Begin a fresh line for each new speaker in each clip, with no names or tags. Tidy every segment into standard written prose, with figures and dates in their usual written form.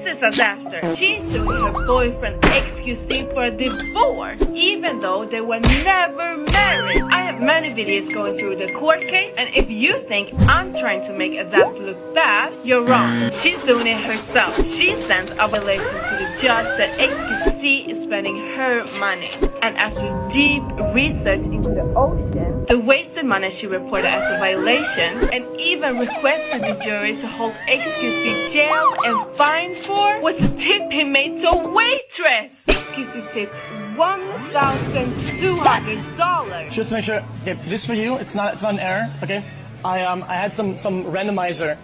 is Adapter. She's suing her boyfriend XQC for a divorce, even though they were never married. I have many videos going through the court case, and if you think I'm trying to make Adept look bad, you're wrong. She's doing it herself. She sent a violation to the judge that XQC is spending her money. And after deep research into the ocean, the wasted money she reported as a violation, and even requested the jury to hold XQC jailed and fined for, was the tip he made to a waitress. XQC tipped $1,200.
Just to make sure, okay, this is for you. It's not an error, okay? I had some randomizer.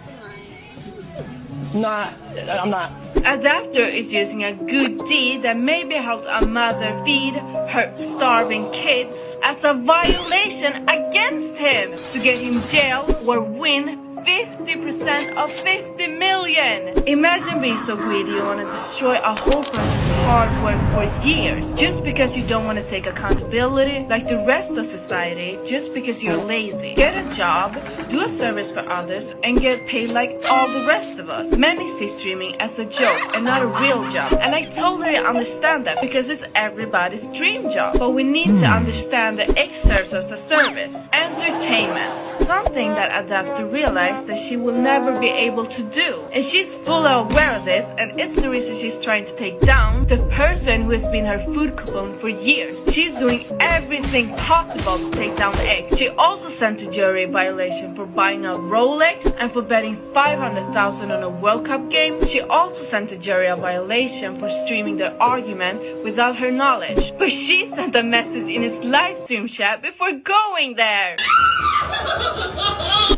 I'm not.
Adapter is using a good deed that maybe helped a mother feed her starving kids as a violation against him to get him jailed or win 50% of 50 million. Imagine being so greedy you want to destroy a whole person's hard work for years just because you don't want to take accountability like the rest of society, just because you're lazy. Get a job, do a service for others, and get paid like all the rest of us. Many see streaming as a joke and not a real job, and I totally understand that because it's everybody's dream job. But we need to understand that X serves as a service, entertainment, something that Adapter realized that she will never be able to do. And she's fully aware of this, and it's the reason she's trying to take down the person who has been her food coupon for years. She's doing everything possible to take down the ex. She also sent the jury a violation for buying a Rolex and for betting $500,000 on a World Cup game. She also sent the jury a violation for streaming their argument without her knowledge. But she sent a message in his live stream chat before going there.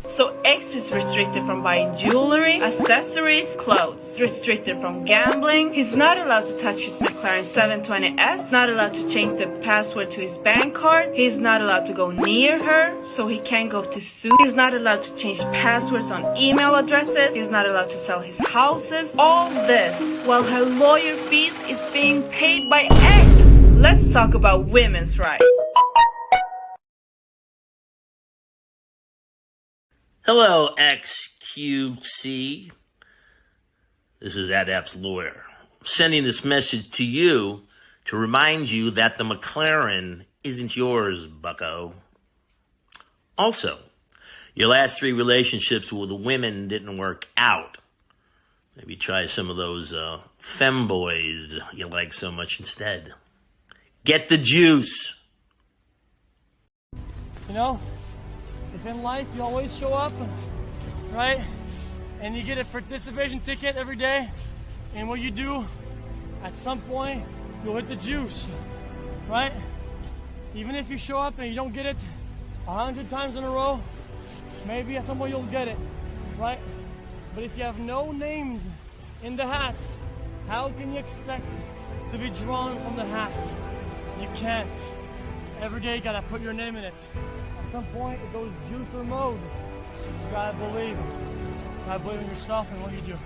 So X is restricted from buying jewelry, accessories, clothes. Restricted from gambling. He's not allowed to touch his McLaren 720S. Not allowed to change the password to his bank card. He's not allowed to go near her, so he can't go to sue. He's not allowed to change passwords on email addresses. He's not allowed to sell his houses. All this while her lawyer fees is being paid by X. Let's talk about women's rights.
Hello, XQC. This is Adept's lawyer. I'm sending this message to you to remind you that the McLaren isn't yours, bucko. Also, your last 3 relationships with women didn't work out. Maybe try some of those femboys you like so much instead. Get the juice.
You know, if in life you always show up, right? And you get a participation ticket every day, and what you do, at some point, you'll hit the juice, right? Even if you show up and you don't get it 100 times in a row, maybe at some point you'll get it, right? But if you have no names in the hat, how can you expect to be drawn from the hat? You can't. Every day you gotta put your name in it. At some point it goes juicer mode. You gotta believe. You gotta believe in yourself and what you do.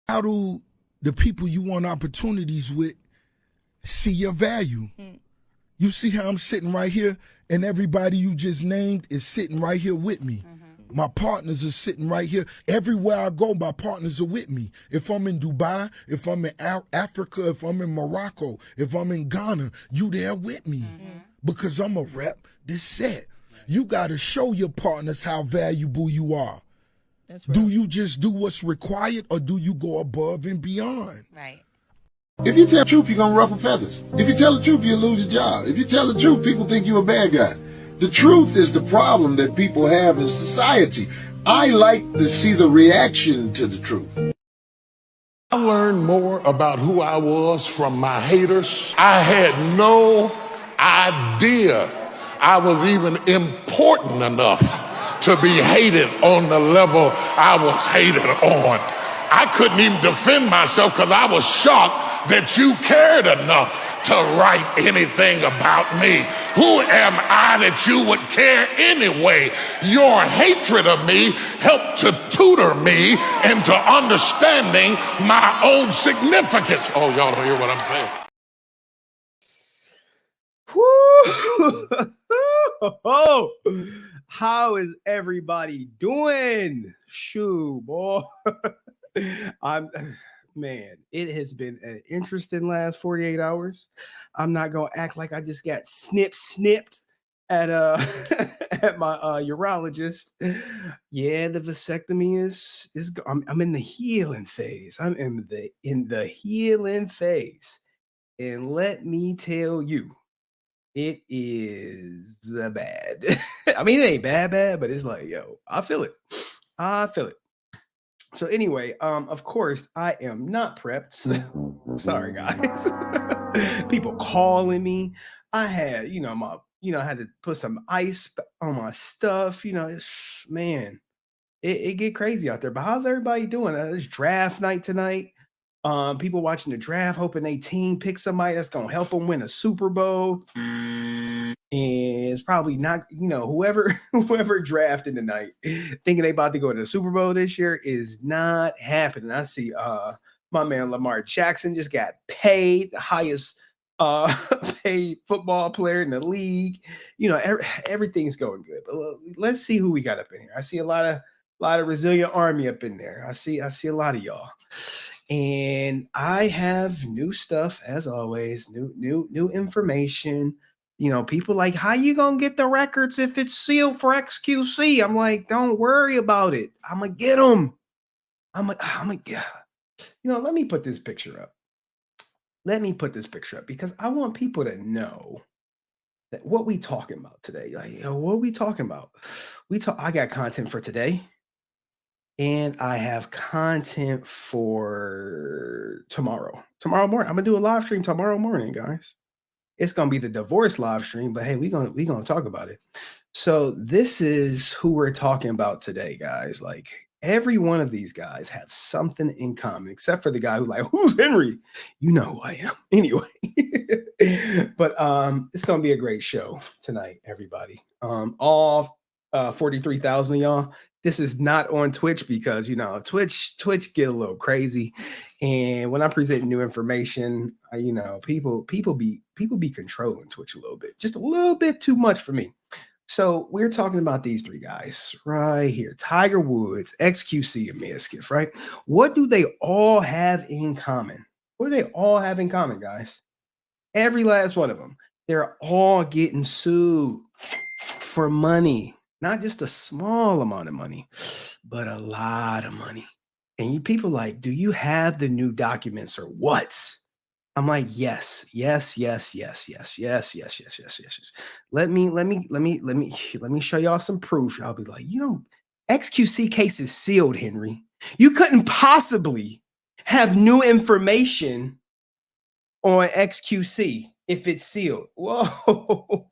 How do the people you want opportunities with see your value? You see how I'm sitting right here, and everybody you just named is sitting right here with me. My partners are sitting right here. Everywhere I go, my partners are with me. If I'm in Dubai, if I'm in Africa, if I'm in Morocco, if I'm in Ghana, you there with me. Because I'm a rep this set. You got to show your partners how valuable you are.
That's right.
Do you just do what's required, or do you go above and beyond?
Right.
If you tell the truth, you're going to ruffle feathers. If you tell the truth, you'll lose your job. If you tell the truth, people think you're a bad guy. The truth is the problem that people have in society. I like to see the reaction to the truth.
I learned more about who I was from my haters. I had no idea I was even important enough to be hated on the level I was hated on. I couldn't even defend myself because I was shocked that you cared enough to write anything about me. Who am I that you would care anyway? Your hatred of me helped to tutor me into understanding my own significance. Oh, y'all don't hear what I'm saying.
Oh, how is everybody doing? Shoo, boy.
Man, it has been an interesting last 48 hours. I'm not gonna act like I just got snipped at at my urologist. Yeah, the vasectomy is I'm in the healing phase. I'm in the healing phase. And let me tell you, it is bad. I mean, it ain't bad, but it's like, yo, I feel it. I feel it. So anyway, of course, I am not prepped. So, sorry, guys. People calling me. I had, I had to put some ice on my stuff. Man, it get crazy out there. But how's everybody doing? It's draft night tonight. People watching the draft, hoping they team pick somebody that's gonna help them win a Super Bowl. And it's probably not, whoever drafted tonight, thinking they about to go to the Super Bowl this year is not happening. I see my man Lamar Jackson just got paid, the highest paid football player in the league. Everything's going good. But let's see who we got up in here. I see a lot of resilient army up in there. I see a lot of y'all. And I have new stuff as always, new information. People like, how you gonna get the records if it's sealed for XQC? I'm like, don't worry about it. I'm gonna get them. Let me put this picture up. Because I want people to know that what we talking about today. Like, what are we talking about? I got content for today. And I have content for tomorrow. Tomorrow morning. I'm gonna do a live stream tomorrow morning, guys. It's gonna be the divorce live stream, but hey, we're gonna talk about it. So this is who we're talking about today, guys. Like every one of these guys have something in common, except for the guy who's like, who's Henry? You know who I am. Anyway. But it's gonna be a great show tonight, everybody. All 43,000 of y'all. This is not on Twitch because Twitch get a little crazy, and when I present new information, people be controlling Twitch a little bit, just a little bit too much for me. So we're talking about these three guys right here: Tiger Woods, XQC, and Mizkif. Right? What do they all have in common? What do they all have in common, guys? Every last one of them. They're all getting sued for money. Not just a small amount of money, but a lot of money. And you people like, do you have the new documents or what? I'm like, yes. Let me show y'all some proof. I'll be like, XQC case is sealed, Henry. You couldn't possibly have new information on XQC if it's sealed. Whoa.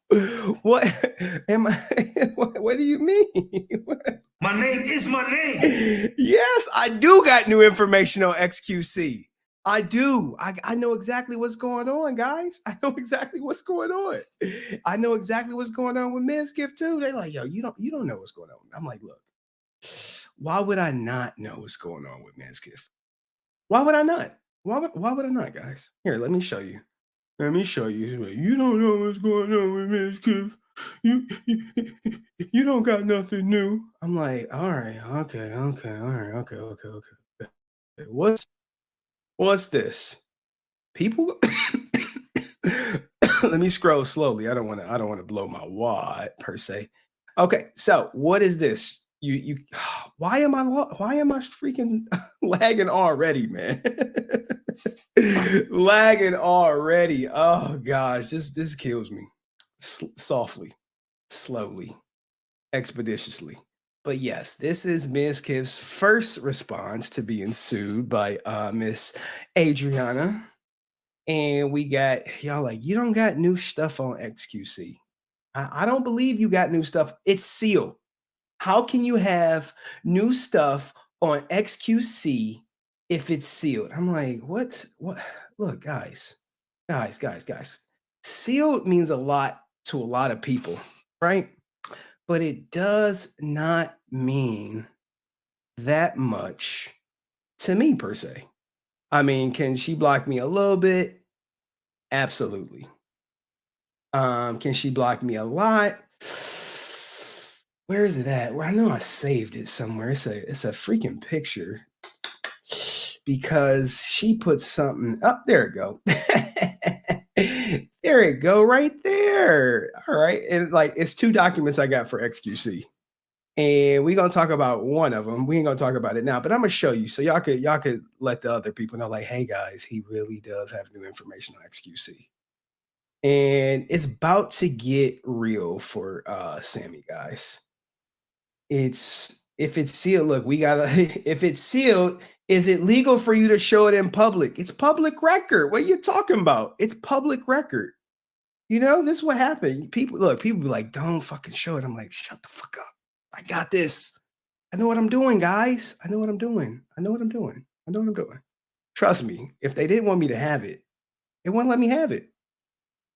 What am I? What do you mean?
My name is my name.
Yes, I do got new information on XQC. I do. I know exactly what's going on, guys. I know exactly what's going on. I know exactly what's going on with Mizkif too. They're like, yo, you don't know what's going on. I'm like, look, why would I not know what's going on with Mizkif? Why would I not? Why would I not, guys? Here, let me show you. You don't know what's going on with Mizkif. You don't got nothing new. I'm like, all right, okay. What's this? People. Let me scroll slowly. I don't want to blow my wad per se. Okay, so what is this? Why am I freaking lagging already, man? Lagging already. Oh gosh, this kills me. Softly, slowly, expeditiously. But yes, this is Mizkif's first response to being sued by Miss Adrianah. And we got y'all like, you don't got new stuff on XQC. I don't believe you got new stuff. It's sealed. How can you have new stuff on XQC if it's sealed? I'm like, what? Look, guys. Sealed means a lot to a lot of people, right? But it does not mean that much to me per se. I mean, can she block me a little bit? Absolutely. Can she block me a lot? Where is it at? Well, I know I saved it somewhere. It's a freaking picture. because she put something up. There it go. There it go right there. All right. And like, it's 2 documents I got for XQC. And we're going to talk about one of them. We ain't going to talk about it now, but I'm going to show you. So y'all could let the other people know, like, hey guys, he really does have new information on XQC. And it's about to get real for Sammy, guys. If it's sealed, look, if it's sealed, is it legal for you to show it in public? It's public record. What are you talking about? It's public record. You know, this is what happened. People be like, don't fucking show it. I'm like, shut the fuck up. I got this. I know what I'm doing, guys. I know what I'm doing. Trust me. If they didn't want me to have it, they wouldn't let me have it.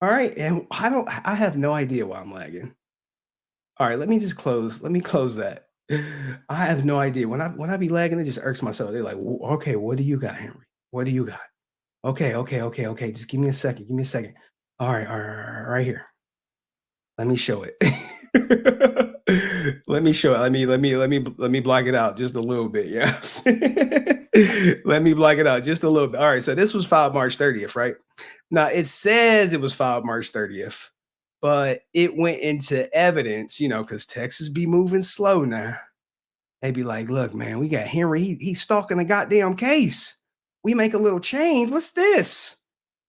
All right. And I have no idea why I'm lagging. All right, let me close that. I have no idea. When I be lagging, it just irks myself. They're like, okay, what do you got, Henry? What do you got? Okay. Just give me a second. All right, right here. Let me show it. Let me show it. Let me block it out just a little bit. Yeah. Let me block it out just a little bit. All right. So this was filed March 30th, right? Now it says it was filed March 30th, but it went into evidence, you know, because Texas be moving slow now. They be like, look, man, we got Henry. He's stalking the goddamn case. We make a little change. What's this?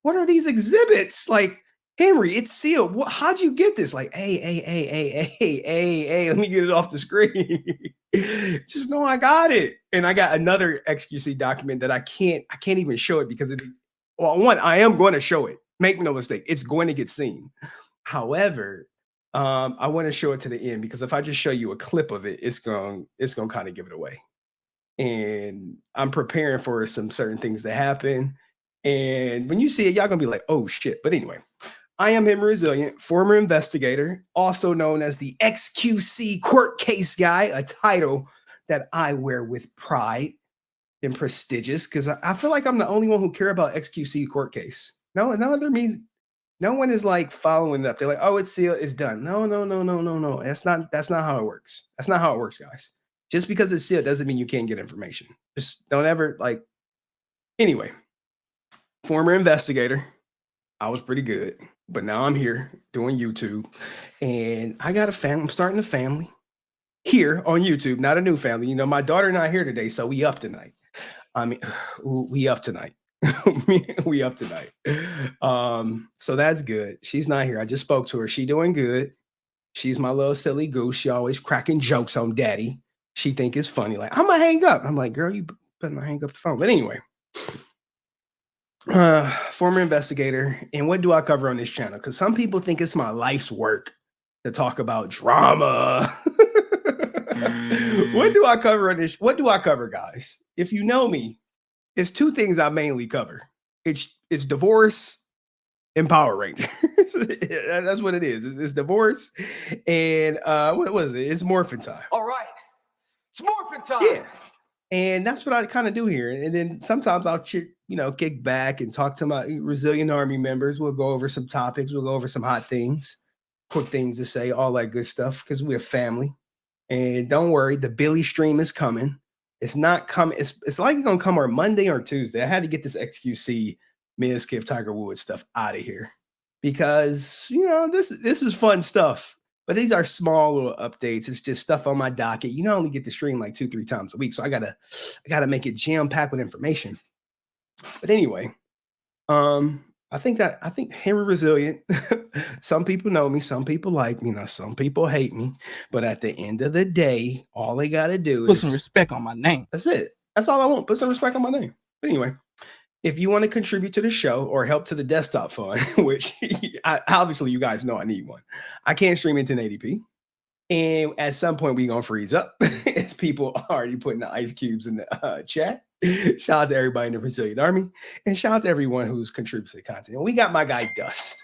What are these exhibits? Like, Henry, it's sealed. How'd you get this? Like, hey, let me get it off the screen. Just know I got it. And I got another XQC document that I can't even show it because I am going to show it. Make no mistake. It's going to get seen. However, I want to show it to the end because if I just show you a clip of it, it's going to kind of give it away. And I'm preparing for some certain things to happen. And when you see it, y'all gonna be like, oh shit. But anyway, I am HenryResilient, former investigator, also known as the XQC court case guy, a title that I wear with pride and prestigious because I feel like I'm the only one who care about XQC court case. No one is like following it up. They're like, oh, it's sealed, it's done. No. That's not how it works. That's not how it works, guys. Just because it's sealed doesn't mean you can't get information. Just don't ever like. Anyway, former investigator. I was pretty good, but now I'm here doing YouTube, and I got a family. I'm starting a family here on YouTube, not a new family. You know, my daughter not here today, so we up tonight. I mean, we up tonight. We up tonight. So that's good. She's not here. I just spoke to her. She doing good. She's my little silly goose. She always cracking jokes on daddy. She think it's funny. Like, I'm gonna hang up. I'm like, girl, you better not hang up the phone. But anyway, former investigator. And what do I cover on this channel? Because some people think it's my life's work to talk about drama. What do I cover on this? What do I cover, guys? If you know me, it's 2 things I mainly cover. It's divorce and Power Rangers. That's what it is. It's divorce and what was it? It's morphin' time.
All right. It's morphin' time.
Yeah. And that's what I kind of do here. And then sometimes I'll kick back and talk to my Resilient Army members. We'll go over some topics. We'll go over some hot things, quick things to say, all that good stuff, because we're family. And don't worry, the Billy stream is coming. It's not coming. It's likely going to come on Monday or Tuesday. I had to get this XQC Mizkif Tiger Woods stuff out of here because, you know, this is fun stuff. But these are small little updates. It's just stuff on my docket. You only get to stream like 2-3 times a week. So I gotta make it jam-packed with information. But anyway, I think HenryResilient. Some people know me, some people like me, now some people hate me. But at the end of the day, all they gotta do is
put some respect on my name.
That's it. That's all I want. Put some respect on my name. But anyway, if you want to contribute to the show or help to the desktop fund, which obviously you guys know I need one, I can't stream in 1080p. And at some point, we're going to freeze up. As people are already putting the ice cubes in the chat. Shout out to everybody in the Resilient Army. And shout out to everyone who's contributed to the content. And we got my guy, Dust.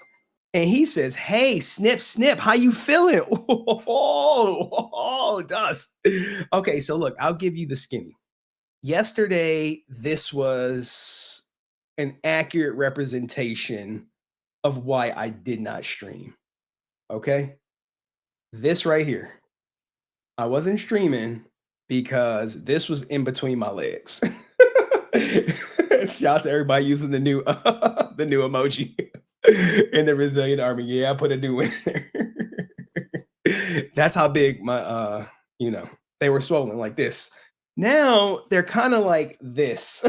And he says, hey, Snip, how you feeling? Oh, Dust. Okay, so look, I'll give you the skinny. Yesterday, this was an accurate representation of why I did not stream. Okay? This right here. I wasn't streaming because this was in between my legs. Shout out to everybody using the new emoji in the Resilient Army. Yeah, I put a new one there. That's how big my they were swollen like this. Now they're kind of like this.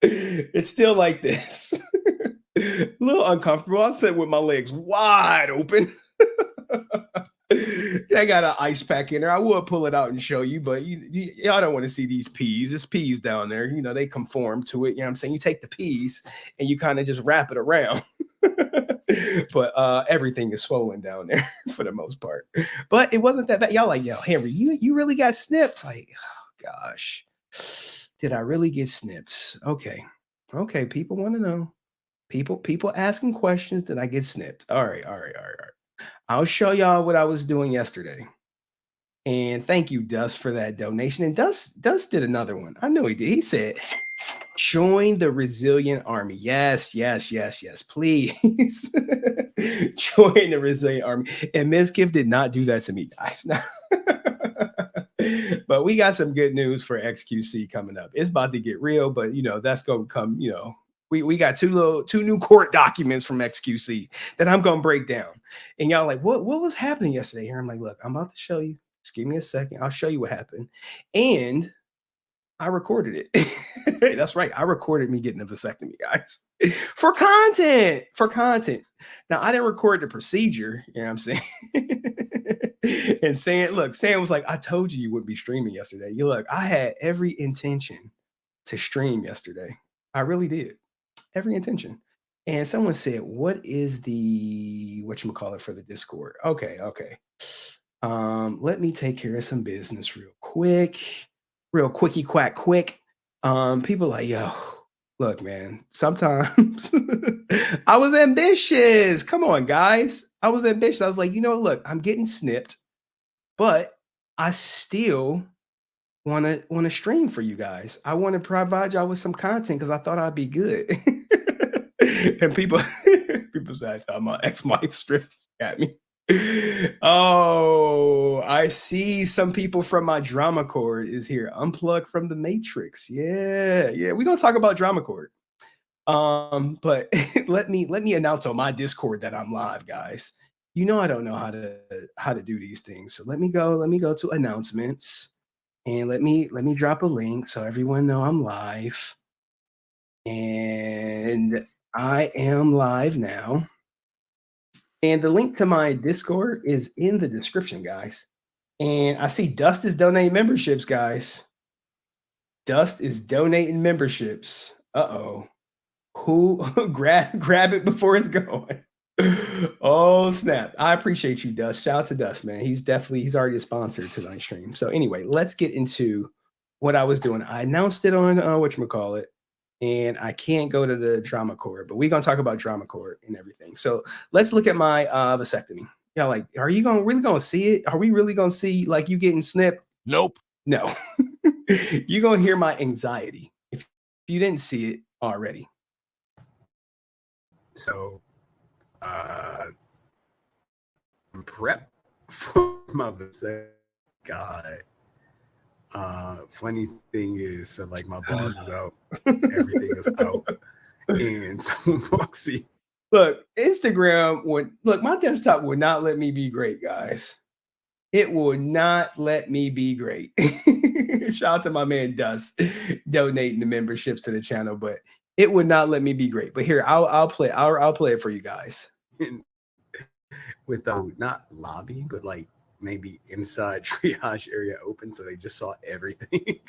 It's still like this. A little uncomfortable. I'm sitting with my legs wide open. I got an ice pack in there. I would pull it out and show you, but y'all don't want to see these peas. There's peas down there. They conform to it. You know what I'm saying? You take the peas and you kind of just wrap it around. But everything is swollen down there for the most part. But it wasn't that bad. Y'all like, yo, Henry, you really got snipped? Like, oh gosh, did I really get snipped? Okay, people want to know. People asking questions. Did I get snipped? All right. I'll show y'all what I was doing yesterday. And thank you, Dust, for that donation. And Dust did another one. I know he did. He said, join the Resilient Army. Yes, please. Join the Resilient Army. And Mizkif did not do that to me, guys. But we got some good news for XQC coming up. It's about to get real, but that's going to come, we got two new court documents from XQC that I'm going to break down. And y'all like, what was happening yesterday here? I'm like, look, I'm about to show you. Just give me a second. I'll show you what happened. And I recorded it. That's right. I recorded me getting a vasectomy, guys, for content. Now, I didn't record the procedure. You know what I'm saying? And Sam was like, I told you wouldn't be streaming yesterday. I had every intention to stream yesterday. I really did. Every intention. And someone said, what is the whatchamacallit for the Discord? Okay. Let me take care of some business real quickie quack quick. People like, yo, look, man, sometimes I was ambitious. Come on, guys. I was ambitious. I was like, look, I'm getting snipped, but I still want to stream for you guys. I want to provide y'all with some content because I thought I'd be good. And people say I thought my ex-wife stripped at me. Oh, I see some people from my Dramacord is here. Unplugged from the Matrix. Yeah. We're gonna talk about Dramacord. But let me announce on my Discord that I'm live, guys. I don't know how to do these things. So let me go to announcements and let me drop a link so everyone know I'm live. And I am live now. And the link to my Discord is in the description, guys. And I see Dust is donating memberships, guys. Dust is donating memberships. Uh-oh. Who grab it before it's going. Oh, snap. I appreciate you, Dust. Shout out to Dust, man. He's already a sponsor to tonight's stream. So anyway, let's get into what I was doing. I announced it on whatchamacallit. And I can't go to the Dramacord, but we're going to talk about Dramacord and everything. So let's look at my vasectomy. Yeah, like, are you really going to see it? Are we really going to see like you getting snipped?
Nope.
No. You're going to hear my anxiety if you didn't see it already.
So, I'm prepped for my vasectomy. God. Funny thing is, so like my balls is out, everything is out, and someone walks in.
Look, Instagram my desktop would not let me be great, guys. It will not let me be great. Shout out to my man Dust donating the memberships to the channel, but it would not let me be great. But here, I'll play it for you guys.
With not lobby, but like maybe inside triage area open, so they just saw everything.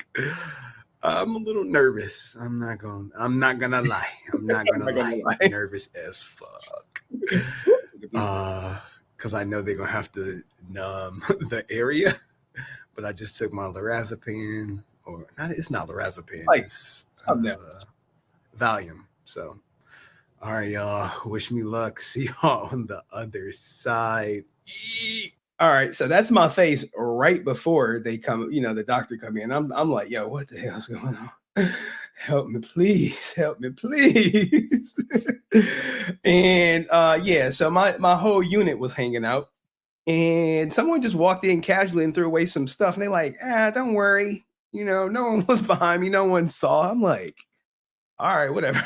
I'm a little nervous. I'm not gonna lie. I'm not gonna lie. Nervous as fuck. Because I know they're gonna have to numb the area. But I just took my lorazepam, or not. It's not lorazepam. It's Valium. So, all right, y'all. Wish me luck. See y'all on the other side.
All right, so that's my face right before they come, the doctor come in. I'm like, yo, what the hell's going on? Help me, please. And so my whole unit was hanging out, and someone just walked in casually and threw away some stuff. And they're like, don't worry, You know, no one was behind me. No one saw. I'm like, all right, whatever.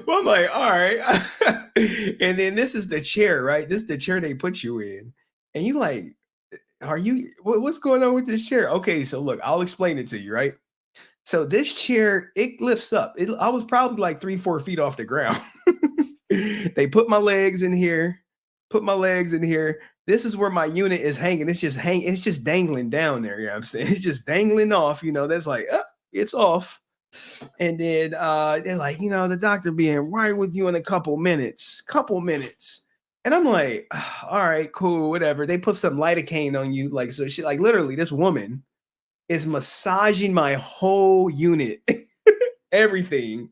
Well, I'm like, all right. And then this is the chair, right? This is the chair they put you in. And you like, what's going on with this chair? Okay, so look, I'll explain it to you, right? So this chair, it lifts up. I was probably like 3-4 feet off the ground. They put my legs in here, This is where my unit is hanging. It's just dangling down there. You know what I'm saying? It's just dangling off, that's like, it's off. And then they're like, the doctor being right with you in a couple minutes. And I'm like, all right, cool, whatever. They put some lidocaine on you. Like, so she, like, literally, this woman is massaging my whole unit, everything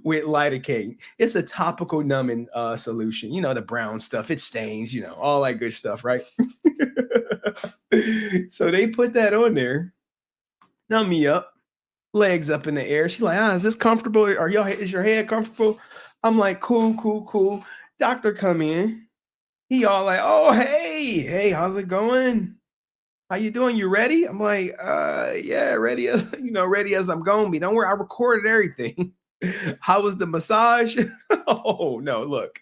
with lidocaine. It's a topical numbing solution. The brown stuff, it stains, all that good stuff, right? So they put that on there, numb me up, legs up in the air. She's like, is this comfortable? Is your head comfortable? I'm like, cool. Doctor come in. He all like, oh, hey, how's it going? How you doing? You ready? I'm like, yeah, ready as ready as I'm gonna be. Don't worry, I recorded everything. How was the massage? Oh no, look,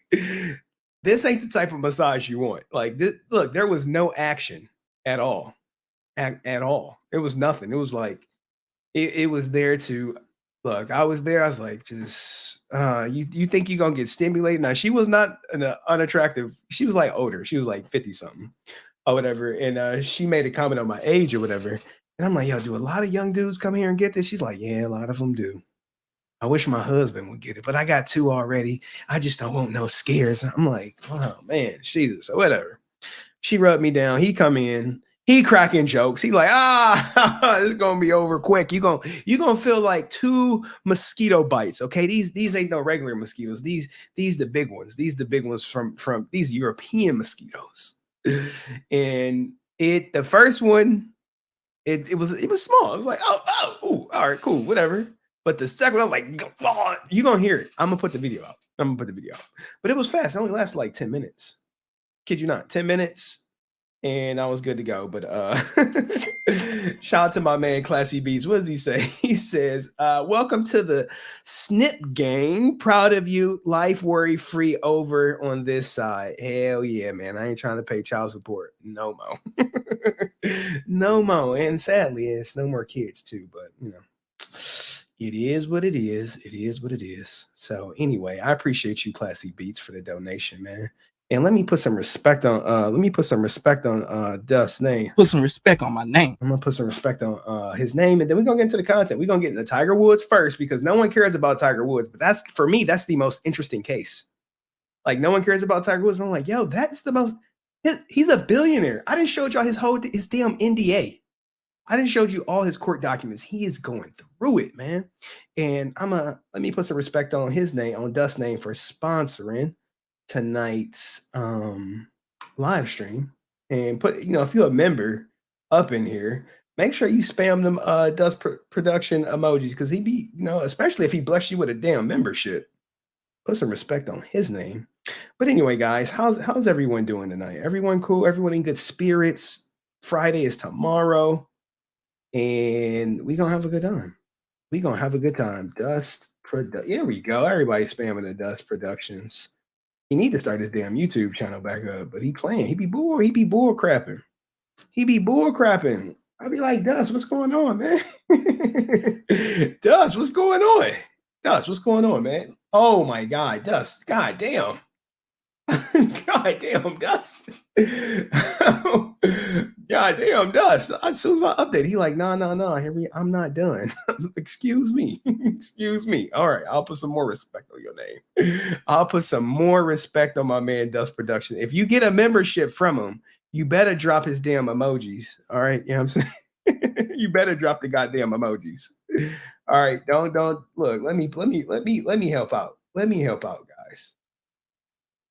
this ain't the type of massage you want. Like this, look, there was no action at all. At all. It was nothing. It was like it was there to look. I was there. I was like, just you think you're gonna get stimulated? Now she was not an unattractive. She was like older. She was like 50 something. Or whatever, and she made a comment on my age or whatever, and I'm like, yo, do a lot of young dudes come here and get this? She's like, yeah, a lot of them do. I wish my husband would get it, but I got 2 already. I just don't want no scares. I'm like, oh man, Jesus, or whatever. She rubbed me down. He come in, he cracking jokes. He like, this is gonna be over quick. You gonna feel like 2 mosquito bites. Okay, these ain't no regular mosquitoes. These the big ones. These the big ones from these European mosquitoes. And the first one, it was small. I was like, ooh, all right, cool, whatever. But the second one, I was like, oh, you gonna hear it. I'm gonna put the video out. But it was fast. It only lasted like 10 minutes. Kid you not, 10 minutes. And I was good to go. But shout out to my man Classy Beats. What does he say? He says, welcome to the Snip gang. Proud of you. Life worry free over on this side. Hell yeah, man. I ain't trying to pay child support. No mo. No mo. And sadly, it's no more kids too. But it is what it is. It is what it is. So anyway, I appreciate you, Classy Beats, for the donation, man. And let me put some respect on Dust's name.
Put some respect on my name.
I'm gonna put some respect on his name, and then we're gonna get into the content. We're gonna get into Tiger Woods first because no one cares about Tiger Woods, but that's for me, that's the most interesting case. Like no one cares about Tiger Woods, but I'm like, yo, that's the most he's a billionaire. I didn't show y'all his damn NDA. I didn't show you all his court documents. He is going through it, man. And let me put some respect on his name, on Dust's name, for sponsoring tonight's live stream. And put, if you're a member up in here, make sure you spam them Dust production emojis, because he be, especially if he bless you with a damn membership. Put some respect on his name. But anyway, guys, how's everyone doing tonight? Everyone cool? Everyone in good spirits? Friday is tomorrow, and we gonna have a good time. Dust Here we go. Everybody spamming the Dust Productions. He need to start his damn YouTube channel back up, but he playing. He be bull crapping. I be like, Dust, what's going on, man? Dust, what's going on? Dust, what's going on, man? Oh my God, Dust. God damn. God damn, Dust. God damn, Dust. As soon as I update, he like, no, Henry, I'm not done. Excuse me. All right, I'll put some more respect on your name. I'll put some more respect on my man Dust Production. If you get a membership from him, you better drop his damn emojis. All right, you know what I'm saying? You better drop the goddamn emojis. All right, don't look. Let me help out. Let me help out, guys.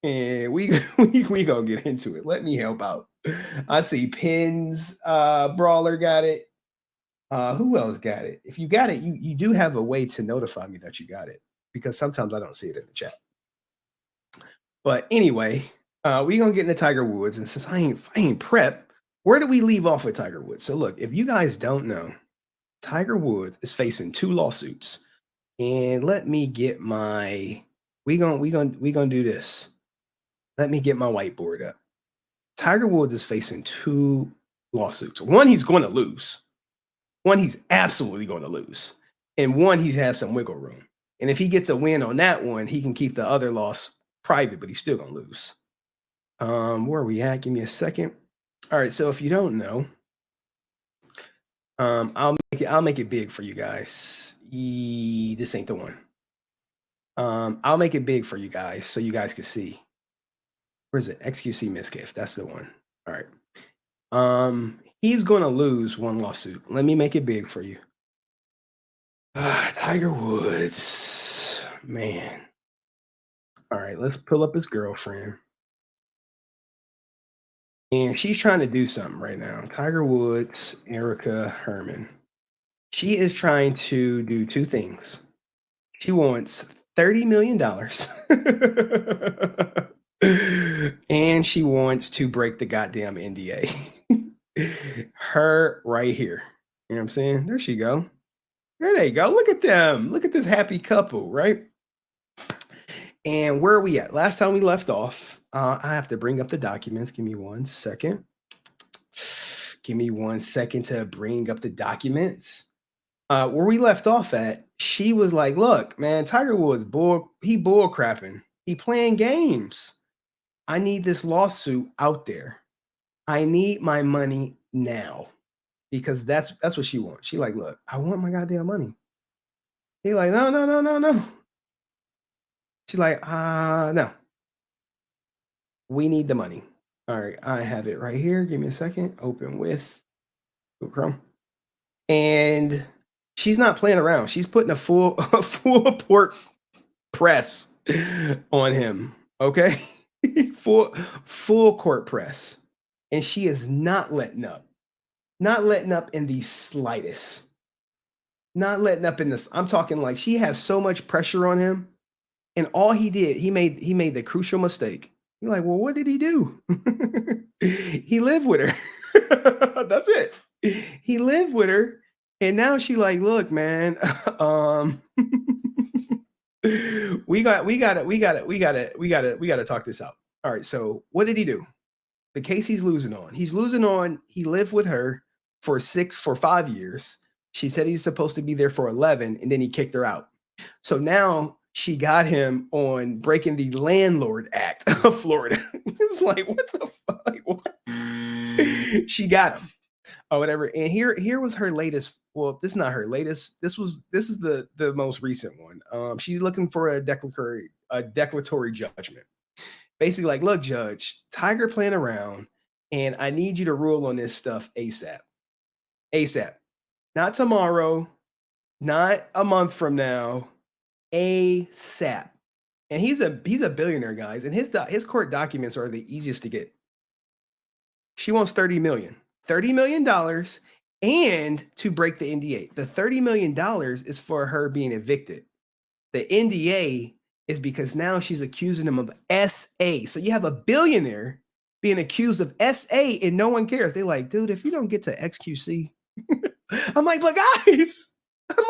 And we gonna get into it. Let me help out. I see Pins Brawler got it. Who else got it? If you got it, you do have a way to notify me that you got it, because sometimes I don't see it in the chat. But anyway, we gonna get into Tiger Woods, and since I ain't prep, where do we leave off with Tiger Woods? So look, if you guys don't know, Tiger Woods is facing 2 lawsuits. And let me get my, we gonna do this. Let me get my whiteboard up. Tiger Woods is facing 2 lawsuits. One, he's going to lose. One, he's absolutely going to lose. And one, he has some wiggle room. And if he gets a win on that one, he can keep the other loss private, but he's still going to lose. Where are we at? Give me a second. All right. So if you don't know, I'll make it big for you guys. This ain't the one. I'll make it big for you guys so you guys can see. Where's it? XQC Mizkif. That's the one. All right. He's going to lose 1 lawsuit. Let me make it big for you. Tiger Woods, man. All right, let's pull up his girlfriend. And she's trying to do something right now. Tiger Woods, Erica Herman. She is trying to do 2 things. She wants $30 million. And she wants to break the goddamn NDA. Her right here. You know what I'm saying? There she go. There they go. Look at them. Look at this happy couple, right? And where are we at? Last time we left off, I have to bring up the documents. Give me 1 second. Give me 1 second to bring up the documents. Where we left off at, she was like, look, man, Tiger Woods, bull crapping. He playing games. I need this lawsuit out there. I need my money now. Because that's what she wants. She like, look, I want my goddamn money. He like, no. She like, no. We need the money. All right, I have it right here. Give me a second. Open with Google Chrome. And she's not playing around. She's putting a full port press on him. Okay, full court press, and she is not letting up. Not letting up in the slightest. Not letting up in this. I'm talking like she has so much pressure on him. And all he did, he made the crucial mistake. You're like, well, what did he do? He lived with her. That's it. He lived with her. And now she like, look, man, we gotta talk this out. All right. So what did he do? The case he's losing on. He lived with her for 5 years. She said he's supposed to be there for 11, and then he kicked her out. So now she got him on breaking the Landlord Act of Florida. It was like, what the fuck? Like, what? She got him or whatever. And here was her latest. Well, this is not her latest. This is the most recent one. She's looking for a declaratory judgment. Basically like, look, judge, Tiger playing around, and I need you to rule on this stuff ASAP. ASAP. Not tomorrow, not a month from now, ASAP. And he's a billionaire, guys, and his court documents are the easiest to get. She wants $30 million and to break the NDA. The $30 million is for her being evicted. The NDA is because now she's accusing him of SA. So you have a billionaire being accused of SA and no one cares. They're like, dude, if you don't get to XQC, I'm like, but guys, it's Tiger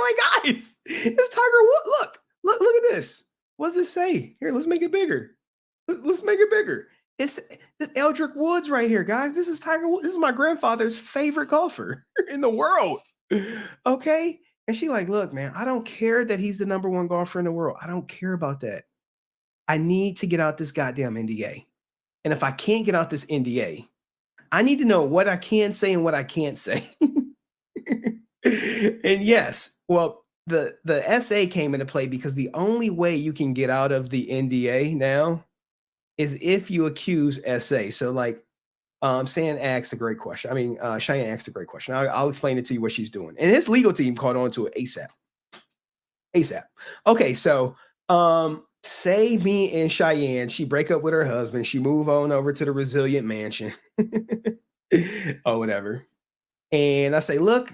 Woods. Look at this. What does this say? Here, let's make it bigger. Let's make it bigger. It's this Eldrick Woods right here, guys. This is Tiger Woods. This is my grandfather's favorite golfer in the world. Okay. And she like, look, man, I don't care that he's the #1 golfer in the world. I don't care about that. I need to get out this goddamn NDA. And if I can't get out this NDA, I need to know what I can say and what I can't say. And yes, well, the SA came into play because the only way you can get out of the NDA now is if you accuse SA. So like, Cheyenne asked a great question. Cheyenne asked a great question. I'll explain it to you what she's doing. And his legal team caught on to it ASAP. Okay, so say me and Cheyenne, she break up with her husband. She move on over to the Resilient Mansion or whatever. And I say, look,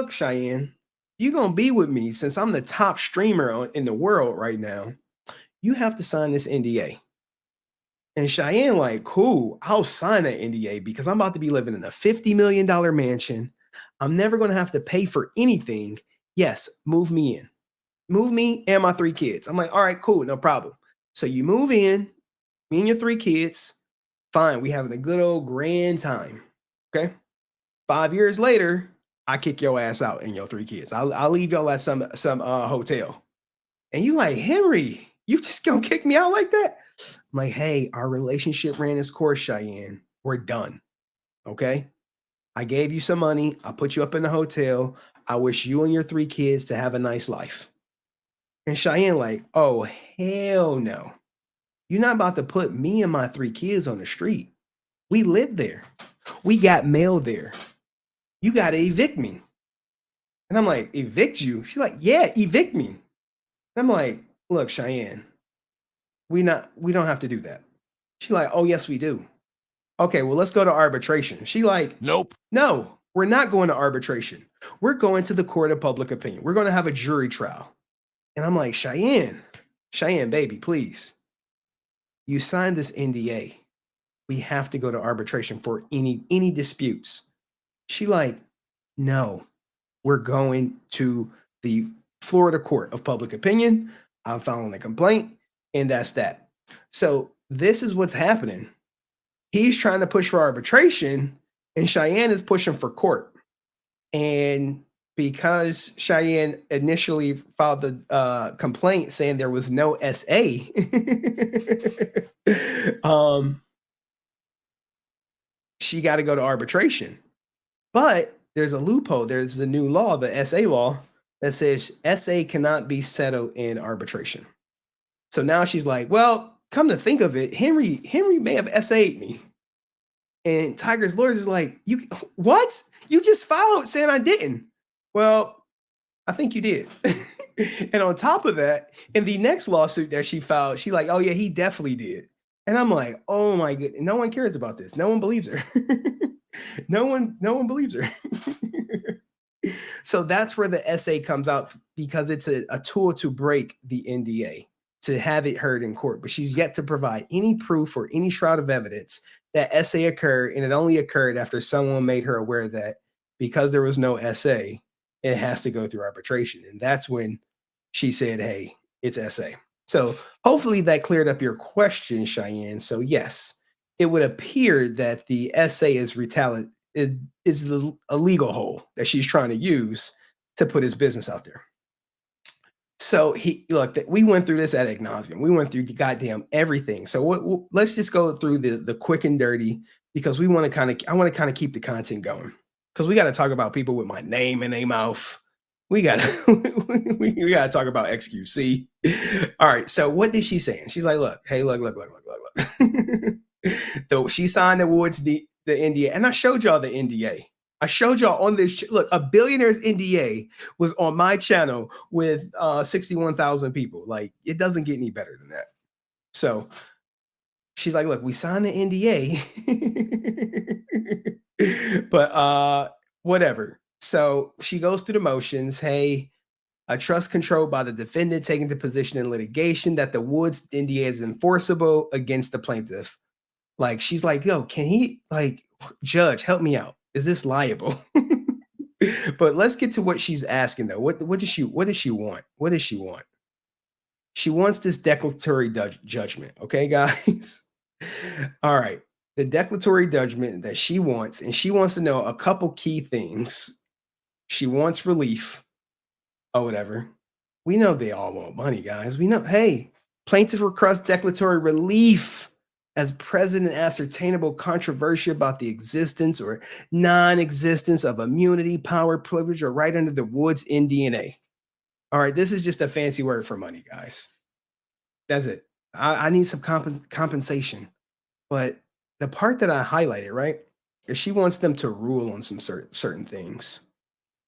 Cheyenne, you're going to be with me since I'm the top streamer in the world right now. You have to sign this NDA. And Cheyenne like, cool, I'll sign that NDA because I'm about to be living in a $50 million mansion. I'm never going to have to pay for anything. Yes, move me in. Move me and my 3 kids. I'm like, all right, cool, no problem. So you move in, me and your 3 kids. Fine, we having a good old grand time. Okay. 5 years later, I kick your ass out and your 3 kids. I'll leave y'all at some hotel. And you like, Henry, you just gonna kick me out like that? I'm like, hey, our relationship ran its course, Cheyenne. We're done. Okay. I gave you some money. I put you up in the hotel. I wish you and your 3 kids to have a nice life. And Cheyenne like, oh, hell no. You're not about to put me and my 3 kids on the street. We live there. We got mail there. You got to evict me. And I'm like, evict you? She's like, yeah, evict me. And I'm like, look, Cheyenne, we don't have to do that. She's like, oh, yes, we do. Okay, well, let's go to arbitration. She like, nope. No, we're not going to arbitration. We're going to the court of public opinion. We're going to have a jury trial. And I'm like, Cheyenne, baby, please. You signed this NDA. We have to go to arbitration for any disputes. She like, no, we're going to the Florida Court of Public Opinion. I'm filing a complaint, and that's that. So this is what's happening. He's trying to push for arbitration, and Cheyenne is pushing for court. And because Cheyenne initially filed the complaint saying there was no SA, she got to go to arbitration. But there's a loophole. There's a new law, the SA law, that says SA cannot be settled in arbitration. So now she's like, well, come to think of it, Henry may have SA'd me. And Tiger's lawyers is like, you what? You just filed saying I didn't. Well, I think you did. And on top of that, in the next lawsuit that she filed, she like, oh yeah, he definitely did. And I'm like, oh my goodness, no one cares about this. No one believes her. No one believes her. So that's where the SA comes out, because it's a tool to break the NDA, to have it heard in court. But she's yet to provide any proof or any shroud of evidence that SA occurred, and it only occurred after someone made her aware that because there was no SA, it has to go through arbitration. And that's when she said, hey, it's SA. So hopefully that cleared up your question, Cheyenne. So yes, it would appear that the SA is a legal hole that she's trying to use to put his business out there. So we went through this ad nauseum. We went through the goddamn everything. So let's just go through the quick and dirty, because I want to kind of keep the content going, because we got to talk about people with my name in their mouth. We got to talk about XQC. All right. So what did she say? She's like, look. So she signed the NDA, and I showed y'all the NDA. I showed y'all on this. Look, a billionaire's NDA was on my channel with 61,000 people. Like, it doesn't get any better than that. So she's like, look, we signed the NDA, but whatever. So she goes through the motions. Hey, a trust controlled by the defendant taking the position in litigation that the Woods NDA is enforceable against the plaintiff. Like, she's like, yo, can he, like, judge, help me out. Is this liable? But let's get to what she's asking, though. What does she want? What does she want? She wants this declaratory judgment. Okay, guys? All right. The declaratory judgment that she wants, and she wants to know a couple key things. She wants relief or whatever. We know they all want money, guys. We know, hey, plaintiff requests declaratory relief as present and ascertainable controversy about the existence or non-existence of immunity, power, privilege, or right under the Woods NDA. All right, this is just a fancy word for money, guys. That's it. I need some compensation. But the part that I highlighted, right, is she wants them to rule on some certain things.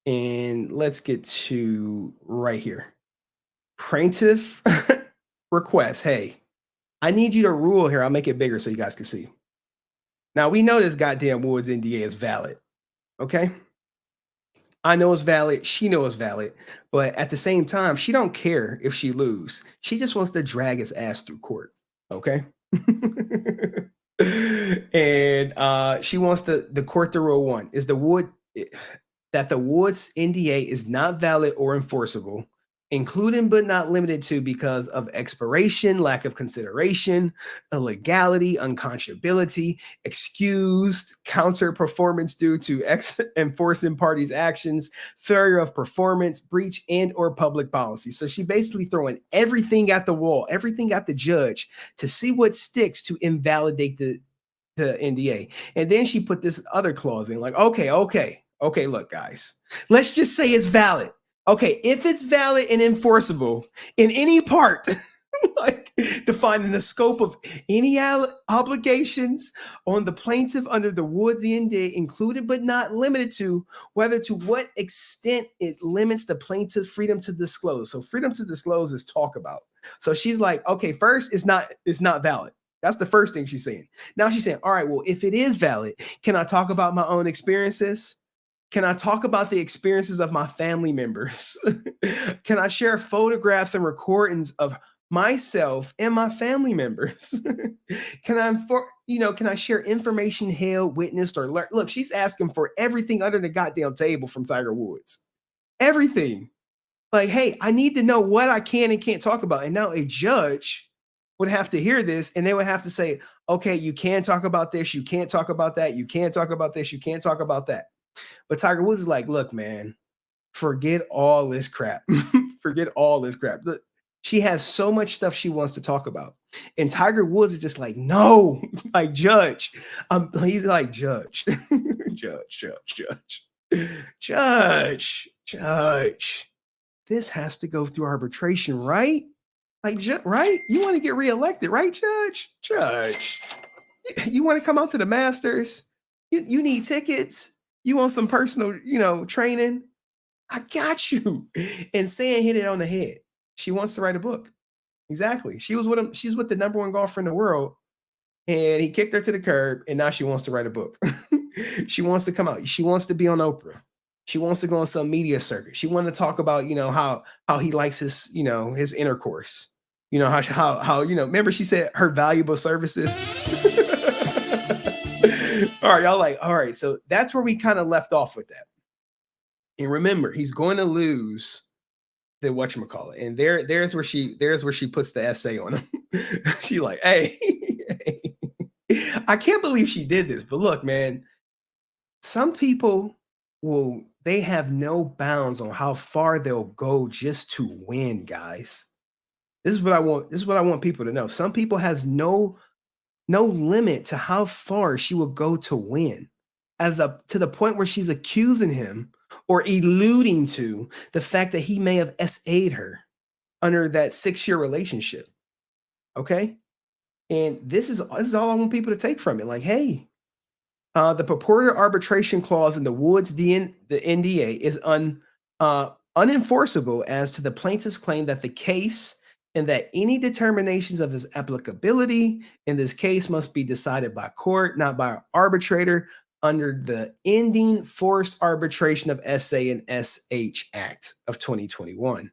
And let's get to right here. Plaintiff requests, hey, I need you to rule here. I'll make it bigger so you guys can see. Now, we know this goddamn Woods NDA is valid, okay? I know it's valid. She knows it's valid. But at the same time, she don't care if she lose. She just wants to drag his ass through court, okay? And she wants the court to rule one is the Woods NDA is not valid or enforceable, including but not limited to because of expiration, lack of consideration, illegality, unconscionability, excused counter performance due to enforcing parties' actions, failure of performance, breach, and or public policy. So she basically throwing everything at the wall, everything at the judge to see what sticks to invalidate the NDA. And then she put this other clause in like, okay, look, guys, let's just say it's valid. Okay, if it's valid and enforceable in any part, like defining the scope of any obligations on the plaintiff under the Woods NDA, included but not limited to, whether to what extent it limits the plaintiff's freedom to disclose. So freedom to disclose is talk about. So she's like, okay, first, it's not valid. That's the first thing she's saying. Now she's saying, all right, well, if it is valid, can I talk about my own experiences? Can I talk about the experiences of my family members? Can I share photographs and recordings of myself and my family members? Can I share information held, witnessed, or learned? Look, she's asking for everything under the goddamn table from Tiger Woods. Everything. Like, hey, I need to know what I can and can't talk about. And now a judge would have to hear this and they would have to say, okay, you can talk about this, you can't talk about that, you can't talk about this, you can't talk about that. But Tiger Woods is like, look, man, forget all this crap. Forget all this crap. Look, she has so much stuff she wants to talk about. And Tiger Woods is just like, no, like judge. He's like, judge, judge. This has to go through arbitration, right? Like, right? You want to get reelected, right, Judge? You want to come out to the Masters? You need tickets. You want some personal, training? I got you. And Sam hit it on the head. She wants to write a book. Exactly. She was with him. She's with the number one golfer in the world. And he kicked her to the curb. And now she wants to write a book. She wants to come out. She wants to be on Oprah. She wants to go on some media circuit. She wanted to talk about, how he likes his, his intercourse. How remember she said her valuable services. All right, y'all like, all right, so that's where we kind of left off with that. And remember, he's going to lose the whatchamacallit. And there's where she puts the essay on him. She like, hey, I can't believe she did this, but look, man, some people they have no bounds on how far they'll go just to win, guys. This is what I want people to know. Some people has no limit to how far she will go to win, to the point where she's accusing him or alluding to the fact that he may have SA'd her under that 6-year relationship. Okay. And this is all I want people to take from it. Like, hey, the purported arbitration clause in the Woods the NDA is unenforceable as to the plaintiff's claim that the case and that any determinations of his applicability in this case must be decided by court, not by an arbitrator, under the Ending Forced Arbitration of SA and SH Act of 2021.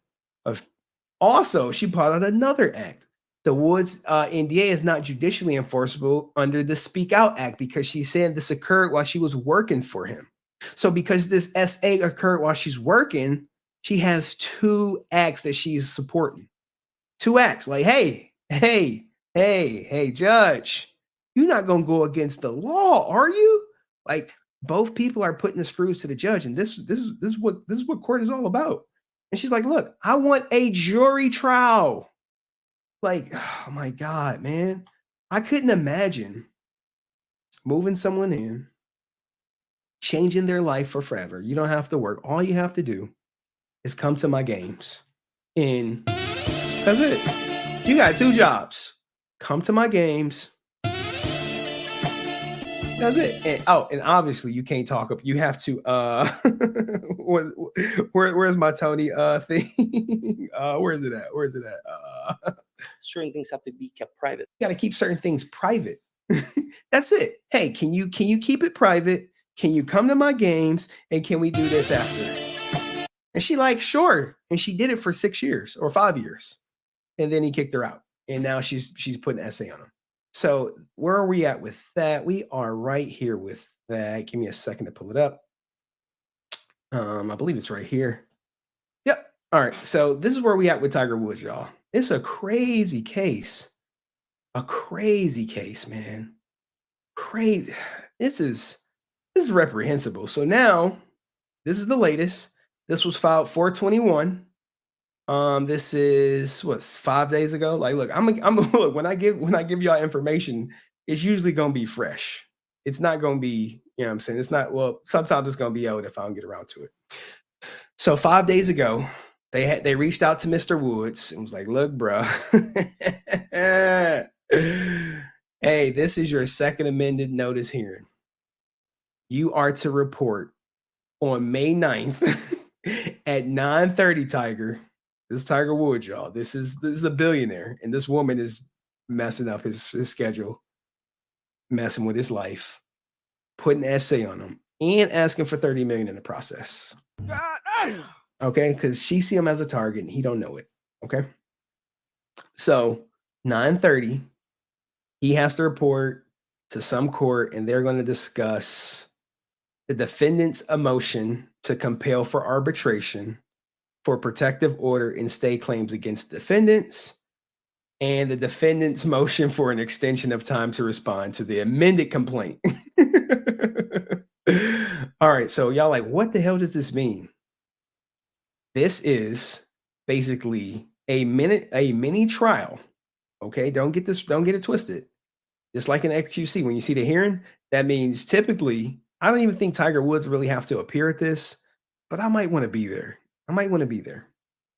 Also, she brought out another act. The Woods NDA is not judicially enforceable under the Speak Out Act because she said this occurred while she was working for him. So because this SA occurred while she's working, she has 2 acts that she's supporting. 2 acts like, hey, judge, you're not going to go against the law, are you? Like, both people are putting the screws to the judge. And this is what court is all about. And she's like, look, I want a jury trial. Like, oh my God, man. I couldn't imagine moving someone in, changing their life for forever. You don't have to work. All you have to do is come to my games. And that's it. You got 2 jobs. Come to my games. That's it. And obviously you can't talk up. You have to where's my Tony thing? Where's it at?
Certain things have to be kept private.
You got to keep certain things private. That's it. Hey, can you keep it private? Can you come to my games and can we do this after? And she like, sure. And she did it for 6 years or 5 years. And then he kicked her out. And now she's putting an essay on him. So where are we at with that? We are right here with that. Give me a second to pull it up. I believe it's right here. Yep. All right. So this is where we at with Tiger Woods, y'all. It's a crazy case. A crazy case, man. Crazy. This is reprehensible. So now, this is the latest. This was filed 4/21. This is 5 days ago. Like, look, I'm look, when I give y'all information, it's usually gonna be fresh. It's not gonna be, you know what I'm saying? It's not, well, sometimes it's gonna be out if I don't get around to it. So 5 days ago, they reached out to Mr. Woods and was like, look, bro. Hey, this is your second amended notice hearing. You are to report on May 9th at 9:30, Tiger. This is Tiger Woods, y'all. This is a billionaire, and this woman is messing up his schedule, messing with his life, putting an essay on him, and asking for $30 million in the process. Okay, because she see him as a target, and he don't know it. Okay, so 9:30, he has to report to some court, and they're going to discuss the defendant's motion to compel for arbitration for protective order and stay claims against defendants, and the defendant's motion for an extension of time to respond to the amended complaint. All right, so y'all like, what the hell does this mean? This is basically a mini trial. Okay, don't get it twisted. Just like in XQC, when you see the hearing, that means typically, I don't even think Tiger Woods really have to appear at this, but I might want to be there.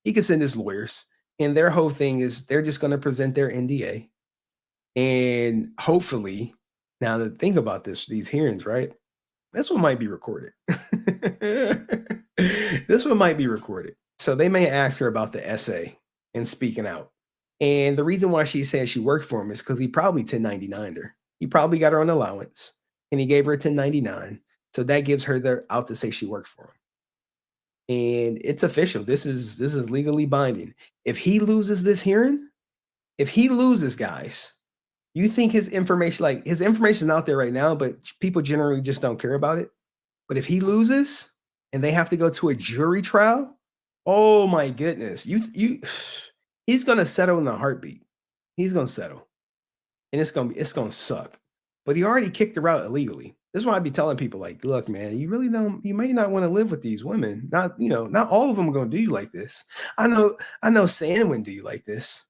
He could send his lawyers, and their whole thing is they're just going to present their NDA. And hopefully, now that think about these hearings, right? This one might be recorded. This one might be recorded. So they may ask her about the essay and speaking out. And the reason why she said she worked for him is because he probably 1099'd her. He probably got her on allowance, and he gave her a 1099. So that gives her the out to say she worked for him. And it's official. This is legally binding. If he loses this hearing, guys, you think his information is out there right now, but people generally just don't care about it. But if he loses and they have to go to a jury trial, oh my goodness, he's gonna settle in a heartbeat. He's gonna settle, and it's gonna suck. But he already kicked her out illegally. This is why I be telling people, like, look, man, you may not want to live with these women. Not all of them are gonna do you like this. I know Sam wouldn't do you like this.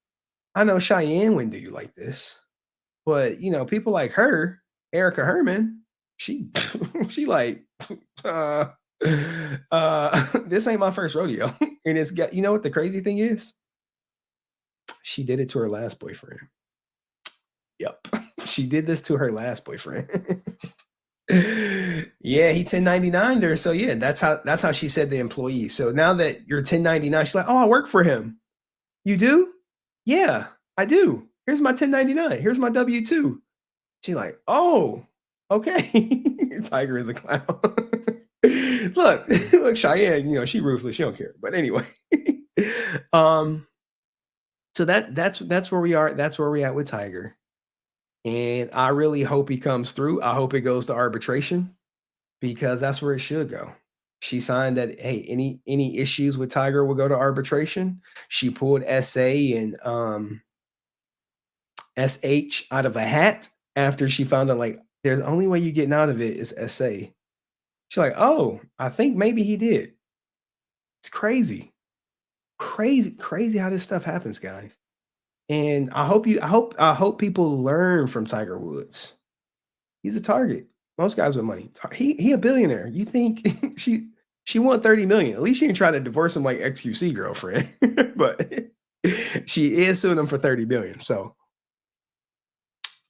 I know Cheyenne wouldn't do you like this. But people like her, Erica Herman, she like, this ain't my first rodeo. And it's got, what the crazy thing is? She did it to her last boyfriend. Yep. She did this to her last boyfriend. Yeah, he 1099'd her. So yeah, that's how she said the employee. So now that you're 1099, she's like, oh, I work for him. You do? Yeah, I do. Here's my 1099. Here's my W-2. She's like, oh, okay. Tiger is a clown. Look, Cheyenne, she ruthless. She don't care. But anyway, so that's where we are. That's where we're at with Tiger. And I really hope he comes through. I hope it goes to arbitration, because that's where it should go. She signed that, hey, any issues with Tiger will go to arbitration. She pulled SA and SH out of a hat after she found out, like, there's the only way you're getting out of it is SA. She's like, oh, I think maybe he did. It's crazy how this stuff happens, guys. And I hope people learn from Tiger Woods. He's a target. Most guys with money. He a billionaire. You think she won 30 million? At least she didn't try to divorce him like XQC girlfriend. But she is suing him for 30 million. So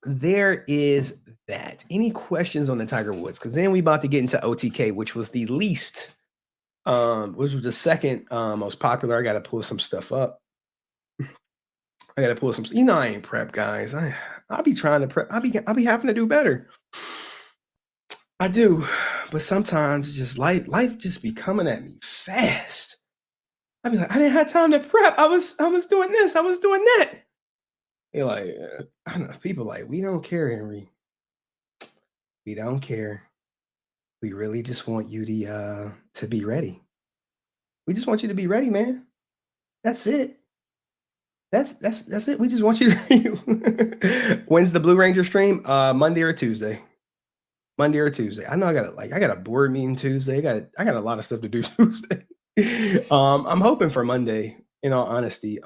there is that. Any questions on the Tiger Woods? Because then we about to get into OTK, which was the least, which was the second most popular. I got to pull some stuff up. I got to pull some. I ain't prep, guys. I be trying to prep. I be having to do better. I do, but sometimes it's just life just be coming at me fast. I be like, I didn't have time to prep. I was doing this. I was doing that. He like, I don't know. People like, we don't care, Henry. We don't care. We really just want you to be ready. We just want you to be ready, man. That's it. That's it. We just want you to. When's the Blue Ranger stream? Monday or Tuesday. Monday or Tuesday. I know I got a board meeting Tuesday. I got a lot of stuff to do Tuesday. I'm hoping for Monday, in all honesty.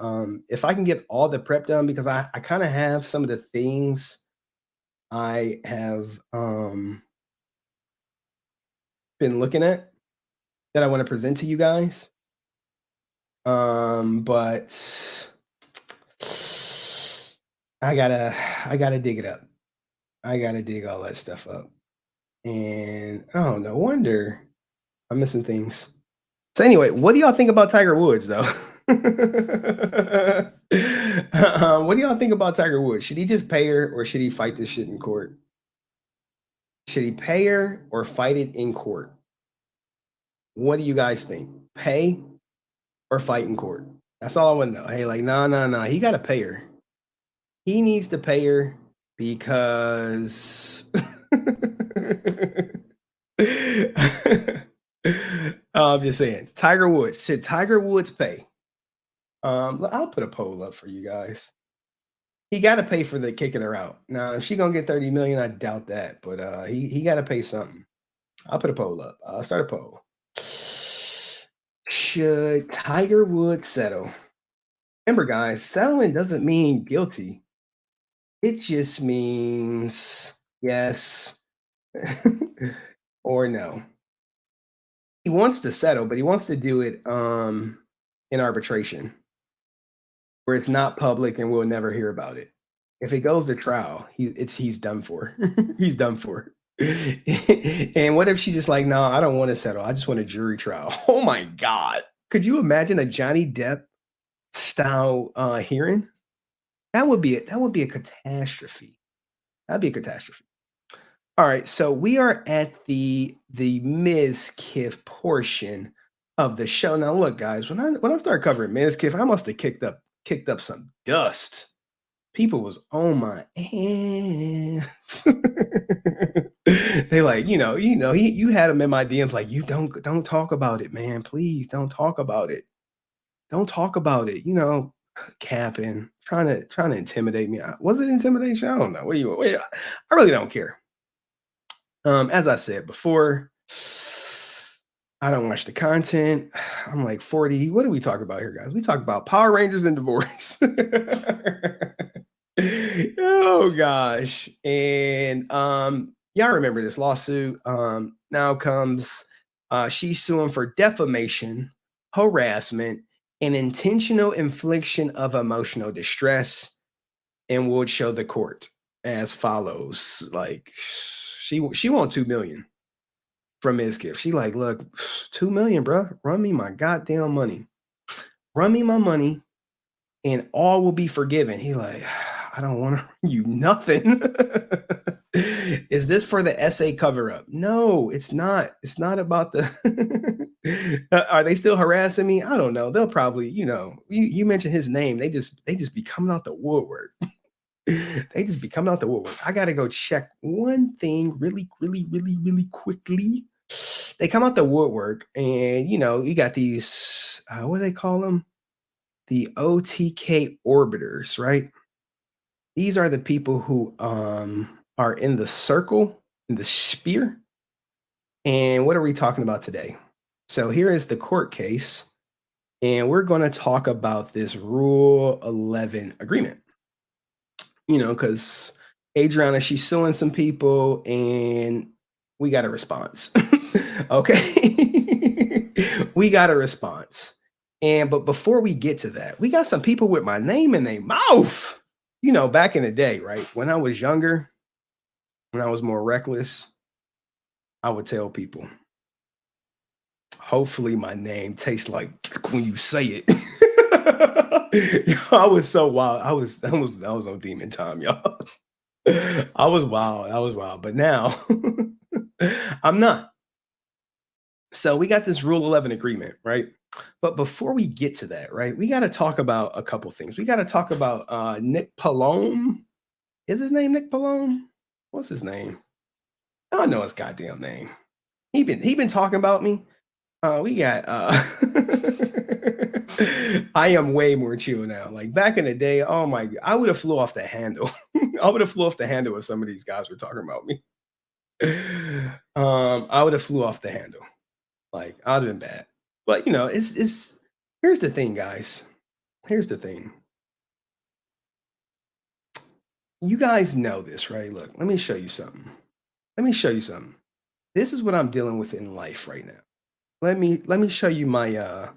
If I can get all the prep done, because I kind of have some of the things I have been looking at that I want to present to you guys. But I gotta dig it up. I gotta dig all that stuff up. And oh, no wonder I'm missing things. So anyway, what do y'all think about Tiger Woods, though? What do y'all think about Tiger Woods? Should he just pay her, or should he fight this shit in court? Should he pay her or fight it in court? What do you guys think? Pay or fight in court? That's all I want to know. Hey, like, no. He got to pay her. He needs to pay her because I'm just saying, Tiger Woods. Should Tiger Woods pay? I'll put a poll up for you guys. He got to pay for the kicking her out. Now, if she gonna get 30 million, I doubt that. But he got to pay something. I'll put a poll up. I'll start a poll. Should Tiger Woods settle? Remember, guys, settling doesn't mean guilty. It just means yes or no. He wants to settle, but he wants to do it in arbitration, where it's not public and we'll never hear about it. If it goes to trial, he's done for. He's done for. And what if she's just like, no, I don't want to settle. I just want a jury trial. Oh my God. Could you imagine a Johnny Depp style hearing? That would be a catastrophe. That'd be a catastrophe. All right, so we are at the Mizkif portion of the show. Now, look, guys, when I started covering Mizkif, I must have kicked up some dust. People was on my ass. They like, you had them in my DMs like, you don't talk about it, man. Please don't talk about it. Don't talk about it. Capping, trying to intimidate me. Was it intimidation? I don't know. I really don't care. As I said before, I don't watch the content. I'm like 40. What do we talk about here, guys? We talk about Power Rangers and divorce. Oh gosh. And y'all remember this lawsuit. Now comes she's suing for defamation, harassment, and intentional infliction of emotional distress, and would show the court as follows. Like she want $2 million from Mizkif. She like, look, $2 million, bro. Run me my goddamn money. Run me my money, and all will be forgiven. He like, I don't want to run you nothing. Is this for the essay cover up? No, it's not. It's not about the. Are they still harassing me? I don't know. They'll probably, you mentioned his name. They just be coming out the woodwork. They just be coming out the woodwork. I got to go check one thing really, really, really, really quickly. They come out the woodwork, and you got these. What do they call them? The OTK orbiters, right? These are the people who are in the circle, in the sphere. And what are we talking about today? So here is the court case, and we're going to talk about this Rule 11 agreement. Because Adrianah, she's suing some people, and we got a response. Okay? We got a response. But before we get to that, we got some people with my name in their mouth. Back in the day, right? When I was younger, when I was more reckless, I would tell people, hopefully my name tastes like when you say it. I was so wild. I was on demon time, y'all. I was wild. But now I'm not. So we got this Rule 11 agreement, right? But before we get to that, right, we got to talk about a couple things. We got to talk about Nick Polom. Is his name Nick Polom? What's his name? I don't know his goddamn name. He been talking about me. We got I am way more chill now. Like back in the day, oh my God, I would have flew off the handle. I would have flew off the handle if some of these guys were talking about me. I would have flew off the handle. Like I'd have been bad. But you know, it's here's the thing, guys. Here's the thing. You guys know this, right? Look, let me show you something. Let me show you something. This is what I'm dealing with in life right now. Let me show you my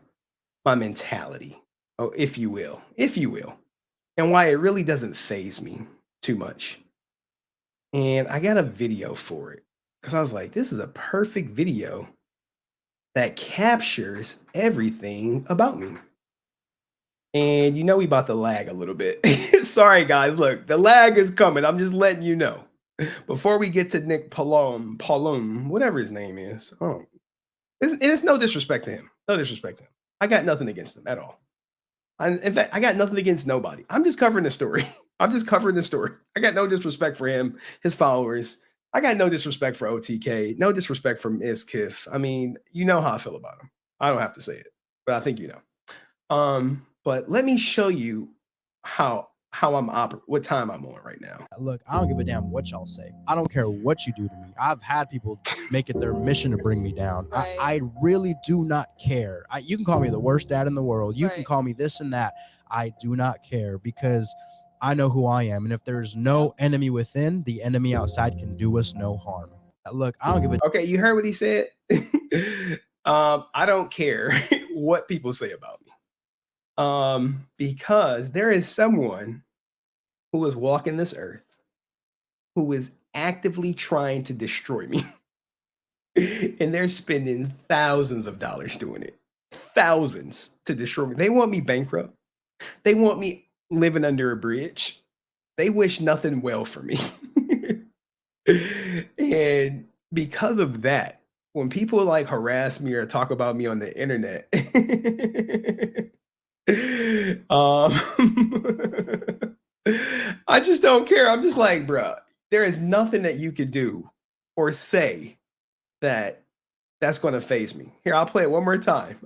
my mentality, oh, if you will, and why it really doesn't faze me too much. And I got a video for it because I was like, this is a perfect video that captures everything about me. And you know we about to lag a little bit. Sorry, guys. Look, the lag is coming. I'm just letting you know. Before we get to Nick Polom, whatever his name is. Oh, it's no disrespect to him. No disrespect to him. I got nothing against him at all. In fact, I got nothing against nobody. I'm just covering the story. I'm just covering the story. I got no disrespect for him, his followers. I got no disrespect for OTK. No disrespect for Mizkif. I mean, you know how I feel about him. I don't have to say it, but I think you know. But let me show you how I'm what time I'm on right now.
Look, I don't give a damn what y'all say. I don't care what you do to me. I've had people make it their mission to bring me down. Right. I really do not care. You can call me the worst dad in the world. You can call me this and that. I do not care because I know who I am. And if there's no enemy within, the enemy outside can do us no harm. Look, I don't give a...
Okay, you heard what he said? I don't care what people say about me. Because there is someone who is walking this earth who is actively trying to destroy me. And they're spending thousands of dollars doing it. Thousands to destroy me. They want me bankrupt. They want me living under a bridge. They wish nothing well for me. And because of that, when people like harass me or talk about me on the internet, I just don't care. I'm just like, bro, there is nothing that you could do or say that's going to faze me. Here, I'll play it one more time.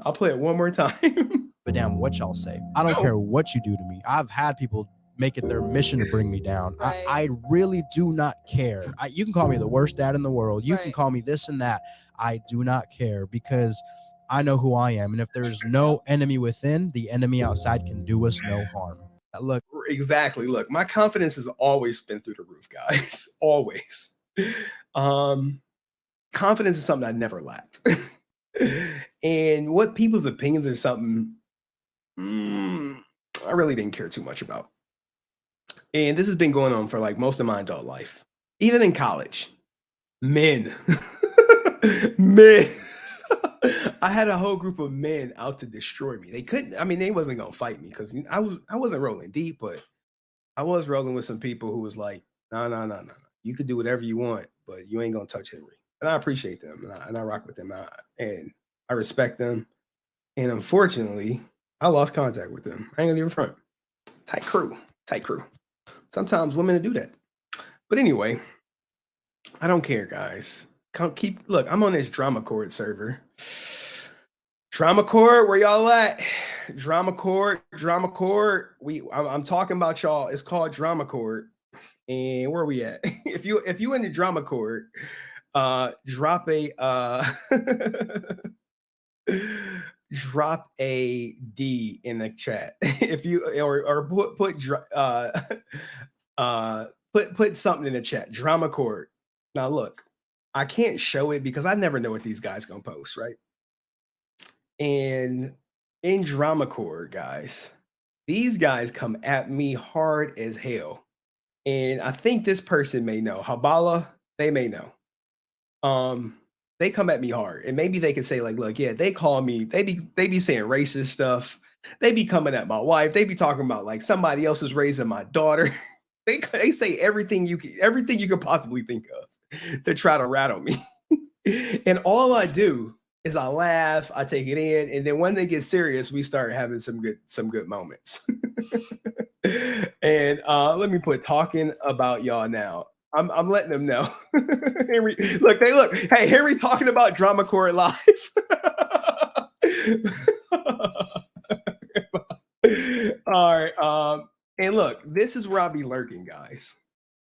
But damn what y'all say. I don't care what you do to me. I've had people make it their mission to bring me down. Right. I really do not care. You can call me the worst dad in the world. You can call me this and that. I do not care because I know who I am. And if there's no enemy within, the enemy outside can do us no harm. Look,
exactly. Look, my confidence has always been through the roof, guys. Always. Confidence is something I never lacked. And what people's opinions or something, I really didn't care too much about. And this has been going on for like most of my adult life. Even in college. Men. I had a whole group of men out to destroy me. They couldn't, I mean, they wasn't gonna fight me because I wasn't rolling deep, but I was rolling with some people who was like, no. You could do whatever you want, but you ain't gonna touch Henry. And I appreciate them and I rock with them. And I respect them. And unfortunately, I lost contact with them. I ain't gonna even front. Tight crew. Sometimes women do that. But anyway, I don't care, guys. Look, I'm on this Dramacord server. Dramacord, where y'all at? Dramacord. I'm talking about y'all. It's called Dramacord. And where are we at? If you in the Dramacord, drop a D in the chat. If you put something in the chat. Dramacord. Now look, I can't show it because I never know what these guys gonna post, right? And in Dramacord, guys, these guys come at me hard as hell. And I think this person may know. Habala, they may know. They come at me hard. And maybe they can say, like, look, yeah, they call me, they be saying racist stuff. They be coming at my wife. They be talking about like somebody else is raising my daughter. They say everything you could possibly think of to try to rattle me. And all I do is I laugh, I take it in, and then when they get serious, we start having some good moments. And let me put talking about y'all now. I'm letting them know. Henry, look. Hey, Henry talking about Dramacord live. All right. And look, this is where I'll be lurking, guys.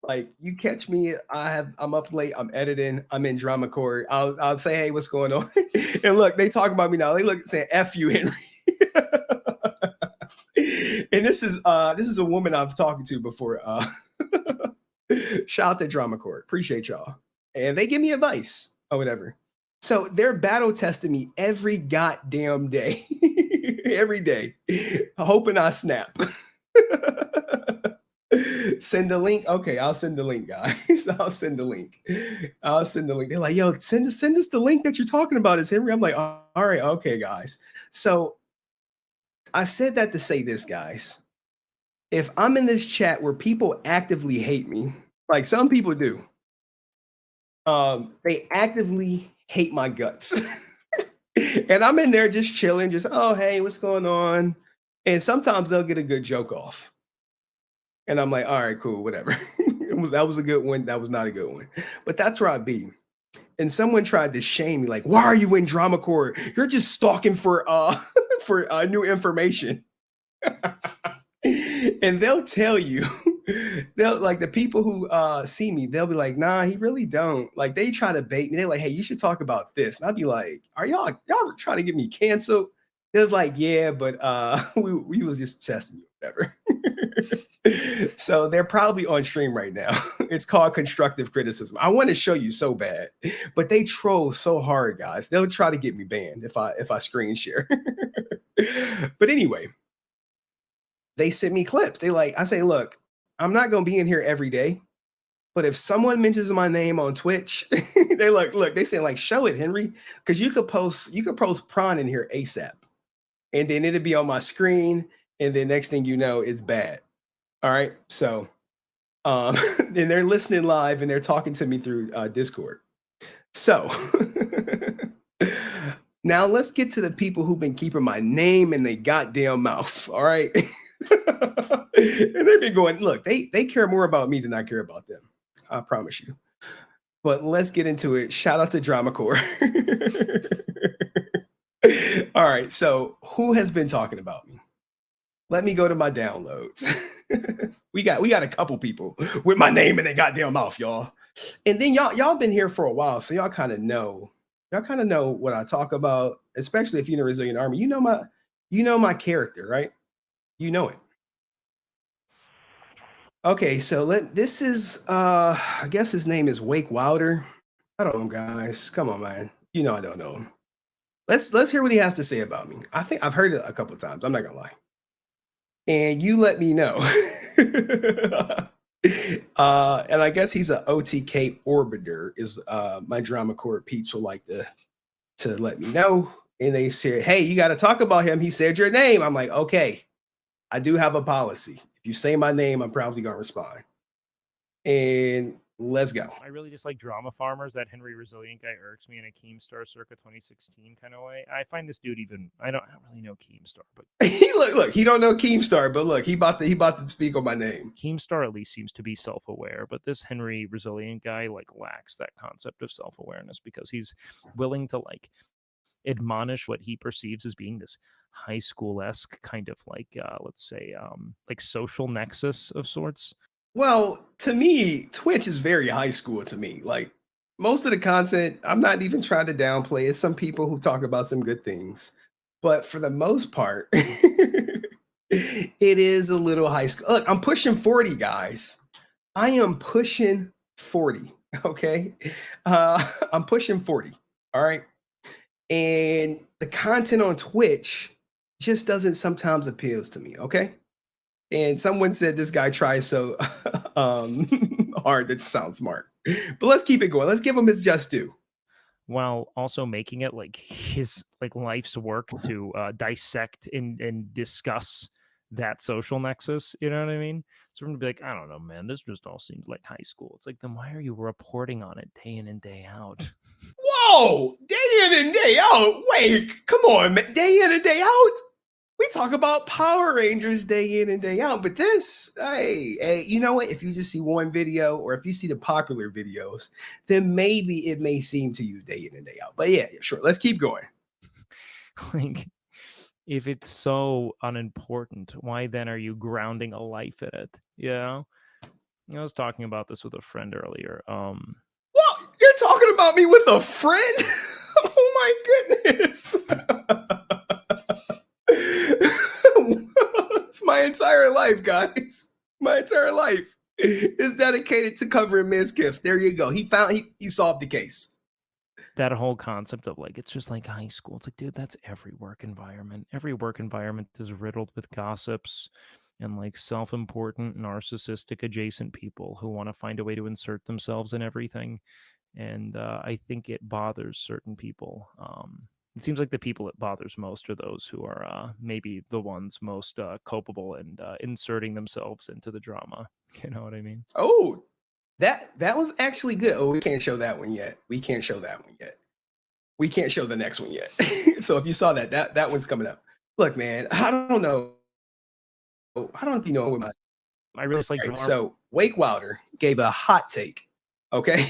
Like, you catch me, I'm up late, I'm editing, I'm in Dramacord. I'll say, hey, what's going on? And look, they talk about me now. They look saying, F you, Henry. And this is a woman I've talked to before. Shout out to Dramacord. Appreciate y'all. And they give me advice or whatever. So they're battle testing me every goddamn day. Every day. Hoping I snap. Send the link. Okay, I'll send the link, guys. I'll send the link. They're like, yo, send us the link that you're talking about, is Henry. I'm like, all right, okay, guys. So I said that to say this, guys. If I'm in this chat where people actively hate me, like some people do, they actively hate my guts. And I'm in there just chilling, just, oh, hey, what's going on? And sometimes they'll get a good joke off. And I'm like, all right, cool, whatever. That was a good one. That was not a good one. But that's where I'd be. And someone tried to shame me, like, why are you in Dramacord? You're just stalking for new information. And they'll tell you, they'll like the people who see me, they'll be like, nah, he really don't. Like, they try to bait me. They're like, hey, you should talk about this. And I'd be like, are y'all trying to get me canceled? It was like, yeah, but we was just testing you, whatever. So they're probably on stream right now. It's called constructive criticism. I want to show you so bad, but they troll so hard, guys. They'll try to get me banned if I screen share. But anyway, they sent me clips. I say, look, I'm not gonna be in here every day, but if someone mentions my name on Twitch, they're like, look, they say, like, show it, Henry, because you could post prawn in here ASAP, and then it'll be on my screen, and then next thing you know, it's bad. All right, so then they're listening live and they're talking to me through Discord. So now let's get to the people who've been keeping my name in their goddamn mouth. All right, and they've been going, look, they care more about me than I care about them. I promise you. But let's get into it. Shout out to Dramacord. All right, so who has been talking about me? Let me go to my downloads. we got a couple people with my name in their goddamn mouth, y'all. And then y'all been here for a while, so y'all kind of know what I talk about, especially if you're in the Resilient Army. You know my character, right? You know it. Okay, so this is I guess his name is Wake Wilder. I don't know, guys. Come on, man. You know I don't know him. Let's hear what he has to say about me. I think I've heard it a couple of times. I'm not gonna lie. And you let me know. And I guess he's an OTK orbiter, is my Dramacord peeps would like to let me know. And they said, hey, you got to talk about him. He said your name. I'm like, okay, I do have a policy. If you say my name, I'm probably going to respond. And let's go.
I really just like drama farmers. That HenryResilient guy irks me in a Keemstar circa 2016 kind of way. I find this dude I don't really know Keemstar, but
look, he don't know Keemstar, but look, he about to speak on my name.
Keemstar at least seems to be self-aware, but this HenryResilient guy lacks that concept of self-awareness, because he's willing to admonish what he perceives as being this high school-esque kind of let's say social nexus of sorts.
Well, to me, Twitch is very high school to me. Like, most of the content, I'm not even trying to downplay it. Some people who talk about some good things, but for the most part, it is a little high school. Look, I'm pushing 40, guys. I am pushing 40. Okay. I'm pushing 40. All right. And the content on Twitch just doesn't sometimes appeals to me. Okay. And someone said this guy tries so hard that sounds smart. But let's keep it going. Let's give him his just due.
While also making it his life's work to dissect and discuss that social nexus. You know what I mean? So we're gonna be like, I don't know, man. This just all seems like high school. It's like, then why are you reporting on it day in and day out?
Oh, day in and day out. Wait, come on, man. Day in and day out. We talk about Power Rangers day in and day out, but this, hey, you know what? If you just see one video or if you see the popular videos, then maybe it may seem to you day in and day out. But yeah, sure. Let's keep going.
Like, if it's so unimportant, why then are you grounding a life in it? You know? I was talking about this with a friend earlier.
Well, you're talking about me with a friend? Oh my goodness. It's my entire life, guys. My entire life is dedicated to covering Mizkif. There you go. He solved the case.
That whole concept of like, it's just like high school. It's like, dude, that's every work environment. Every work environment is riddled with gossips and like self-important, narcissistic, adjacent people who want to find a way to insert themselves in everything. And I think it bothers certain people. It seems like the people it bothers most are those who are maybe the ones most culpable and inserting themselves into the drama. You know what I mean?
Oh, that was actually good. Oh, we can't show that one yet. We can't show that one yet. We can't show the next one yet. So if you saw that one's coming up. Look, man, I don't know. I don't know if you know what
I really like.
Right, so Wake Wilder gave a hot take. Okay.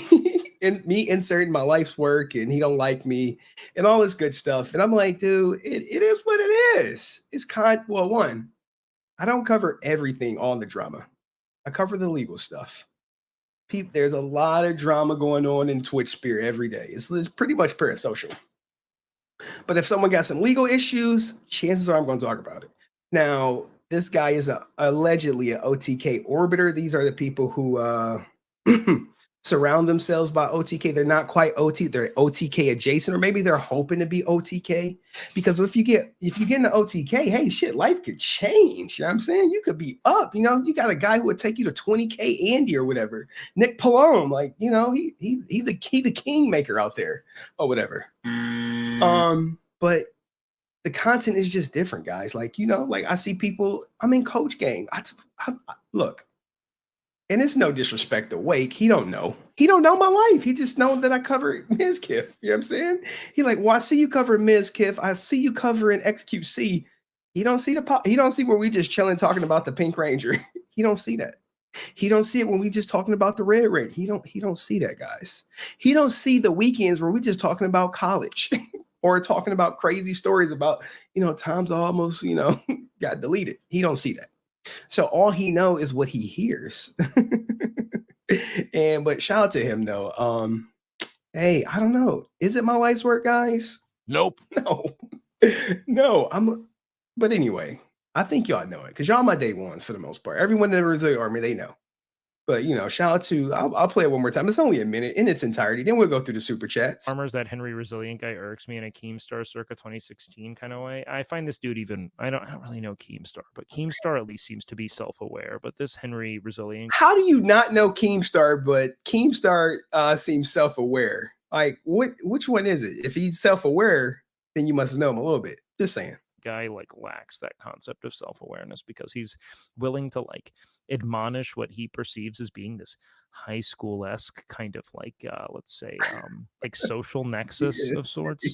And me inserting my life's work and he don't like me and all this good stuff. And I'm like, dude, it is what it is. It's well, one, I don't cover everything on the drama. I cover the legal stuff. There's a lot of drama going on in Twitch sphere every day. It's pretty much parasocial. But if someone got some legal issues, chances are I'm going to talk about it. Now, this guy is allegedly an OTK orbiter. These are the people who surround themselves by OTK. They're not quite OT, they're OTK adjacent, or maybe they're hoping to be OTK. Because if you get into OTK, hey, shit, life could change. You know what I'm saying? You could be up. You know, you got a guy who would take you to 20K Andy or whatever. Nick Polom, like, you know, he the kingmaker out there or whatever. But the content is just different, guys. Like, you know, like I see people, I'm in coach gang. I look. And it's no disrespect to Wake. He don't know. He don't know my life. He just knows that I cover Mizkif. You know what I'm saying? He like, well, I see you cover Mizkif. I see you covering XQC. He don't see he don't see where we just chilling talking about the Pink Ranger. He don't see that. He don't see it when we just talking about the Red Ring. He don't see that, guys. He don't see the weekends where we just talking about college or talking about crazy stories about, you know, times almost, you know, got deleted. He don't see that. So all he know is what he hears. But shout out to him though. Hey, I don't know. Is it my life's work, guys?
Nope.
No. But anyway, I think y'all know it because y'all my day ones for the most part. Everyone in the Resilient Army, they know. But, you know, shout out to, I'll play it one more time. It's only a minute in its entirety. Then we'll go through the super chats.
Farmers, that HenryResilient guy irks me in a Keemstar circa 2016 kind of way. I find this dude even, I don't really know Keemstar, but Keemstar at least seems to be self-aware. But this HenryResilient.
How do you not know Keemstar, but Keemstar seems self-aware? Like, which one is it? If he's self-aware, then you must know him a little bit. Just saying.
Guy like lacks that concept of self-awareness because he's willing to like admonish what he perceives as being this high school-esque kind of like let's say like social nexus of sorts,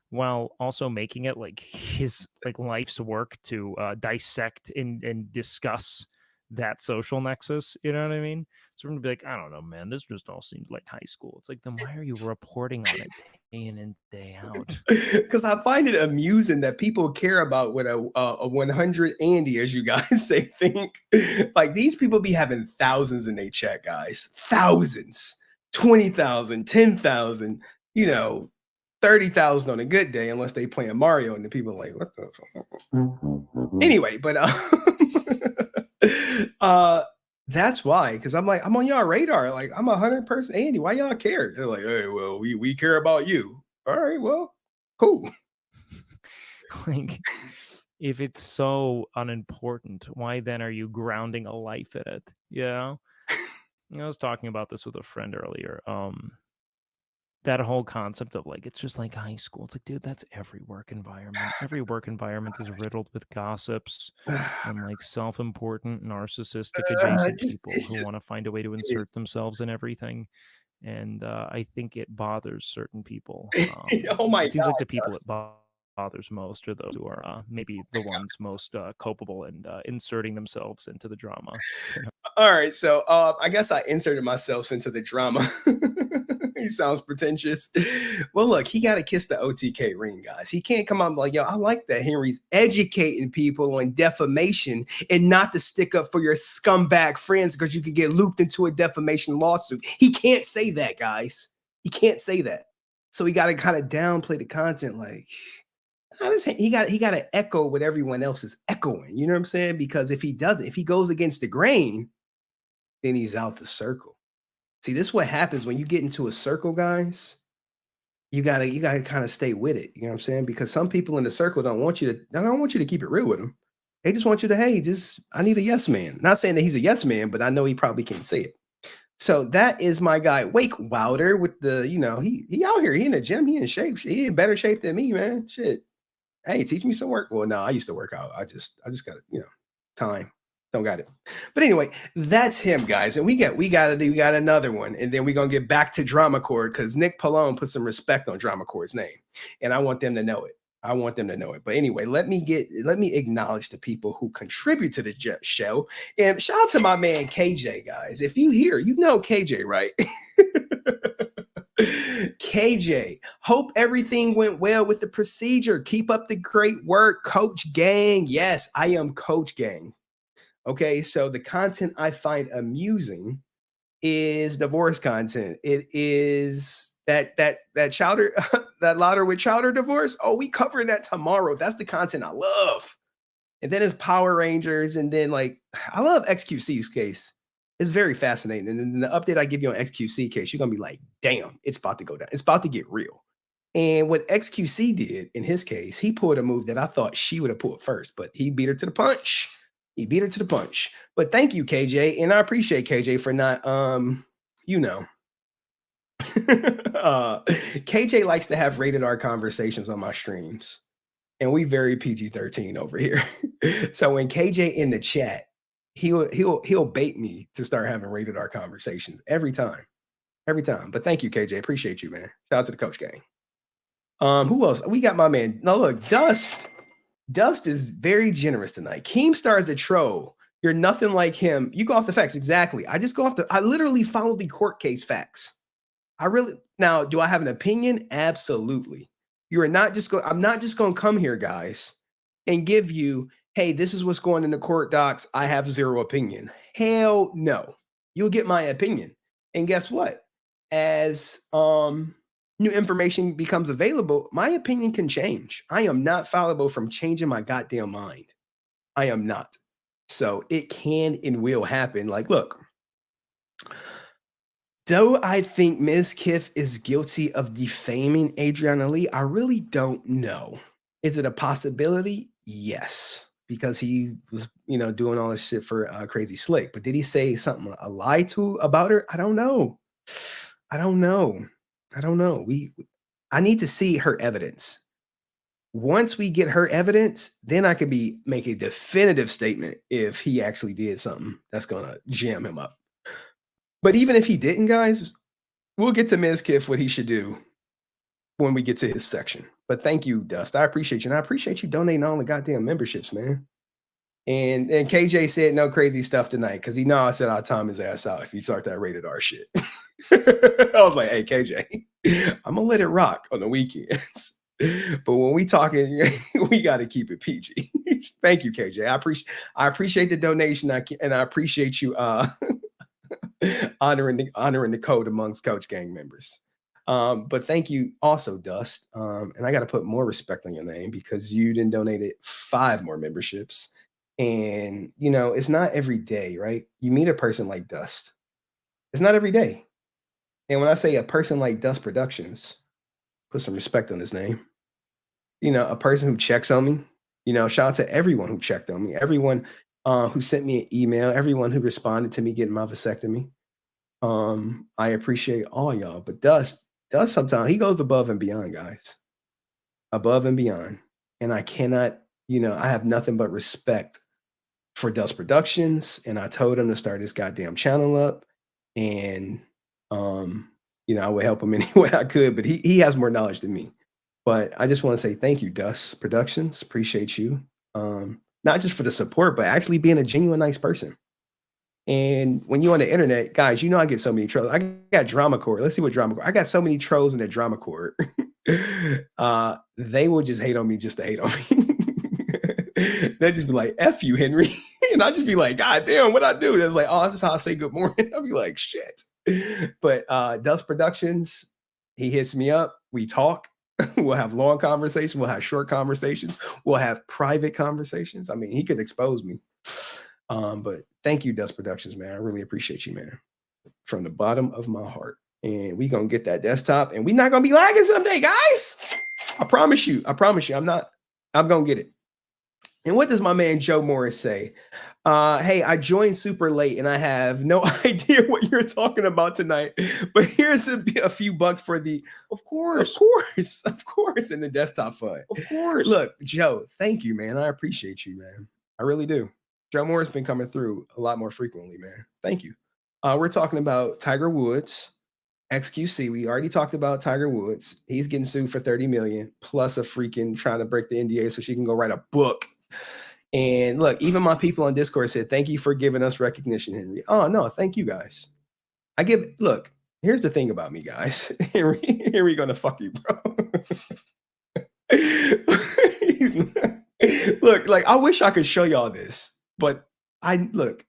while also making it like his like life's work to dissect and discuss that social nexus. You know what I mean? So we're gonna be like, I don't know, man, this just all seems like high school. It's like, then why are you reporting on it day in and day out?
Because I find it amusing that people care about what a 100 Andy, as you guys say, think. Like, these people be having thousands in their chat, guys. Thousands. 20,000, 10,000, you know, 30,000 on a good day, unless they playing Mario, and the people are like, what the fuck? Anyway, but that's why, because I'm like, I'm on y'all radar. Like, I'm 100 person Andy. Why y'all care? They're like, hey, well, we care about you. All right, well, cool.
Like, if it's so unimportant, why then are you grounding a life in it? You know? I was talking about this with a friend earlier. That whole concept of like, it's just like high school. It's like, dude, that's every work environment. Every work environment is riddled with gossips and like self-important, narcissistic, adjacent people who want to find a way to insert themselves in everything. and I think it bothers certain people.
Oh my
It seems like
God,
the people
Dust.
it bothers most are those who are maybe the ones most culpable and inserting themselves into the drama.
All right, so I guess I inserted myself into the drama. He sounds pretentious. Well, look, he got to kiss the OTK ring, guys. He can't come out and be like, yo, I like that Henry's educating people on defamation and not to stick up for your scumbag friends because you could get looped into a defamation lawsuit. He can't say that, guys. He can't say that. So he got to kind of downplay the content, like, he got to echo what everyone else is echoing. You know what I'm saying? Because if he doesn't, if he goes against the grain, then he's out the circle. See, this is what happens when you get into a circle, guys. You gotta kind of stay with it. You know what I'm saying? Because some people in the circle don't want you to keep it real with them. They just want you to, hey, I need a yes man. Not saying that he's a yes man, but I know he probably can't say it. So that is my guy, Wake Wilder, with the, he out here, he in the gym, he in shape. He in better shape than me, man. Shit. Hey, teach me some work. Well, no, I used to work out. I just got time. Don't got it. But anyway, that's him, guys. And we got another one. And then we're going to get back to Dramacord because Nick Polom put some respect on Dramacord's name. And I want them to know it. But anyway, let me acknowledge the people who contribute to the show. And shout out to my man, KJ, guys. If you hear, you know KJ, right? KJ, hope everything went well with the procedure. Keep up the great work, Coach Gang. Yes, I am Coach Gang. Okay, so the content I find amusing is divorce content. It is that chowder, that louder with chowder divorce. Oh, we covering that tomorrow. That's the content I love. And then it's Power Rangers, and then I love XQC's case. It's very fascinating. And then the update I give you on XQC case, you're gonna be like, damn, it's about to go down. It's about to get real. And what XQC did in his case, he pulled a move that I thought she would have pulled first, but he beat her to the punch. But thank you, KJ. And I appreciate KJ for not, KJ likes to have rated R conversations on my streams. And we very PG-13 over here. So when KJ in the chat, he'll bait me to start having rated R conversations every time. But thank you, KJ. Appreciate you, man. Shout out to the Coach Gang. Who else? We got my man. No, look, Dust. Dust is very generous tonight. Keemstar is a troll. You're nothing like him. You go off the facts. Exactly. I literally follow the court case facts. Now, do I have an opinion? Absolutely. I'm not just going to come here, guys, and give you, hey, this is what's going in the court docs. I have zero opinion. Hell no. You'll get my opinion. And guess what? As new information becomes available, my opinion can change. I am not fallible from changing my goddamn mind. I am not. So it can and will happen. Like, look, do I think Mizkif is guilty of defaming Adrianah Lee? I really don't know. Is it a possibility? Yes, because he was, doing all this shit for Crazy Slick. But did he say something, a lie about her? I don't know. I need to see her evidence. Once we get her evidence, then I could make a definitive statement if he actually did something that's gonna jam him up. But even if he didn't, guys, we'll get to Mizkif what he should do when we get to his section. But thank you, Dust. I appreciate you. And I appreciate you donating all the goddamn memberships, man. And KJ said no crazy stuff tonight because he know I said I'll time his ass out if you start that rated R shit. I was like, hey, KJ, I'm going to let it rock on the weekends. But when we talking, we got to keep it PG. Thank you, KJ. I appreciate the donation, and I appreciate you honoring the code amongst Coach Gang members. But thank you also, Dust. And I got to put more respect on your name because you done donated 5 more memberships. And, it's not every day, right? You meet a person like Dust. It's not every day. And when I say a person like Dust Productions, put some respect on his name. A person who checks on me. Shout out to everyone who checked on me, everyone who sent me an email, everyone who responded to me getting my vasectomy. I appreciate all y'all. But Dust sometimes he goes above and beyond, guys. Above and beyond. And I cannot, I have nothing but respect for Dust Productions. And I told him to start this goddamn channel up. And you know, I would help him any way I could, but he has more knowledge than me. But I just want to say thank you, Dust Productions. Appreciate you. Not just for the support, but actually being a genuine nice person. And when you're on the internet, guys, you know I get so many trolls. I got Dramacord. Let's see what Dramacord. I got so many trolls in the Dramacord. They will just hate on me just to hate on me. They just be like, "F you, Henry," and I just be like, "God damn, what I do?" That's like, "Oh, this is how I say good morning." I'll be like, "Shit." But Dust Productions, he hits me up. We talk. We'll have long conversations. We'll have short conversations. We'll have private conversations. I mean, he could expose me. But thank you, Dust Productions, man. I really appreciate you, man, from the bottom of my heart. And we gonna get that desktop, and we're not gonna be lagging someday, guys. I promise you. I promise you. I'm gonna get it. And what does my man Joe Morris say? Hey, I joined super late, and I have no idea what you're talking about tonight. But here's a few bucks for the, of course, in the desktop fund. Of course. Look, Joe, thank you, man. I appreciate you, man. I really do. Joe Moore's been coming through a lot more frequently, man. Thank you. We're talking about Tiger Woods, XQC. We already talked about Tiger Woods. He's getting sued for $30 million plus a freaking trying to break the NDA so she can go write a book. And look, even my people on Discord said, "Thank you for giving us recognition, Henry." Oh no, thank you guys. Look, here's the thing about me, guys. Henry gonna fuck you, bro. Look, like I wish I could show y'all this. But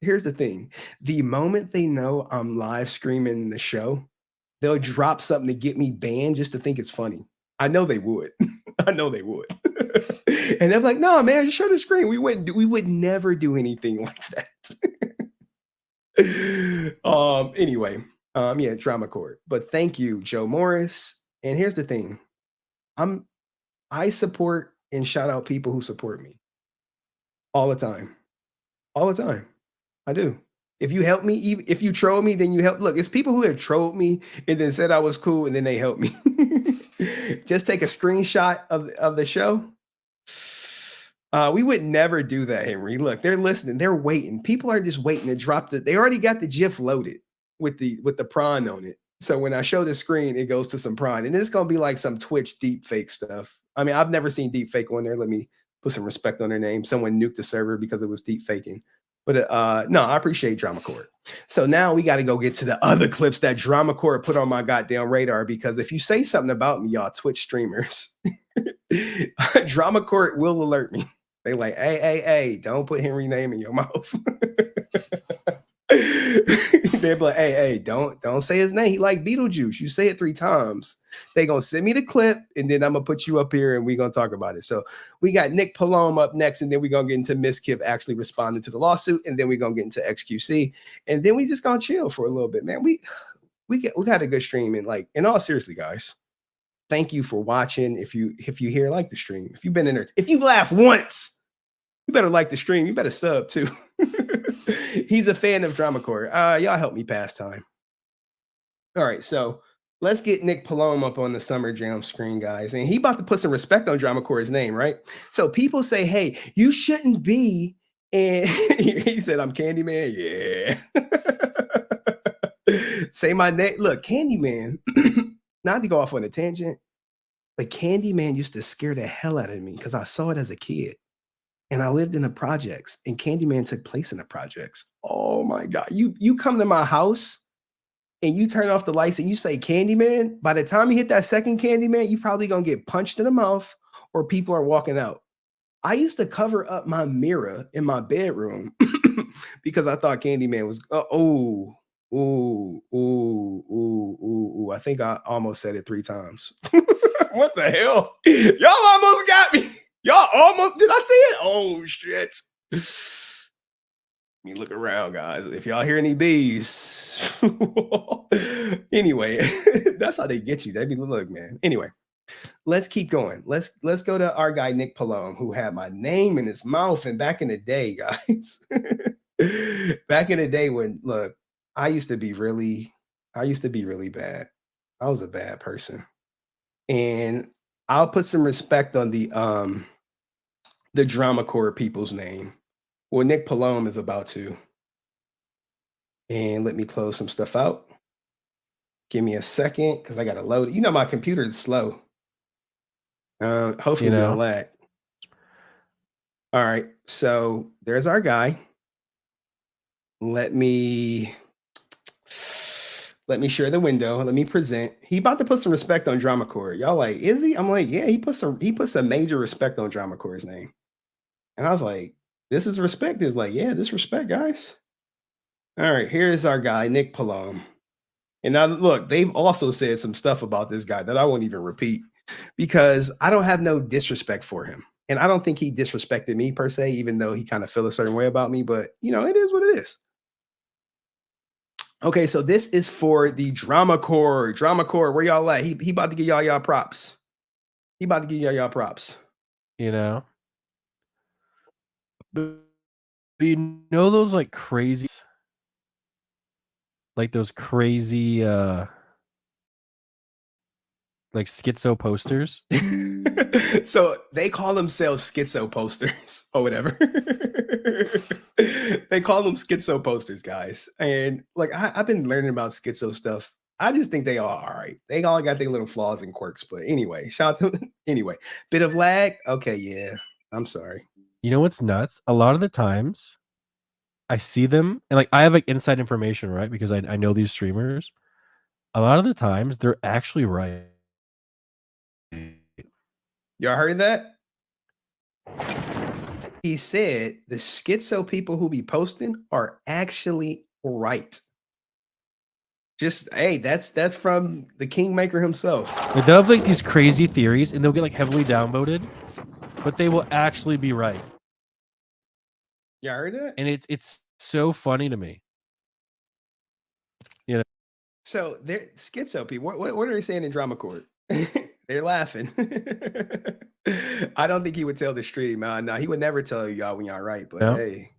here's the thing. The moment they know I'm live streaming the show, they'll drop something to get me banned just to think it's funny. I know they would. I know they would. And they're like, "No, man, just show the screen." We would never do anything like that. Anyway, yeah, Dramacord. But thank you, Joe Morris. And here's the thing. I support and shout out people who support me all the time. All the time. I do. If you help me, if you troll me, then you help. Look, it's people who have trolled me and then said I was cool and then they helped me. Just take a screenshot of the show. We would never do that, Henry. Look, they're listening. They're waiting. People are just waiting to drop they already got the GIF loaded with the prawn on it. So when I show the screen, it goes to some prawn. And it's going to be like some Twitch deep fake stuff. I mean, I've never seen deep fake on there. Let me put some respect on their name. Someone nuked the server because it was deep faking. But no, I appreciate Dramacord. So now we got to go get to the other clips that Dramacord put on my goddamn radar, because if you say something about me, y'all Twitch streamers, Dramacord will alert me. They like, hey, don't put Henry's name in your mouth. They're like, hey, don't say his name. He like Beetlejuice. You say it 3 times. They gonna send me the clip, and then I'm gonna put you up here, and we're gonna talk about it. So we got Nick Polom up next, and then we're gonna get into Mizkif actually responding to the lawsuit, and then we're gonna get into XQC, and then we just gonna chill for a little bit, man. We got a good stream, and like, in all seriously, guys, thank you for watching. If you here like the stream, if you've been in there, if you laughed once, you better like the stream. You better sub too. He's a fan of Dramacord. Y'all help me pass time. All right, so let's get Nick Polom up on the Summer Jam screen, guys. And he about to put some respect on Dramacord's name, right? So people say, hey, you shouldn't be. And he said, I'm Candyman. Yeah. Say my name. Look, Candyman, not to go off on a tangent, but Candyman used to scare the hell out of me because I saw it as a kid. And I lived in the projects, and Candyman took place in the projects. Oh my God. You come to my house and you turn off the lights and you say Candyman. By the time you hit that second Candyman, you probably gonna get punched in the mouth or people are walking out. I used to cover up my mirror in my bedroom because I thought Candyman was, I think I almost said it 3 times. What the hell? Y'all almost got me. Y'all almost, did I see it? Oh, shit. Let me look around, guys. If y'all hear any bees. Anyway, that's how they get you. They be, look, man. Anyway, let's keep going. Let's go to our guy, Nick Polom, who had my name in his mouth. And back in the day, guys, back in the day when, look, I used to be really bad. I was a bad person. And I'll put some respect on the Dramacord people's name. Well, Nick Polom is about to. And let me close some stuff out. Give me a second because I got to load it. You know, my computer is slow. Hopefully we don't lag. All right. So there's our guy. Let me share the window. Let me present. He about to put some respect on Dramacord. Y'all like, is he? I'm like, yeah, he put some major respect on Dramacord's name. And I was like, this is respect. He was like, yeah, this respect, guys. All right, here's our guy, Nick Polom. And now look, they've also said some stuff about this guy that I won't even repeat because I don't have no disrespect for him. And I don't think he disrespected me per se, even though he kind of felt a certain way about me. But, you know, it is what it is. Okay, so this is for the Dramacord. Dramacord, where y'all at? He about to give y'all props. He about to give y'all props.
You know? Do you know those like crazy... Like those crazy like schizo posters?
So they call themselves schizo posters or whatever. They call them schizo posters, guys. And like I've been learning about schizo stuff. I just think they are all right. They all got their little flaws and quirks. But anyway, shout out to anyway. Bit of lag. Okay, yeah. I'm sorry.
You know what's nuts? A lot of the times I see them and like I have like inside information, right? Because I know these streamers. A lot of the times they're actually right.
Y'all heard that? He said the schizo people who be posting are actually right. Just hey, that's from the kingmaker himself.
They'll have like these crazy theories and they'll get like heavily downvoted, but they will actually be right.
You heard that?
And it's so funny to me. You know.
So they're schizo people. What are they saying in Dramacord? They're laughing. I don't think he would tell the stream, man. No, he would never tell y'all when y'all right. But hey,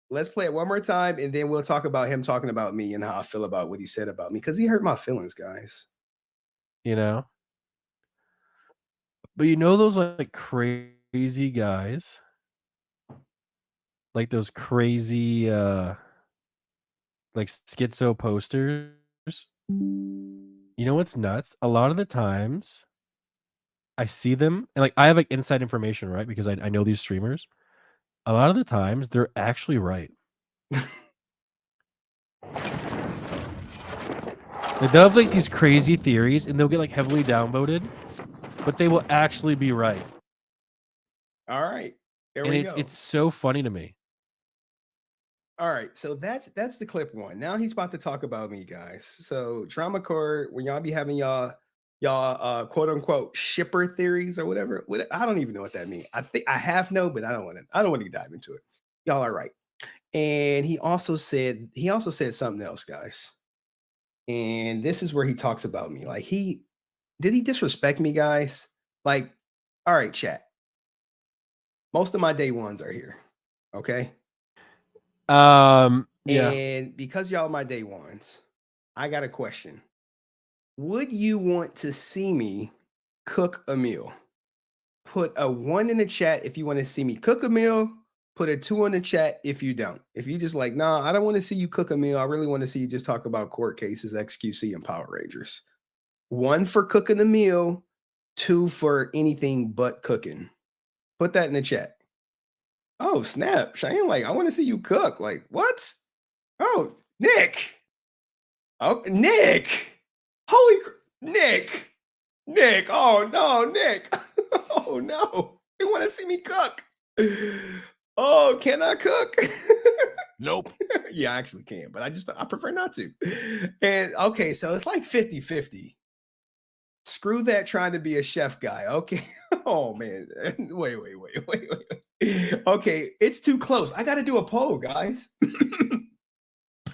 let's play it one more time, and then we'll talk about him talking about me and how I feel about what he said about me because he hurt my feelings, guys.
You know. But you know those like crazy guys, like those crazy like schizo posters. You know what's nuts? A lot of the times I see them and like I have like inside information, right? Because I know these streamers. A lot of the times they're actually right. They'll have like these crazy theories and they'll get like heavily downvoted, but they will actually be right.
All right. There
and
we go.
It's so funny to me.
All right, so that's the clip one. Now he's about to talk about me, guys. So Dramacord, when y'all be having y'all quote unquote shipper theories or whatever, I don't even know what that means. I think I have no, but I don't want to dive into it. Y'all are right. And he also said something else, guys. And this is where he talks about me. Like did he disrespect me, guys? Like, all right, chat. Most of my day ones are here. Okay.
Yeah.
And because y'all my day ones, I got a question. Would you want to see me cook a meal? Put a 1 in the chat if you want to see me cook a meal. Put a 2 in the chat if you don't. If you just like, nah, I don't want to see you cook a meal. I really want to see you just talk about court cases, XQC, and Power Rangers. 1 for cooking the meal, 2 for anything but cooking. Put that in the chat. Oh, snap. Cheyenne, like, I want to see you cook. Like, what? Oh, Nick. Oh, Nick. Holy Nick. Nick. Oh, no, Nick. Oh, no. You want to see me cook? Oh, can I cook?
Nope.
Yeah, I actually can, but I prefer not to. And okay, so it's like 50-50. Screw that trying to be a chef guy. Okay. Oh man. Wait. Okay, it's too close. I gotta do a poll, guys.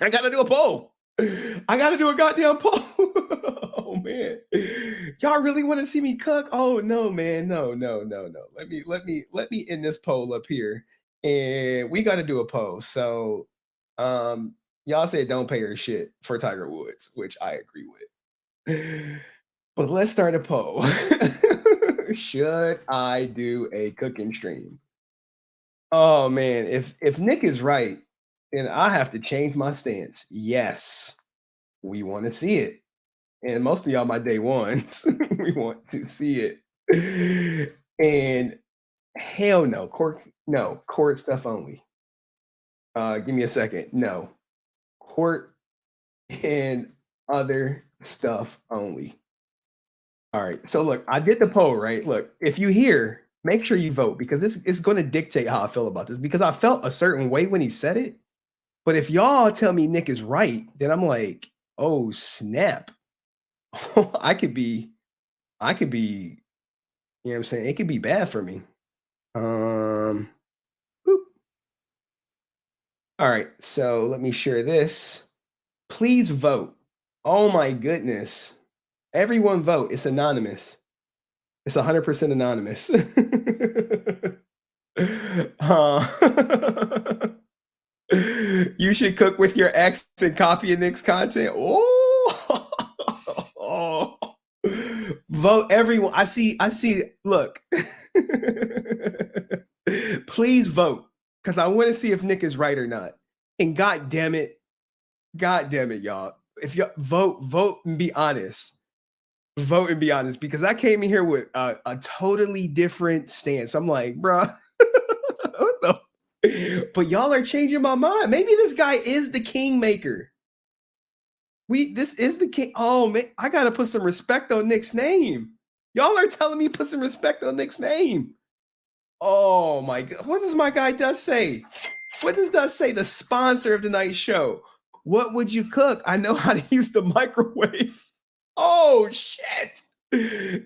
I gotta do a poll. I gotta do a goddamn poll. Oh man. Y'all really want to see me cook? Oh no, man. No. Let me end this poll up here. And we gotta do a poll. So y'all said don't pay her shit for Tiger Woods, which I agree with. But let's start a poll. Should I do a cooking stream? Oh man, if Nick is right, then I have to change my stance. Yes. We want to see it. And most of y'all my day ones. We want to see it. And hell no, court stuff only. Give me a second. No. Court and other stuff only. All right. So look, I did the poll, right? Look, if you hear, make sure you vote because this is going to dictate how I feel about this because I felt a certain way when he said it. But if y'all tell me Nick is right, then I'm like, oh snap. I could be, you know what I'm saying? It could be bad for me. Boop. All right. So let me share this. Please vote. Oh my goodness. Everyone vote. It's anonymous. It's 100% anonymous. You should cook with your ex and copy Nick's content. Oh, vote everyone. I see. Look, please vote because I want to see if Nick is right or not. And God damn it, y'all. If you vote and be honest. Vote and be honest because I came in here with a totally different stance. I'm like, bruh, what the? But y'all are changing my mind. Maybe this guy is the kingmaker. This is the king. Oh man, I gotta put some respect on Nick's name. Y'all are telling me put some respect on Nick's name. Oh my God, what does my guy does say? What does that say? The sponsor of tonight's show. What would you cook? I know how to use the microwave. Oh shit,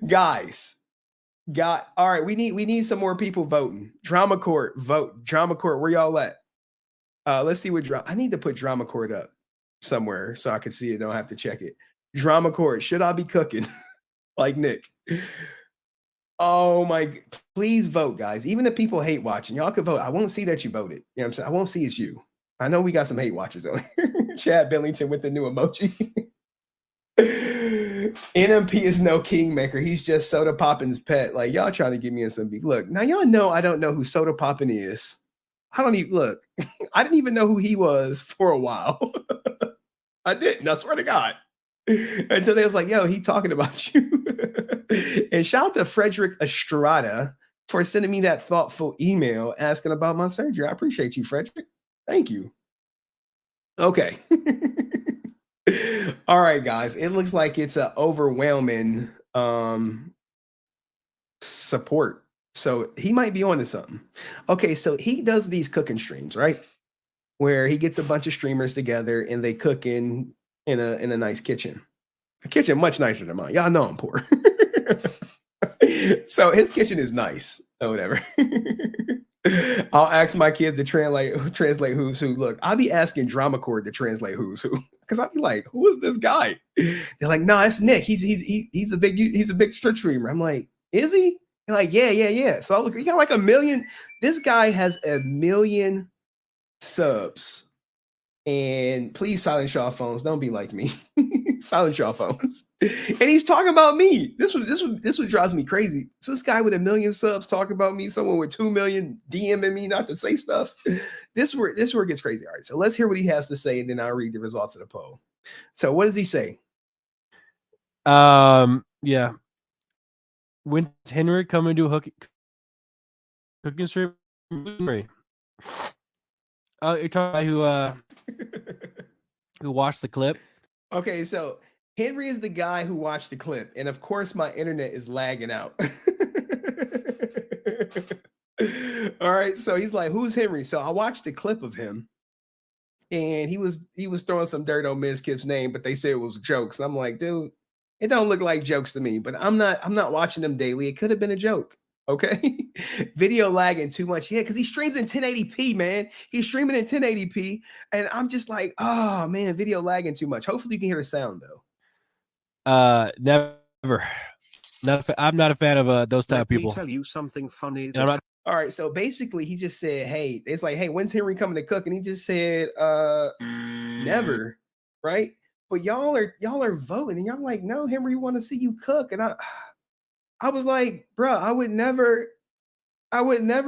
guys. All right, we need some more people voting. Dramacord, vote. Dramacord, where y'all at? Let's see what I need to put Dramacord up somewhere so I can see it. Don't have to check it. Dramacord, should I be cooking like Nick? Oh my! Please vote, guys. Even if people hate watching, y'all can vote. I won't see that you voted. You know what I'm saying? I won't see it's you. I know we got some hate watchers on here. Chad Billington with the new emoji. NMP is no kingmaker. He's just Soda Poppin's pet. Like y'all trying to get me in some beef. Look, now y'all know I don't know who Soda Poppin is. I don't even look. I didn't even know who he was for a while. I didn't. I swear to God. Until they was like, yo, he talking about you. And shout out to Frederick Estrada for sending me that thoughtful email asking about my surgery. I appreciate you, Frederick. Thank you. Okay. All right, guys. It looks like it's an overwhelming support. So he might be onto something. Okay, so he does these cooking streams, right? Where he gets a bunch of streamers together and they cook in a nice kitchen. A kitchen much nicer than mine. Y'all know I'm poor. So his kitchen is nice or whatever. I'll ask my kids to translate who's who. Look, I'll be asking Dramacord to translate who's who because I'll be like, who is this guy? They're like, no, it's Nick. He's a big streamer. I'm like, is he? They're like, yeah. So I look, he got like 1 million. This guy has 1 million subs. And please silence y'all phones. Don't be like me. Silence y'all phones. And he's talking about me. This what drives me crazy. So this guy with 1 million subs talking about me, someone with 2 million DMing me not to say stuff. This where it gets crazy. All right, so let's hear what he has to say, and then I'll read the results of the poll. So what does he say?
Yeah. When's Henry coming to a cooking stream? You're talking about who watched the clip?
Okay, so Henry is the guy who watched the clip, and of course my internet is lagging out. All right, so he's like, "Who's Henry?" So I watched the clip of him, and he was throwing some dirt on Mizkif's name, but they said it was jokes. And I'm like, dude, it don't look like jokes to me. But I'm not watching them daily. It could have been a joke. Okay, video lagging too much. Yeah, because he streams in 1080p, man. He's streaming in 1080p, and I'm just like, oh man, video lagging too much. Hopefully, you can hear the sound though.
Never. I'm not a fan of those type of people.
Let me tell you something funny.
All right, so basically, he just said, "Hey," it's like, "Hey, when's Henry coming to cook?" And he just said, "Never." Right? But y'all are voting, and y'all like, "No, Henry, want to see you cook," and I was like, bro, I would never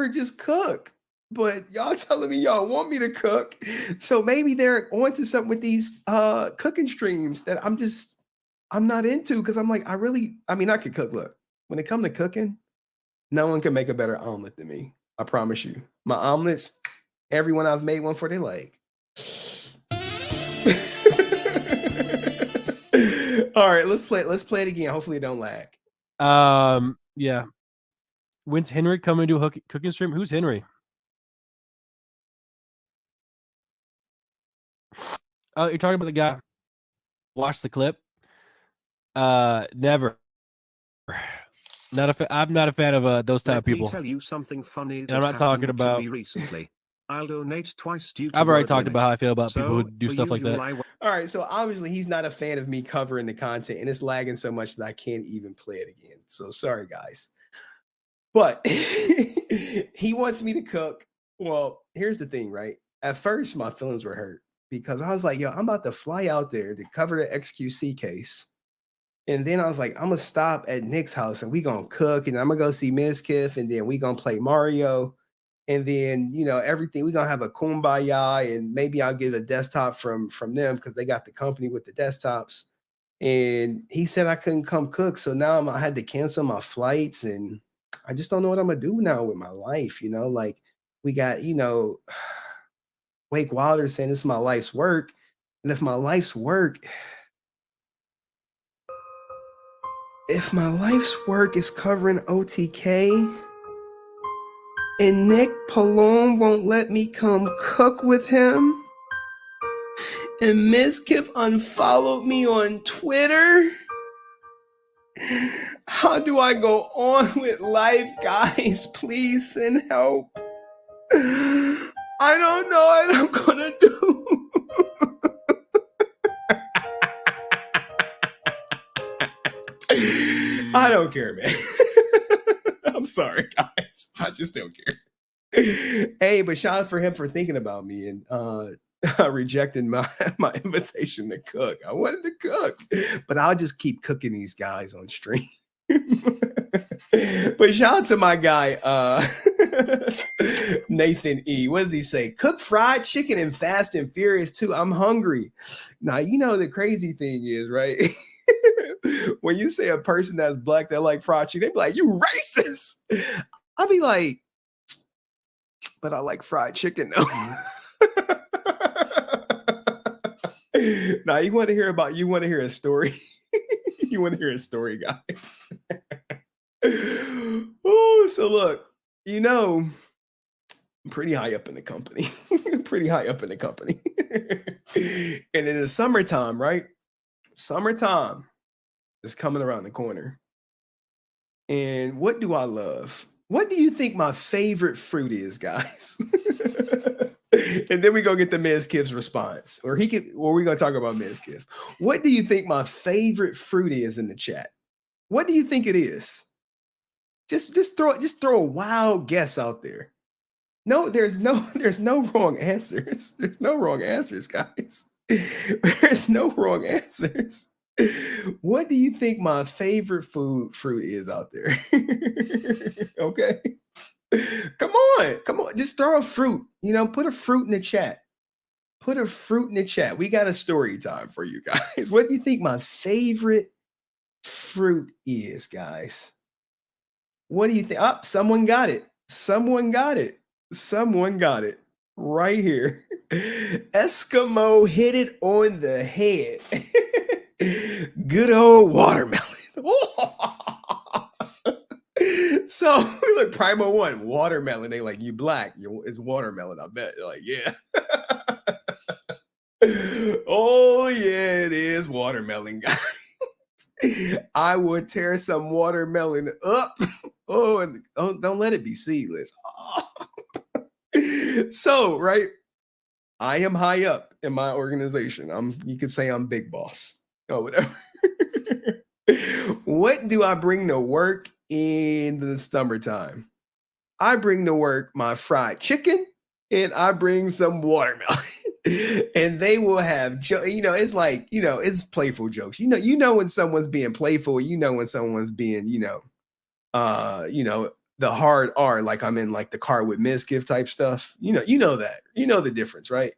just cook. but y'all telling me y'all want me to cook. So maybe they're onto something with these cooking streams that I'm not into, because I'm like, I could cook. Look, when it comes to cooking, no one can make a better omelet than me. I promise you. My omelets, everyone I've made one for, they like. All right, let's play it again. Hopefully it don't lag.
Yeah. When's Henry coming to a cooking stream? Who's Henry? Oh, you're talking about the guy. Watch the clip. Never. I'm not a fan of those type of people.
Let me tell you something funny.
And I'm not talking about.
Me recently. I'll donate twice due to
I've already talked
limit.
about how I feel about
So,
people who do stuff like that.
All right, so obviously he's not a fan of me covering the content, and it's lagging so much that I can't even play it again. So sorry, guys. But he wants me to cook. Well, here's the thing, right? At first, my feelings were hurt because I was like, yo, I'm about to fly out there to cover the XQC case. And then I was like, I'm going to stop at Nick's house and we going to cook, and I'm going to go see Mizkif, and then we going to play Mario. And then, everything, we're going to have a kumbaya, and maybe I'll get a desktop from them because they got the company with the desktops. And he said I couldn't come cook. So now I had to cancel my flights, and I just don't know what I'm going to do now with my life. Like we got, Wake Wilder saying this is my life's work. And if my life's work is covering OTK, and Nick Polom won't let me come cook with him, and Mizkif unfollowed me on Twitter, how do I go on with life, guys? Please send help. I don't know what I'm gonna do. I don't care, man. I'm sorry, guys. I just don't care. Hey, but shout out for him for thinking about me and rejecting my invitation to cook. I wanted to cook, but I'll just keep cooking these guys on stream. But shout out to my guy, Nathan E. What does he say? Cook fried chicken and Fast and Furious 2. I'm hungry. Now, the crazy thing is, right? When you say a person that's black that like fried chicken, they be like, you racist. I'll be like, but I like fried chicken though. Now you want to hear a story? You want to hear a story, guys? Oh, so look, I'm pretty high up in the company. And in the summertime, right? Summertime is coming around the corner. And what do I love? What do you think my favorite fruit is, guys? And then we go get the Mizkif's response. Or we're gonna talk about Mizkif. What do you think my favorite fruit is in the chat? What do you think it is? Just throw a wild guess out there. No, there's no wrong answers. There's no wrong answers, guys. There's no wrong answers. What do you think my favorite fruit is out there? Okay. Come on. Just throw a fruit. Put a fruit in the chat. We got a story time for you guys. What do you think my favorite fruit is, guys? What do you think? Oh, someone got it. Right here. Eskimo hit it on the head. Good old watermelon. So look, Primo 1, watermelon. They like, you black. It's watermelon, I bet. They're like, yeah. Oh, yeah, it is watermelon, guys. I would tear some watermelon up. Oh, and don't let it be seedless. Oh. So, right, I am high up in my organization. You could say I'm big boss or whatever. What do I bring to work in the summertime? I bring to work my fried chicken, and I bring some watermelon. And they will have, it's like, it's playful jokes. When someone's being playful, when someone's being, the hard R, like I'm in like the car with Mizkif type stuff. You know that. You know the difference, right?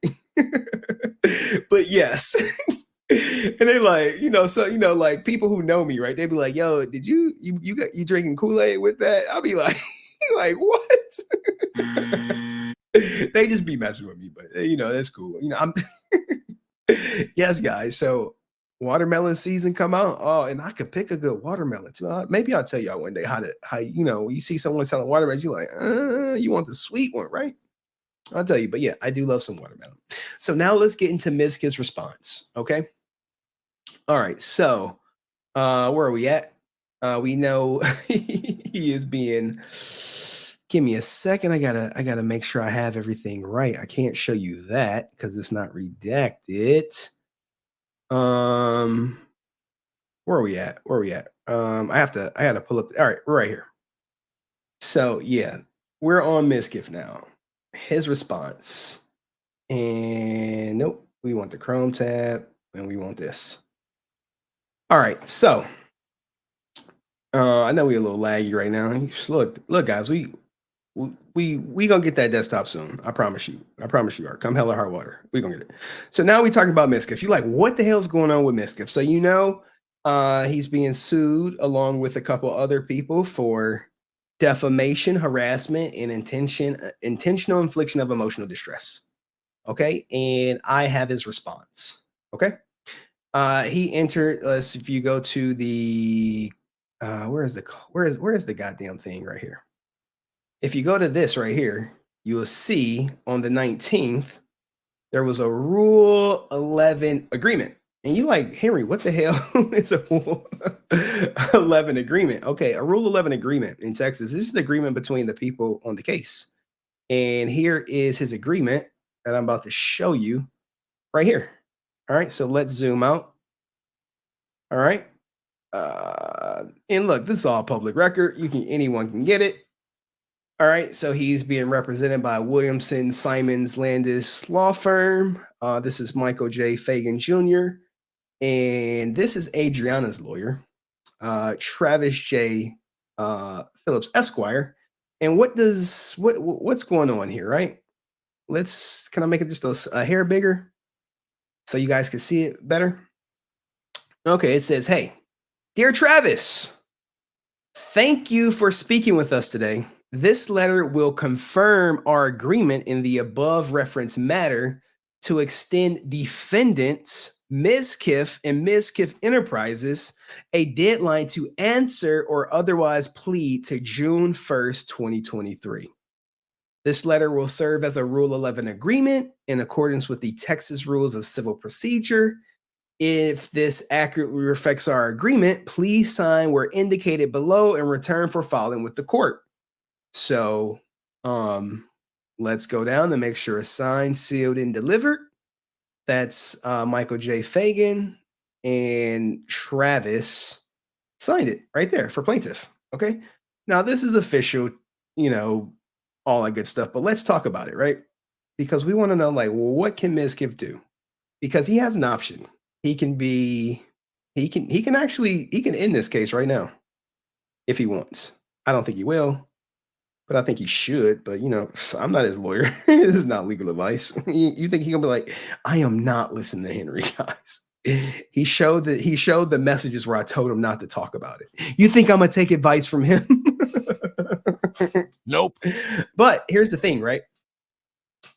But yes. And they like, so like people who know me, right? They'd be like, yo, did you drinking Kool-Aid with that? I'll be like, like, what? They just be messing with me, but that's cool. I'm yes, guys. So watermelon season come out. Oh, and I could pick a good watermelon too. Maybe I'll tell y'all one day how you see someone selling watermelon, you're like, you want the sweet one, right? I'll tell you, but yeah, I do love some watermelon. So now let's get into Mizkif's response. Okay. All right. So where are we at? We know he is being. Give me a second. I gotta make sure I have everything right. I can't show you that because it's not redacted. Where are we at? I gotta pull up. All right, we're right here. So yeah, we're on Mizkif now. His response. And nope, we want the Chrome tab and we want this. All right, so I know we're a little laggy right now. Look, guys, we gonna get that desktop soon. I promise you. Are come hell or high water. We gonna get it. So now we talking about Mizkif. You're like, what the hell's going on with Mizkif? So he's being sued along with a couple other people for defamation, harassment, and intentional infliction of emotional distress. Okay, and I have his response. Okay, he entered. If you go to the where is the goddamn thing right here? If you go to this right here, you will see on the 19th, there was a Rule 11 agreement. And you like, Henry, what the hell is a Rule 11 agreement? Okay, a Rule 11 agreement in Texas. This is the agreement between the people on the case. And here is his agreement that I'm about to show you right here. All right, so let's zoom out. All right. And look, this is all public record. Anyone can get it. All right, so he's being represented by Williamson Simons Landis law firm. This is Michael J. Fagan Jr. And this is Adrianah's lawyer, Travis J. Phillips Esquire. And what's going on here, right? Can I make it just a hair bigger so you guys can see it better? Okay, it says, hey, dear Travis, thank you for speaking with us today. This letter will confirm our agreement in the above referenced matter to extend defendants Mizkif and Mizkif Enterprises a deadline to answer or otherwise plead to June 1st, 2023. This letter will serve as a Rule 11 agreement in accordance with the Texas Rules of Civil Procedure. If this accurately reflects our agreement, please sign where indicated below in return for filing with the court. So let's go down to make sure it's signed, sealed, and delivered. That's Michael J. Fagan and Travis signed it right there for plaintiff. Okay. Now this is official, all that good stuff, but let's talk about it, right? Because we want to know, like, well, what can Mizkif do? Because he has an option. He can end this case right now if he wants. I don't think he will. But I think he should. But, I'm not his lawyer. This is not legal advice. You think he's going to be like, I am not listening to Henry, guys. He showed the messages where I told him not to talk about it. You think I'm going to take advice from him? Nope. But here's the thing, right?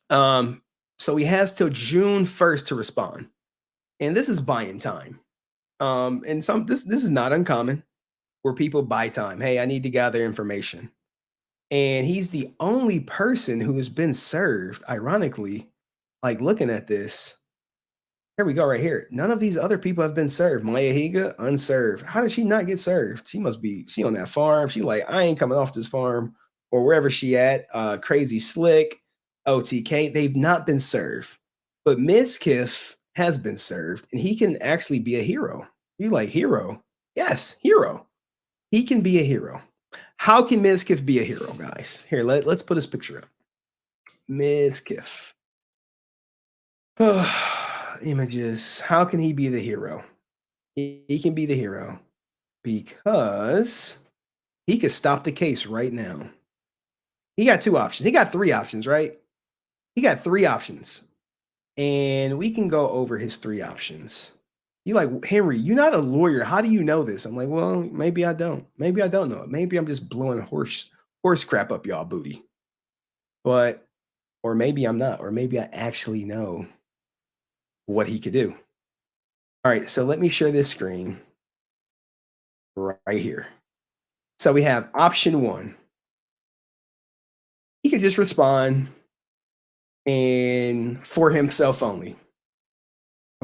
So he has till June 1st to respond. And this is buying time. And this is not uncommon where people buy time. Hey, I need to gather information. And he's the only person who has been served, ironically, like looking at this. Here we go right here. None of these other people have been served. Maya Higa, unserved. How did she not get served? She on that farm. She like, I ain't coming off this farm or wherever she at. Crazy Slick, OTK, they've not been served. But Mizkif has been served and he can actually be a hero. You like hero? Yes, hero. He can be a hero. How can Mizkif be a hero, guys? Here, let's put his picture up. Mizkif. Images. How can he be the hero? He can be the hero because He could stop the case right now. He got 2 options. He got 3 options, right? He got 3 options. And we can go over his 3 options. You like, Henry, you're not a lawyer. How do you know this? I'm like, well, maybe I don't. Maybe I don't know it. Maybe I'm just blowing horse crap up y'all booty. But, or maybe I'm not. Or maybe I actually know what he could do. All right, so let me share this screen right here. So we have option 1. He could just respond and for himself only.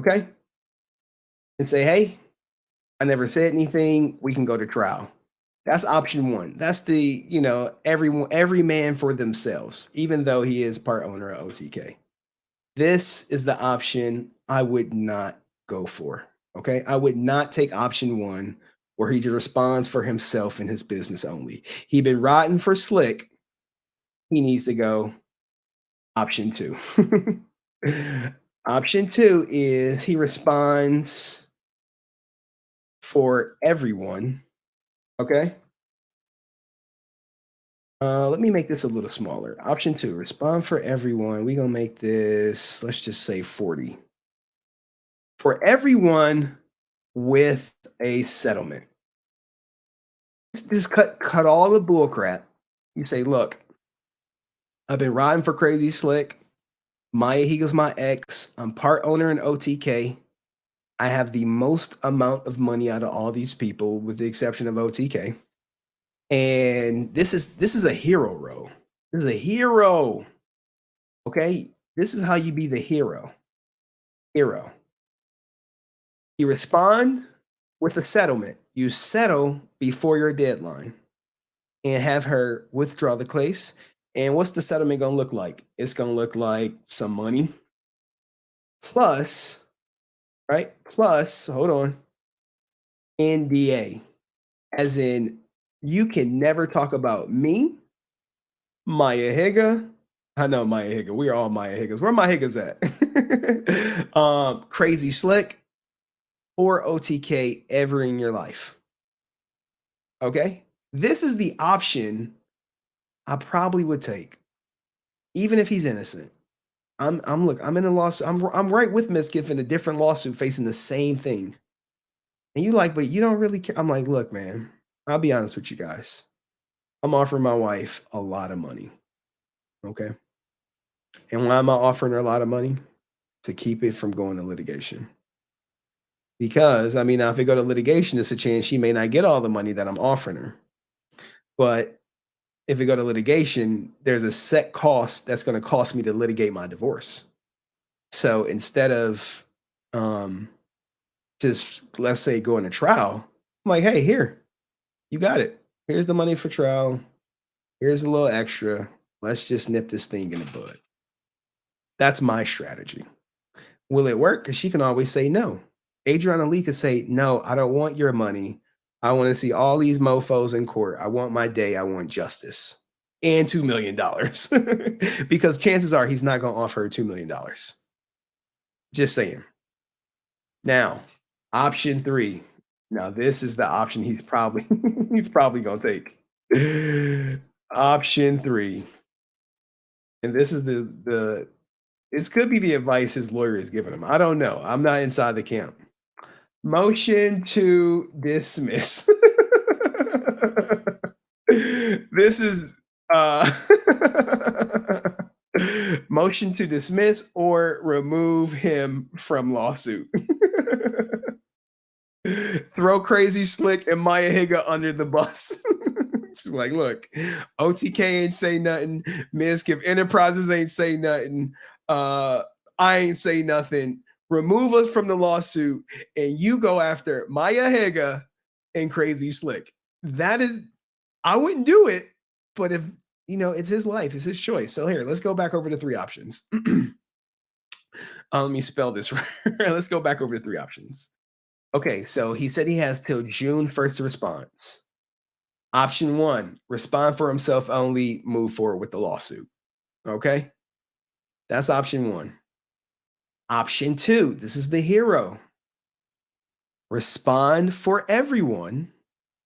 Okay? And say, hey, I never said anything. We can go to trial. That's option 1. That's the, every man for themselves, even though he is part owner of OTK. This is the option I would not go for. Okay? I would not take option 1 where he just responds for himself and his business only. He been rotten for slick. He needs to go option 2. Option 2 is he responds for everyone. Okay. Let me make this a little smaller. Option 2, respond for everyone. We're going to make this, let's just say 40. For everyone with a settlement. Just cut all the bull crap. You say, look, I've been riding for Crazy Slick. Maya Higa's my ex. I'm part owner in OTK. I have the most amount of money out of all these people, with the exception of OTK. And this is a hero role. This is a hero. Okay? This is how you be the hero. Hero. You respond with a settlement. You settle before your deadline and have her withdraw the case. And what's the settlement going to look like? It's going to look like some money plus, right? Plus, hold on, NDA, as in you can never talk about me, Maya Higa. I know Maya Higa. We are all Maya Higas. Where Maya Higas at? Crazy Slick or OTK ever in your life. Okay? This is the option I probably would take, even if he's innocent. I'm in a lawsuit. I'm right with Mizkif in a different lawsuit facing the same thing. And you like, but you don't really care. I'm like, look, man, I'll be honest with you guys. I'm offering my wife a lot of money. Okay. And why am I offering her a lot of money? To keep it from going to litigation. Because, I mean, now if it go to litigation, it's a chance she may not get all the money that I'm offering her. But if it go to litigation, there's a set cost that's going to cost me to litigate my divorce. So instead of just, let's say, going to trial, I'm like, hey, here, you got it. Here's the money for trial. Here's a little extra. Let's just nip this thing in the bud. That's my strategy. Will it work? Because she can always say no. Adrianah Lee could say, no, I don't want your money. I want to see all these mofos in court. I want my day. I want justice. And $2 million. Because chances are he's not going to offer her $2 million. Just saying. Now, option 3. Now, this is the option he's probably going to take. Option 3. And this is this could be the advice his lawyer is giving him. I don't know. I'm not inside the camp. Motion to dismiss. This is motion to dismiss or remove him from lawsuit. Throw Crazy Slick and Maya Higa under the bus. She's like, look, OTK ain't say nothing. Mizkif Enterprises ain't say nothing. I ain't say nothing. Remove us from the lawsuit, and you go after Maya Higa and Crazy Slick. That is, I wouldn't do it, but if, it's his life, it's his choice. So here, let's go back over the 3 options. Let me spell this right. Let's go back over the 3 options. Okay, so he said he has till June 1st to response. Option 1, respond for himself only, move forward with the lawsuit. Okay? That's option 1. Option 2, this is the hero. Respond for everyone.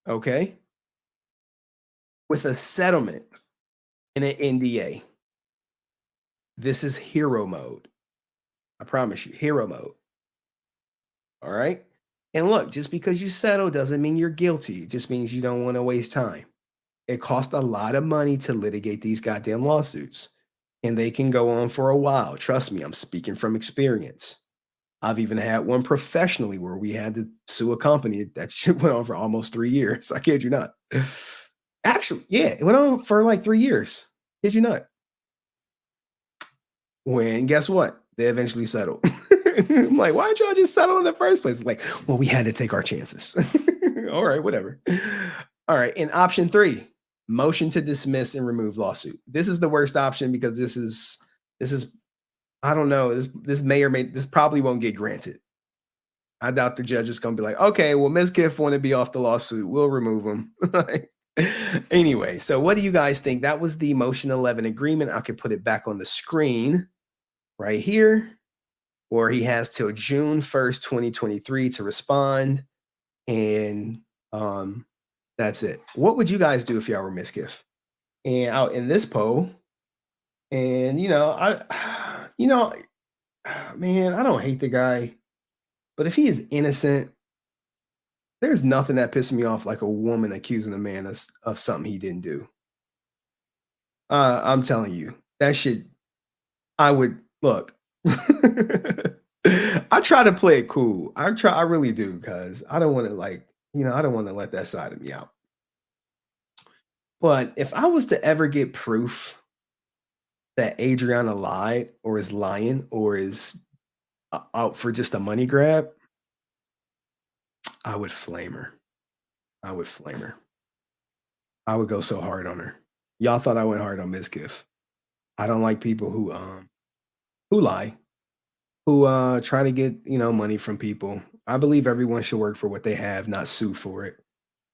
Okay? with a settlement in an NDA. This is hero mode. I promise you, hero mode. All right. And look, just because you settle doesn't mean you're guilty. It just means you don't want to waste time. It costs a lot of money to litigate these goddamn lawsuits, and they can go on for a while. Trust me, I'm speaking from experience. I've even had one professionally where we had to sue a company that shit went on for almost 3 years. I kid you not. Actually, yeah, it went on for like 3 years. Kid you not. When guess what? They eventually settled. I'm like, why didn't y'all just settle in the first place? It's like, well, we had to take our chances. All right, whatever. All right. And option 3, motion to dismiss and remove lawsuit. This is the worst option because this is I don't know. This probably won't get granted. I doubt the judge is gonna be like, okay, well, Mizkif want to be off the lawsuit. We'll remove him. Anyway, so what do you guys think? That was the motion 11 agreement. I could put it back on the screen right here, where he has till June 1st, 2023 to respond. And that's it. What would you guys do if y'all were Mizkif? And out in this poll, and man, I don't hate the guy, but if he is innocent, there's nothing that pisses me off like a woman accusing a man of something he didn't do. I'm telling you, that shit, I would look. I try to play it cool. I really do, because I don't want to I don't want to let that side of me out. But if I was to ever get proof that Adrianah lied or is lying or is out for just a money grab, I would flame her. I would go so hard on her. Y'all thought I went hard on Mizkif. I don't like people who lie, who try to get money from people. I believe everyone should work for what they have, not sue for it.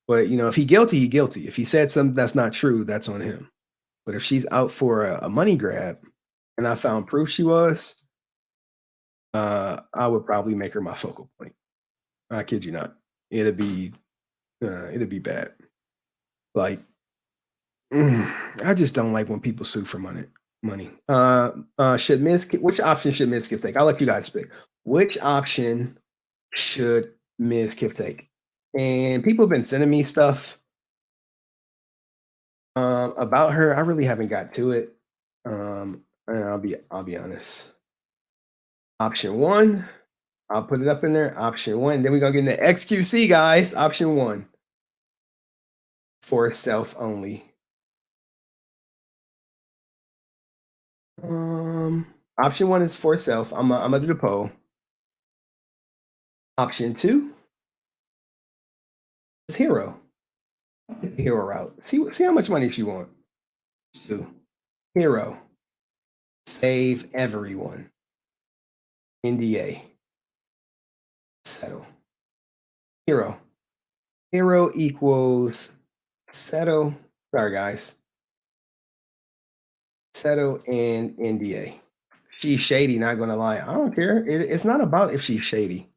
But if he's guilty, he's guilty. If he said something that's not true, that's on him. But if she's out for a money grab, and I found proof she was, I would probably make her my focal point. I kid you not. It'd be bad. Like, I just don't like when people sue for money. Should Mizkif? Which option should Mizkif take? I'll let you guys pick. Which option should Mizkif take? And people have been sending me stuff about her. I really haven't got to it. And I'll be honest. Option 1, I'll put it up in there. Option 1. Then we're gonna get into XQC, guys. Option 1. For self only. Option 1 is for self. I'm gonna do the poll. Option 2 is hero. Hero route. See how much money she wants. 2. Hero. Save everyone. NDA. Settle. Hero. Hero equals settle. Sorry, guys. Settle and NDA. She's shady, not gonna lie. I don't care. It's not about if she's shady.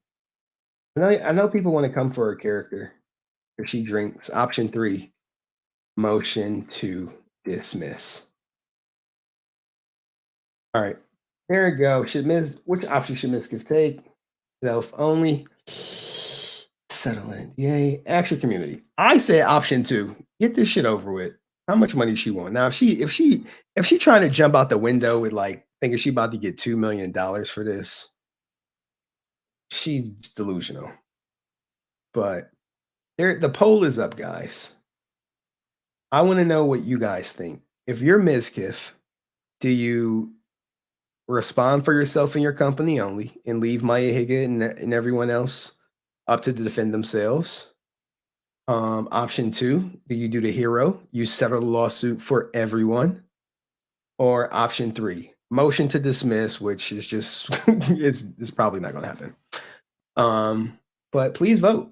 I know people want to come for her character. If she drinks. Option 3. Motion to dismiss. All right. There we go. Which option should Mizkif take? Self only. Settle in. Yay. Actual community. I said option 2. Get this shit over with. How much money she want? Now, if she trying to jump out the window with thinking she about to get $2 million for this, she's delusional. But the poll is up, guys. I want to know what you guys think. If you're Mizkif, do you respond for yourself and your company only and leave Maya Higa and everyone else up to defend themselves? Option 2, do you do the hero? You settle the lawsuit for everyone? Or option 3, motion to dismiss, which is just, it's probably not going to happen. But please vote.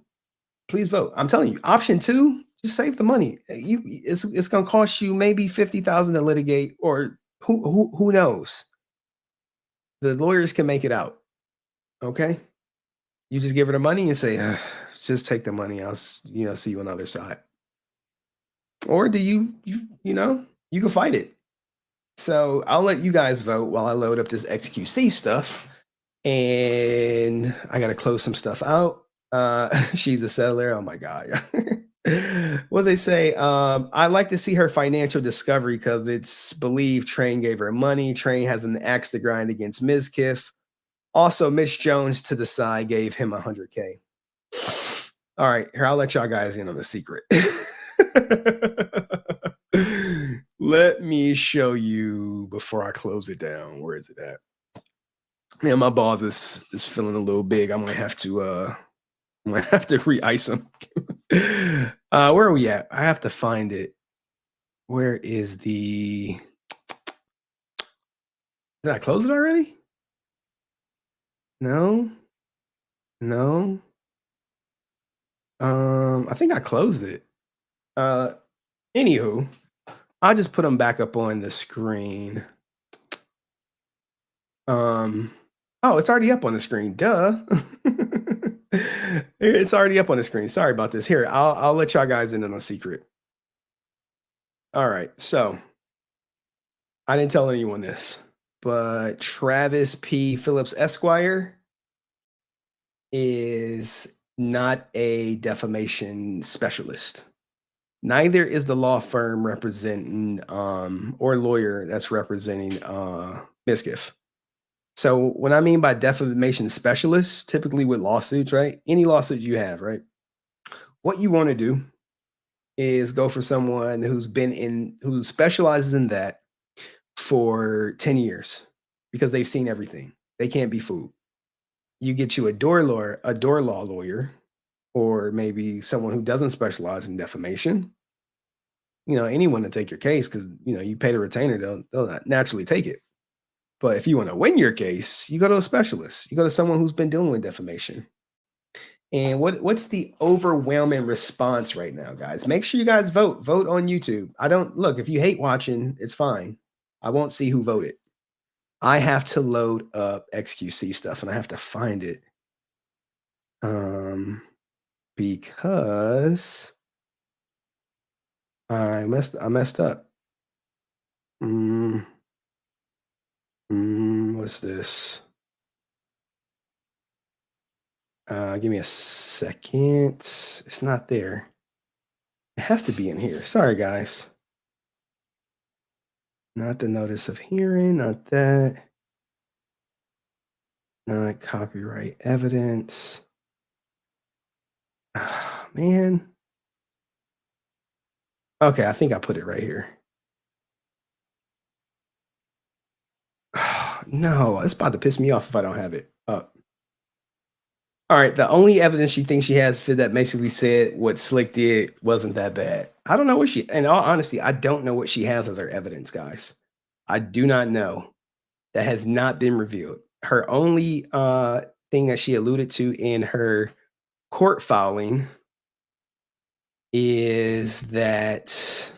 Please vote. I'm telling you, option 2, just save the money. It's going to cost you maybe $50,000 to litigate, or who knows? The lawyers can make it out. Okay? You just give her the money and say, just take the money. I'll see you on the other side. Or do you know, you can fight it. So I'll let you guys vote while I load up this XQC stuff. And I got to close some stuff out. She's a settler. Oh my God. What they say? I like to see her financial discovery because it's believed Train gave her money. Train has an axe to grind against Mizkif. Also, Mitch Jones to the side gave him $100K. All right, here, I'll let y'all guys in on the secret. Let me show you before I close it down. Where is it at? Man, my balls is feeling a little big. I might have to re-ice them. Where are we at? I have to find it. Where is the? Did I close it already? No. I think I closed it. Anywho, I'll just put them back up on the screen. Oh, it's already up on the screen. Duh. It's already up on the screen. Sorry about this. Here, I'll let y'all guys in on a secret. All right, so I didn't tell anyone this, but Travis P. Phillips Esquire is not a defamation specialist. Neither is the law firm representing or lawyer that's representing Mizkif. So what I mean by defamation specialist, typically with lawsuits, right? Any lawsuit you have, right? What you want to do is go for someone who specializes in that for 10 years because they've seen everything. They can't be fooled. You get you a door law lawyer, or maybe someone who doesn't specialize in defamation. Anyone to take your case because you pay the retainer, they'll naturally take it. But if you want to win your case, you go to a specialist. You go to someone who's been dealing with defamation. And what's the overwhelming response right now, guys? Make sure you guys vote. Vote on YouTube. Look, if you hate watching, it's fine. I won't see who voted. I have to load up XQC stuff and I have to find it. Because I messed up. What's this? Give me a second. It's not there. It has to be in here. Sorry, guys. Not the notice of hearing, not that. Not copyright evidence. Oh, man. Okay, I think I put it right here. No, it's about to piss me off if I don't have it up. All right, the only evidence she thinks she has for that basically said what Slick did wasn't that bad. I don't know what in all honesty, I don't know what she has as her evidence, guys. I do not know. That has not been revealed. Her only thing that she alluded to in her court filing is that,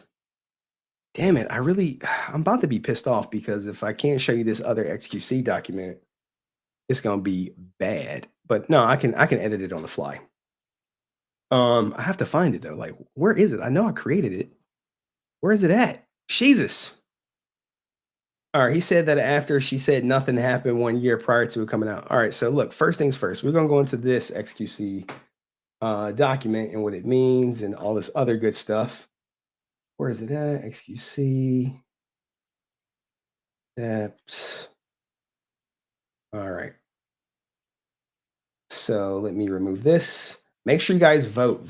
damn it, I'm about to be pissed off because if I can't show you this other XQC document, it's gonna be bad. But no, I can edit it on the fly. I have to find it though. Like, where is it? I know I created it. Where is it at? Jesus. All right, he said that after she said nothing happened 1 year prior to it coming out. All right, so look, first things first, we're gonna go into this XQC document and what it means and all this other good stuff. Where is it at? XQC. Adept. All right. So let me remove this. Make sure you guys vote.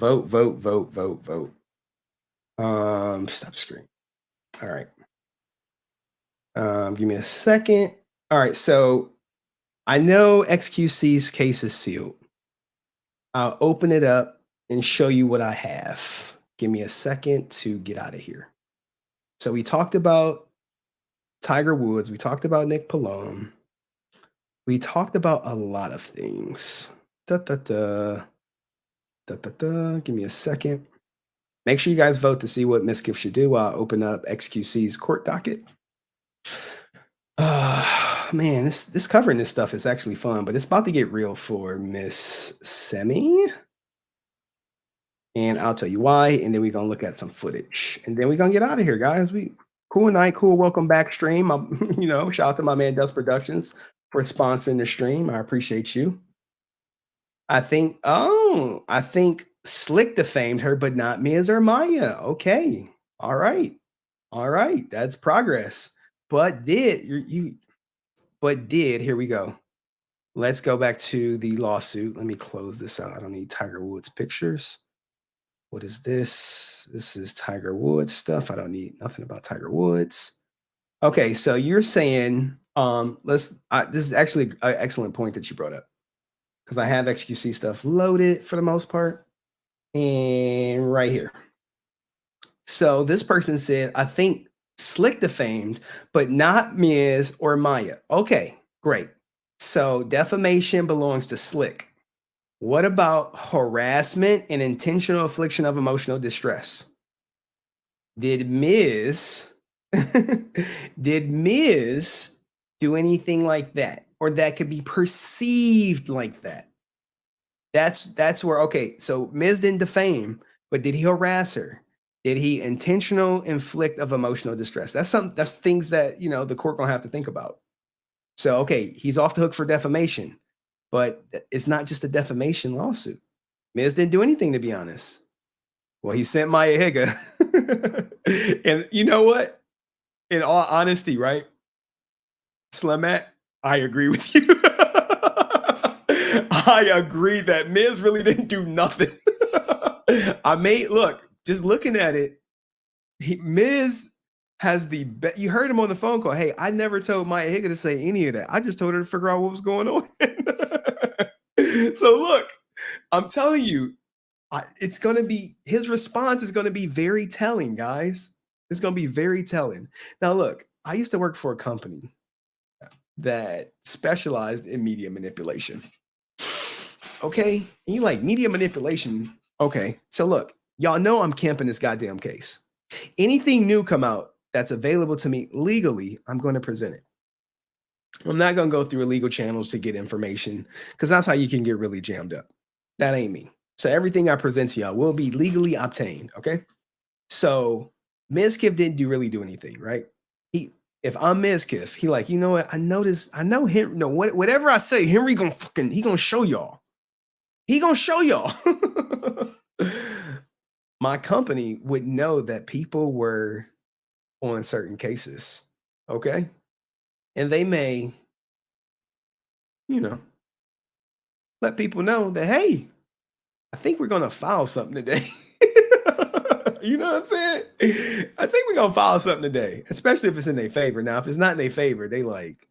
Stop screen. All right. Give me a second. All right, so I know XQC's case is sealed. I'll open it up and show you what I have. Give me a second to get out of here. So we talked about Tiger Woods. We talked about Nick Polom. We talked about a lot of things. Give me a second. Make sure you guys vote to see what Mizkif should do while I open up XQC's court docket. Man, this covering this stuff is actually fun, but it's about to get real for Miss Semi. And I'll tell you why. And then we're going to look at some footage. And then we're going to get out of here, guys. Cool night, cool. Welcome back, stream. Shout out to my man, Dust Productions, for sponsoring the stream. I appreciate you. I think Slick defamed her, but not Miz or Maya. Okay. All right. That's progress. But here we go. Let's go back to the lawsuit. Let me close this out. I don't need Tiger Woods pictures. What is this? This is Tiger Woods stuff. I don't need nothing about Tiger Woods. Okay, so you're saying, this is actually an excellent point that you brought up, because I have XQC stuff loaded for the most part. And right here. So this person said, I think Slick defamed, but not Miz or Maya. Okay, great. So defamation belongs to Slick. What about harassment and intentional infliction of emotional distress? Did Miz do anything like that, or that could be perceived like that? That's where, okay, so Miz didn't defame, but did he harass her? Did he intentional inflict of emotional distress? That's things that, the court gonna have to think about. So, okay, he's off the hook for defamation, but it's not just a defamation lawsuit. Miz didn't do anything, to be honest. Well, he sent Maya Higa. And you know what? In all honesty, right? Slamat, I agree with you. I agree that Miz really didn't do nothing. Just looking at it, Miz has the best. You heard him on the phone call. Hey, I never told Maya Higa to say any of that. I just told her to figure out what was going on. So look, I'm telling you, his response is going to be very telling, guys. It's going to be very telling. Now, look, I used to work for a company that specialized in media manipulation. Okay, and you like media manipulation. Okay, so look, y'all know I'm camping this goddamn case. Anything new come out that's available to me legally, I'm going to present it. I'm not going to go through illegal channels to get information, because that's how you can get really jammed up. That ain't me. So everything I present to y'all will be legally obtained, okay? So Mizkif didn't really do anything, right? If I'm Mizkif, he like, you know what? I know him. No, whatever I say, Henry he gonna show y'all. He gonna show y'all. My company would know that people were on certain cases, okay? And they may, let people know that, hey, I think we're gonna file something today. You know what I'm saying? I think we're gonna file something today, especially if it's in their favor. Now, if it's not in their favor, they like,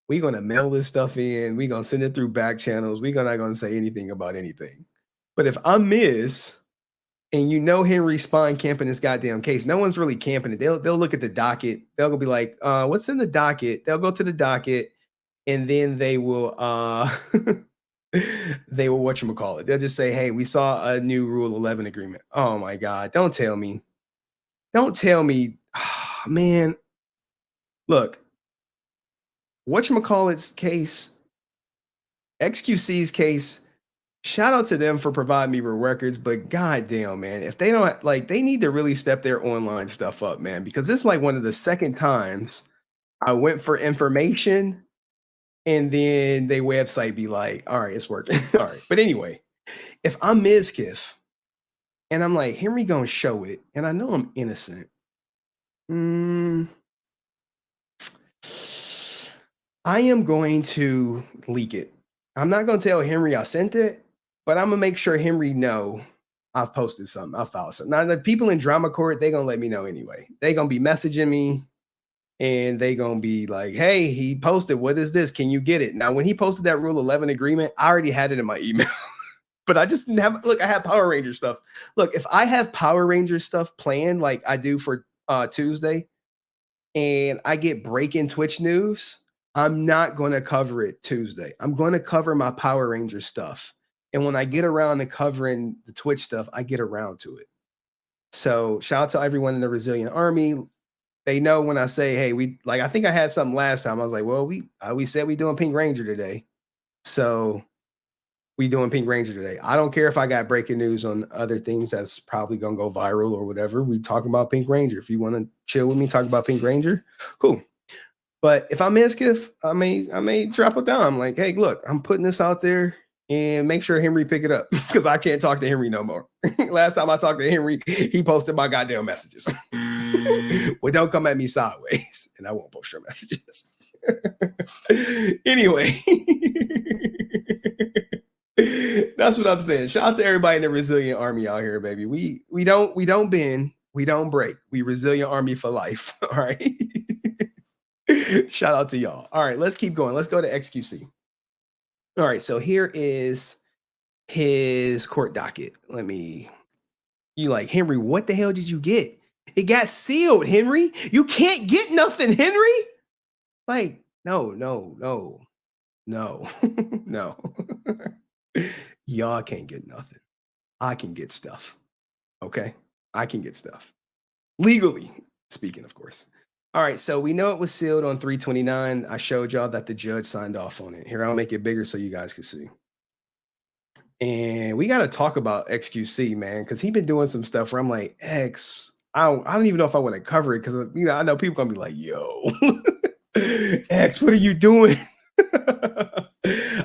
we're gonna mail this stuff in, we're gonna send it through back channels, we're not gonna say anything about anything. But if I'm Miz, and Henry Spine camping this goddamn case, no one's really camping it. They'll look at the docket, they'll go be like, what's in the docket? They'll go to the docket, and then they will whatchamacallit. They'll just say, hey, we saw a new Rule 11 agreement. Oh my God. Don't tell me. Oh, man. Look, whatchamacallit's case, XQC's case, shout out to them for providing me with records, but goddamn, man, if they don't, they need to really step their online stuff up, man, because it's like one of the second times I went for information and then their website be like, all right, it's working. All right. But anyway, if I'm Mizkif and I'm like, Henry gonna show it, and I know I'm innocent, I am going to leak it. I'm not gonna tell Henry I sent it, but I'm gonna make sure Henry know I've posted something. I filed something. Now, the people in Dramacord, they gonna let me know anyway. They gonna be messaging me. And they gonna be like, hey, he posted, what is this? Can you get it? Now, when he posted that Rule 11 agreement, I already had it in my email. But I just didn't have, I have Power Ranger stuff. Look, if I have Power Ranger stuff planned like I do for Tuesday, and I get breaking Twitch news, I'm not gonna cover it Tuesday. I'm gonna cover my Power Ranger stuff. And when I get around to covering the Twitch stuff, I get around to it. So shout out to everyone in the Resilient Army. They know when I say, hey, I think I had something last time. I was like, well, we said we doing Pink Ranger today. So We doing Pink Ranger today. I don't care if I got breaking news on other things that's probably gonna go viral or whatever. We talking about Pink Ranger. If you want to chill with me, talk about Pink Ranger, cool. But if I'm Mizkif, I may drop it down. I'm like, hey, look, I'm putting this out there and make sure Henry pick it up because I can't talk to Henry no more. Last time I talked to Henry, he posted my goddamn messages. Well, don't come at me sideways, and I won't post your messages. Anyway. That's what I'm saying. Shout out to everybody in the resilient army out here, baby. We don't bend, we don't break. We resilient army for life. All right. Shout out to y'all. All right, let's keep going. Let's go to XQC. All right, so here is his court docket. You like, Henry, what the hell did you get? It got sealed, Henry. You can't get nothing, Henry. Like, no. Y'all can't get nothing. I can get stuff. Okay? I can get stuff. Legally speaking, of course. All right, so we know it was sealed on 3/29. I showed y'all that the judge signed off on it. Here, I'll make it bigger so you guys can see. And we got to talk about XQC, man, because he's been doing some stuff where I'm like, X, I don't even know if I want to cover it because, you know, I know people going to be like, yo, X, what are you doing?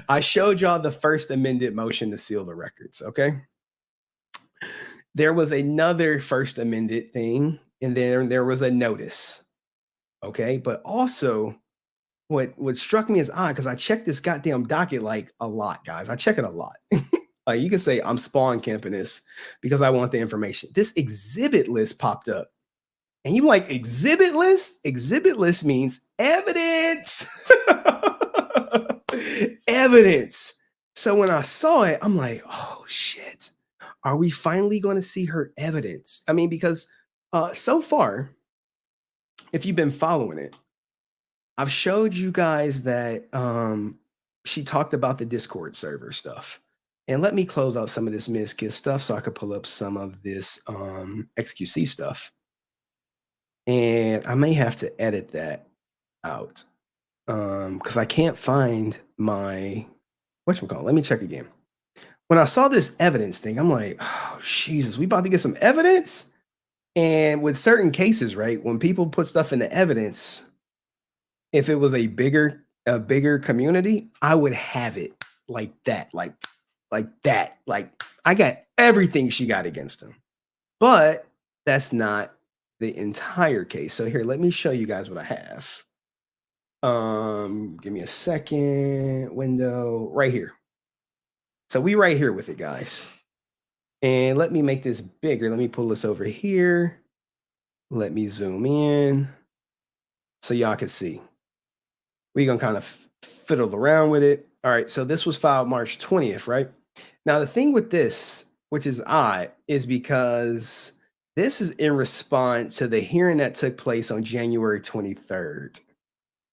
I showed y'all the first amended motion to seal the records, okay? There was another first amended thing, and then there was a notice, okay? But also, what struck me as odd, because I checked this goddamn docket like a lot, guys. I check it a lot. Like you can say I'm spawn camping this because I want the information. This exhibit list popped up. And you like exhibit list? Exhibit list means evidence. Evidence. So when I saw it, I'm like, oh shit. Are we finally going to see her evidence? I mean, because so far, if you've been following it, I've showed you guys that she talked about the Discord server stuff. And let me close out some of this Mizkif stuff so I could pull up some of this XQC stuff. And I may have to edit that out because I can't find my, whatchamacallit. Let me check again. When I saw this evidence thing, I'm like, oh, Jesus, we about to get some evidence? And with certain cases, right, when people put stuff in the evidence, if it was a bigger community, I would have it like that, like that. Like I got everything she got against him. But that's not the entire case. So here, let me show you guys what I have. Give me a second. Window right here. So we right here with it, guys. And let me make this bigger. Let me pull this over here. Let me zoom in so y'all can see. We're gonna kind of fiddle around with it. All right, so this was filed March 20th, right? Now the thing with this, which is odd, is because this is in response to the hearing that took place on January 23rd,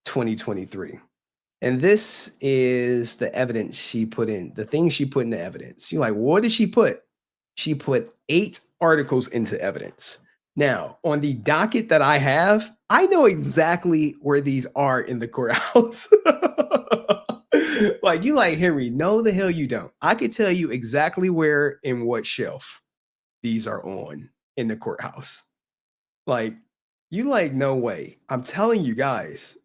2023. And this is the evidence she put in, the thing she put in the evidence. You're like, what did she put? She put 8 articles into evidence. Now, on the docket that I have, I know exactly where these are in the courthouse. Like, you like, Henry, no, the hell you don't. I could tell you exactly where and what shelf these are on in the courthouse. Like, you like, no way. I'm telling you guys,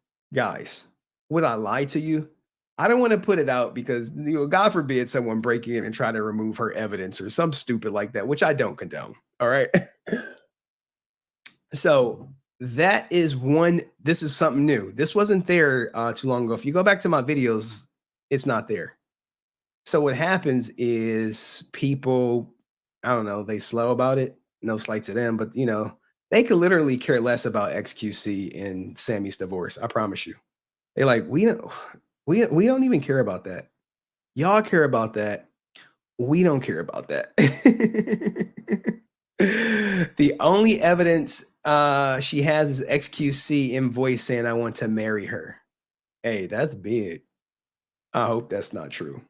would I lie to you? I don't want to put it out because, you know, God forbid someone break in and try to remove her evidence or some stupid like that, which I don't condone. All right. So that is one. This is something new. This wasn't there too long ago. If you go back to my videos, it's not there. So what happens is people, I don't know, they slow about it. No slight to them, but you know, they could literally care less about XQC and Sammy's divorce. I promise you. They're like, we don't even care about that. Y'all care about that. We don't care about that. The only evidence she has is XQC invoice saying I want to marry her. Hey, that's big. I hope that's not true.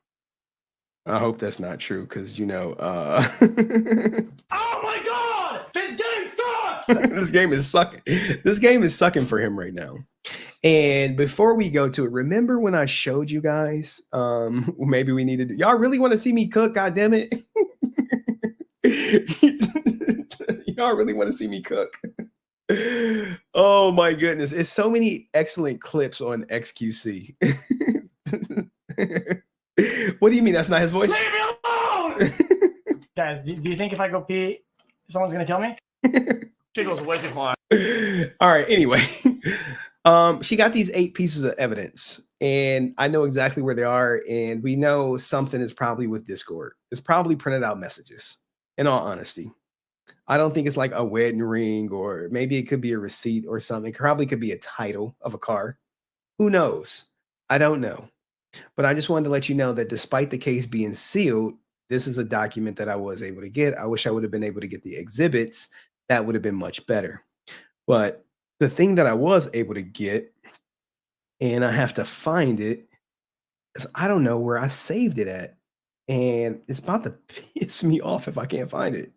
I hope that's not true because, you know,
Oh my God! This game sucks!
sucks. This game is sucking. This game is sucking for him right now. And before we go to it, remember when I showed you guys, maybe we needed, y'all really want to see me cook? God damn it. Y'all really want to see me cook? Oh my goodness. It's so many excellent clips on XQC. What do you mean that's not his voice?
Leave me alone! Guys, do you think if I go pee, someone's gonna kill me? She goes way too far.
All right, anyway. She got these 8 pieces of evidence, and I know exactly where they are, and we know something is probably with Discord. It's probably printed out messages, in all honesty. I don't think it's like a wedding ring, or maybe it could be a receipt or something. It probably could be a title of a car. Who knows? I don't know. But I just wanted to let you know that despite the case being sealed, this is a document that I was able to get. I wish I would have been able to get the exhibits. That would have been much better. But the thing that I was able to get, and I have to find it, because I don't know where I saved it at. And it's about to piss me off if I can't find it.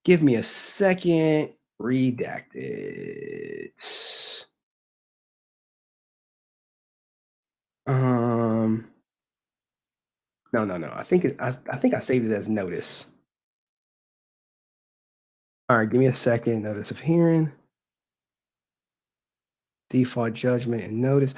Give me a second. Redacted. No. I think I saved it as notice. All right, give me a second. Notice of hearing. Default judgment and notice.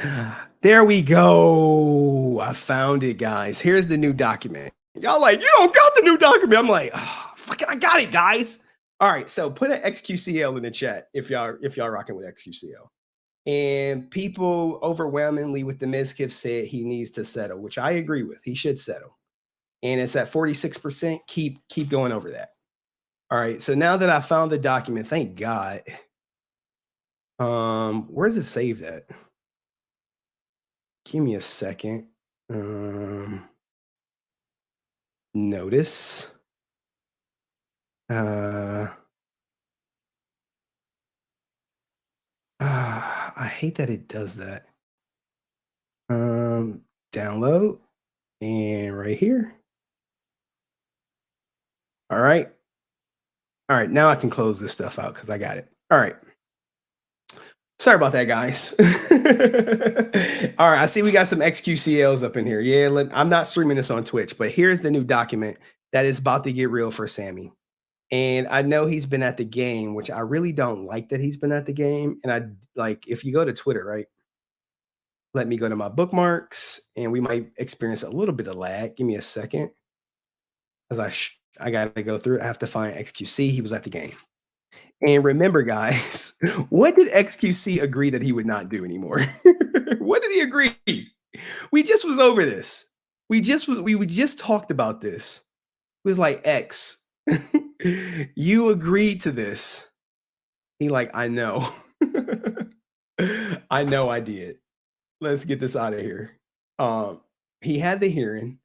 There we go. I found it, guys. Here's the new document. Y'all like, you don't got the new document. I'm like, oh, fucking, I got it, guys. All right, so put an XQCL in the chat if y'all rocking with XQCL. And people overwhelmingly with the Mizkif said he needs to settle, which I agree with. He should settle. And it's at 46%. Keep going over that. All right, so now that I found the document, thank God. Where's it saved at? Give me a second. Notice. I hate that it does that. Download and right here. All right. Now I can close this stuff out because I got it. All right. Sorry about that, guys. All right, I see we got some XQCLs up in here. Yeah, I'm not streaming this on Twitch, but here's the new document that is about to get real for Sammy. And I know he's been at the game, which I really don't like that he's been at the game. And I like, if you go to Twitter, right? Let me go to my bookmarks and we might experience a little bit of lag. Give me a second. Because I got to go through. I have to find XQC. He was at the game. And remember, guys, what did XQC agree that he would not do anymore? What did he agree? We just was over this. We just talked about this. It was like, X, you agreed to this. He like, I know. I know I did. Let's get this out of here. He had the hearing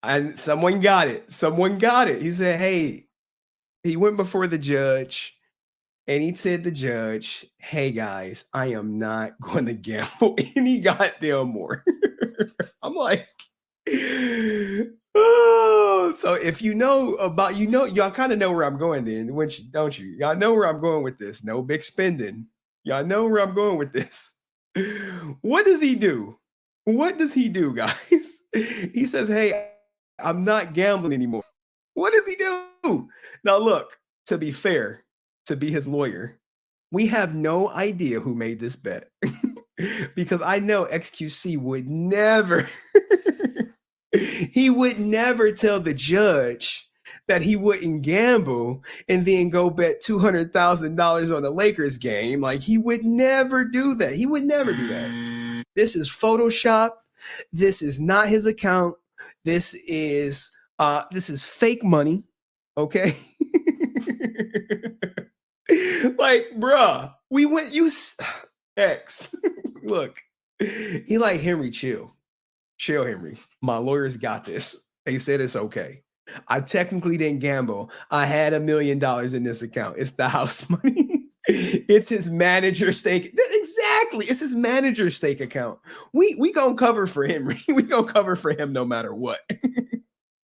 and someone got it. Someone got it. He said, hey, he went before the judge. And he said to the judge, hey, guys, I am not going to gamble any goddamn more. I'm like, oh, so if you know about, y'all kind of know where I'm going then, don't you? Y'all know where I'm going with this. No big spending. Y'all know where I'm going with this. What does he do? What does he do, guys? He says, hey, I'm not gambling anymore. What does he do? Now, look, to be fair, to be his lawyer, we have no idea who made this bet because I know XQC would never, he would never tell the judge that he wouldn't gamble and then go bet $200,000 on the Lakers game. Like, he would never do that. He would never do that. This is Photoshop. This is not his account. This is fake money. Okay. Like, bruh, we went, X, look, he like, Henry, chill, Henry. My lawyers got this. They said it's okay. I technically didn't gamble. I had $1 million in this account. It's the house money. It's his manager stake. Exactly. It's his manager stake account. We gonna cover for Henry. We gonna cover for him no matter what.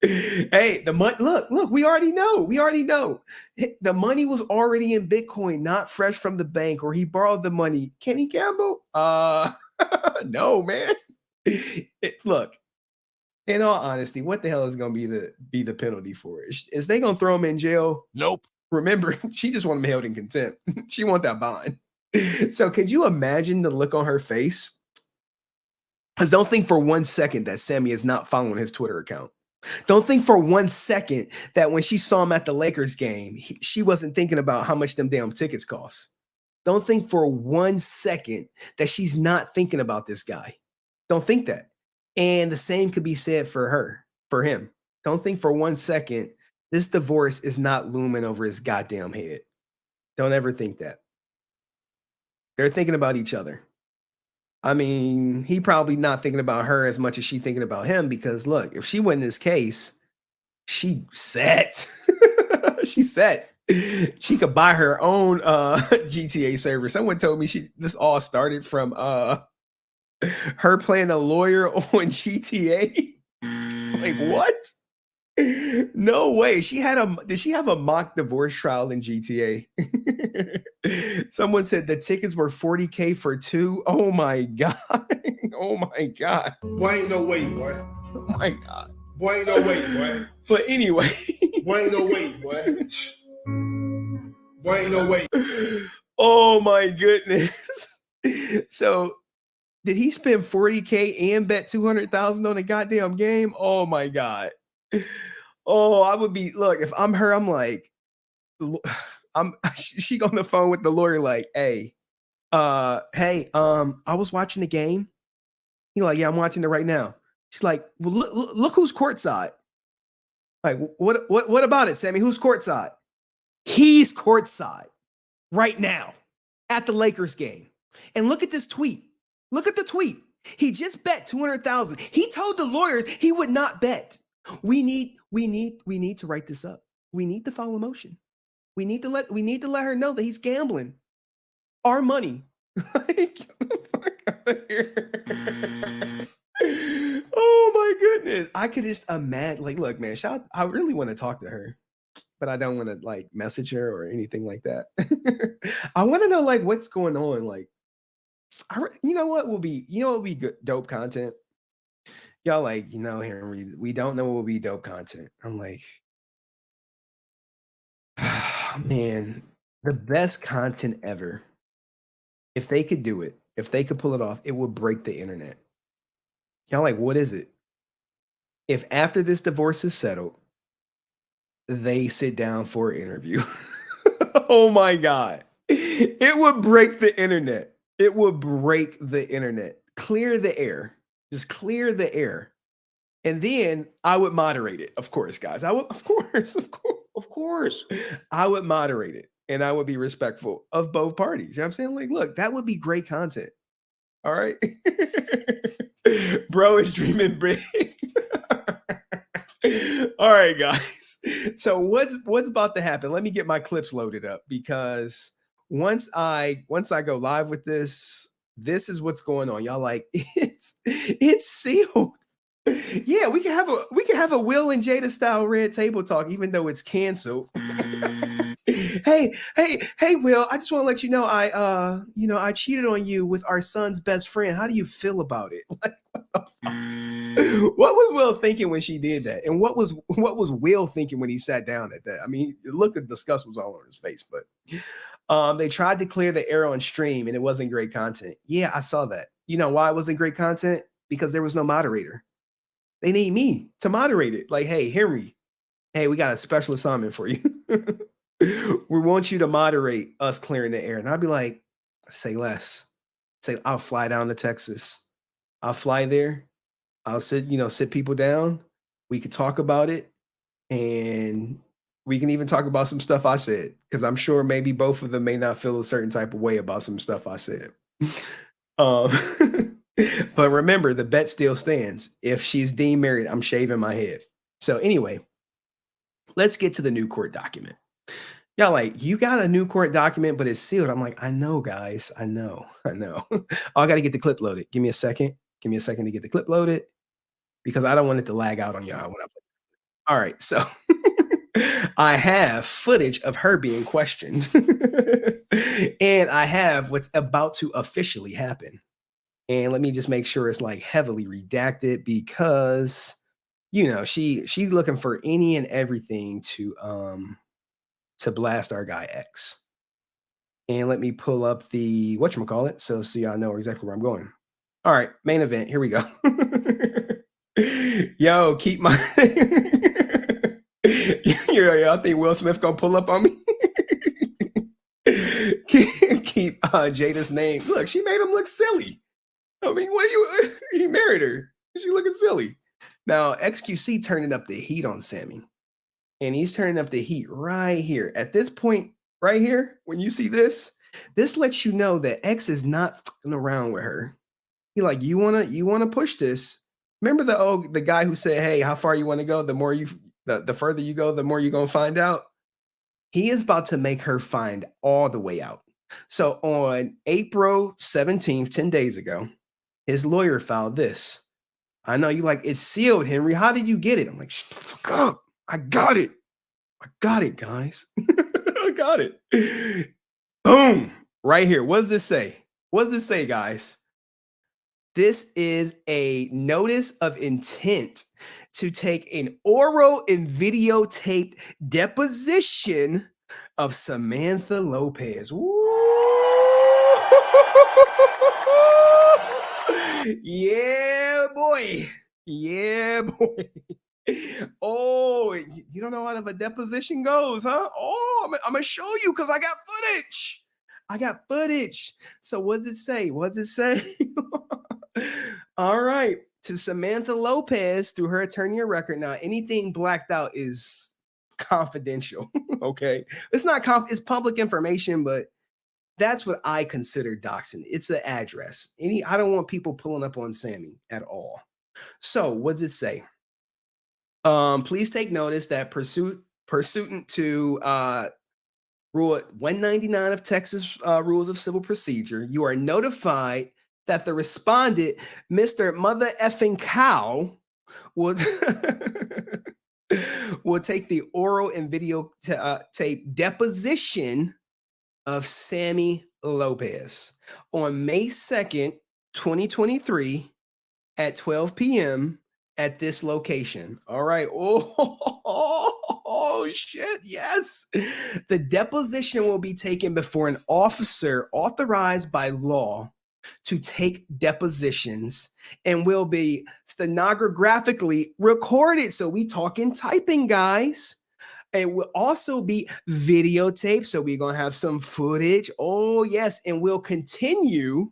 Hey, the money. Look, we already know. The money was already in Bitcoin, not fresh from the bank, or he borrowed the money. Kenny Campbell? No, man. Look, in all honesty, what the hell is going to be the penalty for it? Is they going to throw him in jail?
Nope.
Remember, she just want him held in contempt. She want that bond. So could you imagine the look on her face? Because don't think for 1 second that Sammy is not following his Twitter account. Don't think for 1 second that when she saw him at the Lakers game, she wasn't thinking about how much them damn tickets cost. Don't think for 1 second that she's not thinking about this guy. Don't think that. And the same could be said for him. Don't think for 1 second this divorce is not looming over his goddamn head. Don't ever think that. They're thinking about each other. I mean, he probably not thinking about her as much as she thinking about him, because look, if she win this case, she set. She set. She could buy her own GTA server. Someone told me this all started from her playing a lawyer on GTA. Like, what? No way. Did she have a mock divorce trial in GTA? Someone said the tickets were $40K for 2. Oh my God. Oh my God.
Boy, ain't no way, boy.
Oh my God.
Boy, ain't no way, boy.
But anyway.
Boy, ain't no way, boy. Boy, ain't no way.
Oh my goodness. So did he spend $40K and bet $200,000 on a goddamn game? Oh my God. Oh, I would be, look, if I'm her, I'm like, she on the phone with the lawyer, like, hey, I was watching the game. He like, yeah, I'm watching it right now. She's like, well, look who's courtside. Like, what about it, Sammy? Who's courtside? He's courtside right now at the Lakers game. And look at this tweet. Look at the tweet. He just bet $200,000. He told the lawyers he would not bet. We need to write this up. We need to file a motion. We need to let her know that he's gambling our money. Oh my goodness. I could just imagine, like, look, man, I really want to talk to her, but I don't want to like message her or anything like that. I want to know like what's going on. Like, you know what will be good, dope content? Y'all like, Henry, we don't know what will be dope content. I'm like, man, the best content ever. If they could do it, if they could pull it off, it would break the internet. Y'all like, what is it? If after this divorce is settled, they sit down for an interview. Oh my God. It would break the internet. It would break the internet. Clear the air. Just clear the air. And then I would moderate it. Of course, guys. I would moderate it. And I would be respectful of both parties. You know what I'm saying? Like, look, that would be great content. All right. Bro is dreaming big. All right, guys. So what's about to happen? Let me get my clips loaded up, because once I go live with this is what's going on. Y'all like, it's sealed. Yeah, we can have a Will and Jada style red table talk, even though it's canceled. Hey, Will, I just want to let you know I cheated on you with our son's best friend. How do you feel about it? Like, what was Will thinking when she did that? And what was Will thinking when he sat down at that? I mean, look at the disgust was all on his face, but they tried to clear the air on stream and it wasn't great content. Yeah, I saw that. You know why it wasn't great content? Because there was no moderator. They need me to moderate it. Like, hey, Henry, hey, we got a special assignment for you. We want you to moderate us clearing the air. And I'd be like, say less. Say, I'll fly down to Texas. I'll fly there. I'll sit people down. We could talk about it. And we can even talk about some stuff I said, because I'm sure maybe both of them may not feel a certain type of way about some stuff I said. But remember, the bet still stands. If she's deemed married, I'm shaving my head. So anyway, let's get to the new court document. Y'all like, you got a new court document, but it's sealed. I'm like, I know, guys. I know. Oh, I got to get the clip loaded. Give me a second. Give me a second to get the clip loaded, because I don't want it to lag out on y'all when I play. All right, so I have footage of her being questioned, and I have what's about to officially happen. And let me just make sure it's like heavily redacted because, you know, she's looking for any and everything to blast our guy X. And let me pull up the whatchamacallit so y'all know exactly where I'm going. All right, main event. Here we go. Yo, keep my I think Will Smith gonna pull up on me. keep Jada's name. Look, she made him look silly. I mean, he married her. She looking silly. Now, XQC turning up the heat on Sammy. And he's turning up the heat right here. At this point, right here, when you see this lets you know that X is not fucking around with her. He like, you wanna push this. Remember the guy who said, hey, how far you want to go? The further you go, the more you're gonna find out. He is about to make her find all the way out. So on April 17th, 10 days ago, his lawyer filed this. I know you like, it's sealed, Henry. How did you get it? I'm like, shut the fuck up. I got it. I got it, guys. I got it. Boom. Right here. What does this say? What does this say, guys? This is a notice of intent to take an oral and videotaped deposition of Samantha Lopez. Woo! Yeah, boy. Yeah, boy. Oh, you don't know how a deposition goes, huh? Oh, I'm going to show you because I got footage. I got footage. So what does it say? What does it say? All right. To Samantha Lopez through her attorney of record. Now, anything blacked out is confidential. Okay. It's not it's public information, but that's what I consider doxing. It's the address. I don't want people pulling up on Sammy at all. So what does it say? Please take notice that pursuant to Rule 199 of Texas Rules of Civil Procedure, you are notified that the respondent, Mr. Mother Effing Cow, will take the oral and video tape deposition of Sammy Lopez on May 2nd, 2023 at 12 p.m. at this location. All right. Oh, shit. Yes. The deposition will be taken before an officer authorized by law to take depositions and will be stenographically recorded. So we talking typing, guys. It will also be videotaped. So we're going to have some footage. Oh, yes. And we'll continue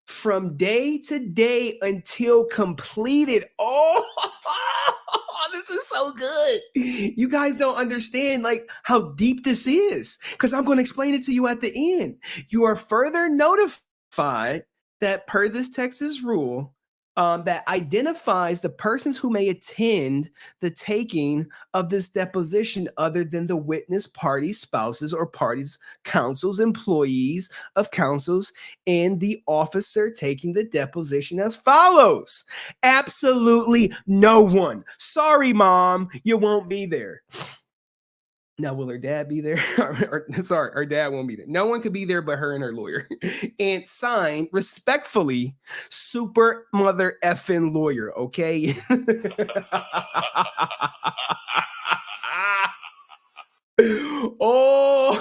from day to day until completed. Oh, this is so good. You guys don't understand like how deep this is because I'm going to explain it to you at the end. You are further notified that per this Texas rule, that identifies the persons who may attend the taking of this deposition other than the witness parties, spouses, or parties, counsels, employees of counsels, and the officer taking the deposition as follows. Absolutely no one. Sorry, Mom, you won't be there. Now, will her dad be there? Sorry, her dad won't be there. No one could be there but her and her lawyer. And signed, respectfully, super mother effing lawyer, okay? Oh,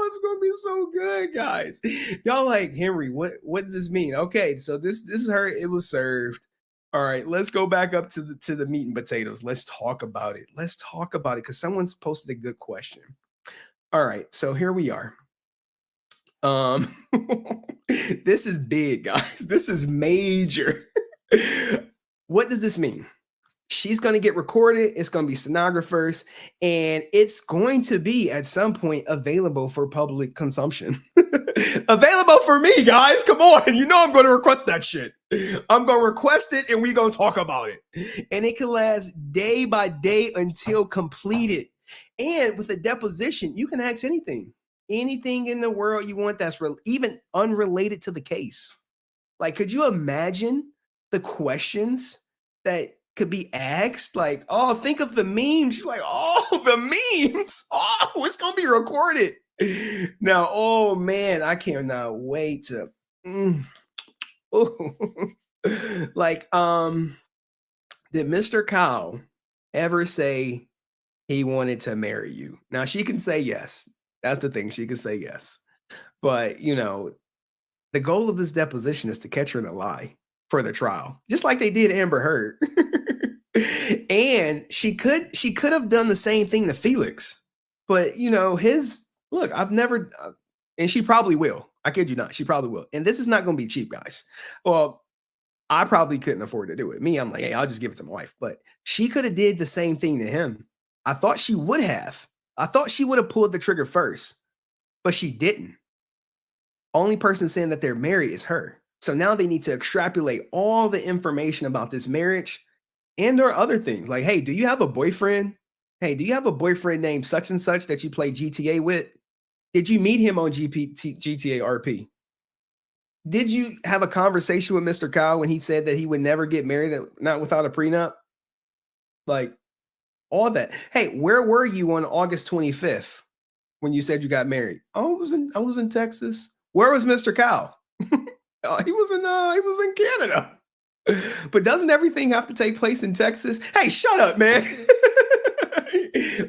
it's gonna be so good, guys. Y'all like, Henry, what does this mean? Okay, so this is her. It was served. All right, let's go back up to the meat and potatoes. Let's talk about it. Let's talk about it because someone's posted a good question. All right, so here we are. This is big, guys. This is major. What does this mean? She's going to get recorded. It's going to be stenographers, and it's going to be at some point available for public consumption. Available for me, guys. Come on. You know I'm going to request that shit. I'm going to request it, and we're going to talk about it. And it can last day by day until completed. And with a deposition, you can ask anything. Anything in the world you want that's even unrelated to the case. Like, could you imagine the questions that could be asked, like, oh, think of the memes. You're like, oh, the memes. Oh, it's gonna be recorded. Now, oh man, I cannot wait to like did Mr. Kyle ever say he wanted to marry you? Now she can say yes. That's the thing. She can say yes. But you know, the goal of this deposition is to catch her in a lie for the trial, just like they did Amber Heard. And she could have done the same thing to Felix, but you know, I've never, and she probably will. I kid you not, she probably will. And this is not going to be cheap, guys. Well, I probably couldn't afford to do it. Me, I'm like, hey, I'll just give it to my wife. But she could have did the same thing to him. I thought she would have. I thought she would have pulled the trigger first, but she didn't. Only person saying that they're married is her. So now they need to extrapolate all the information about this marriage and or other things. Like, hey, do you have a boyfriend? Hey, do you have a boyfriend named such and such that you play GTA with? Did you meet him on GTA RP? Did you have a conversation with Mr. Kyle when he said that he would never get married, not without a prenup? Like, all that. Hey, where were you on August 25th when you said you got married? Oh, I was in Texas. Where was Mr. Kyle? He was in Canada. But doesn't everything have to take place in Texas? Hey, shut up, man.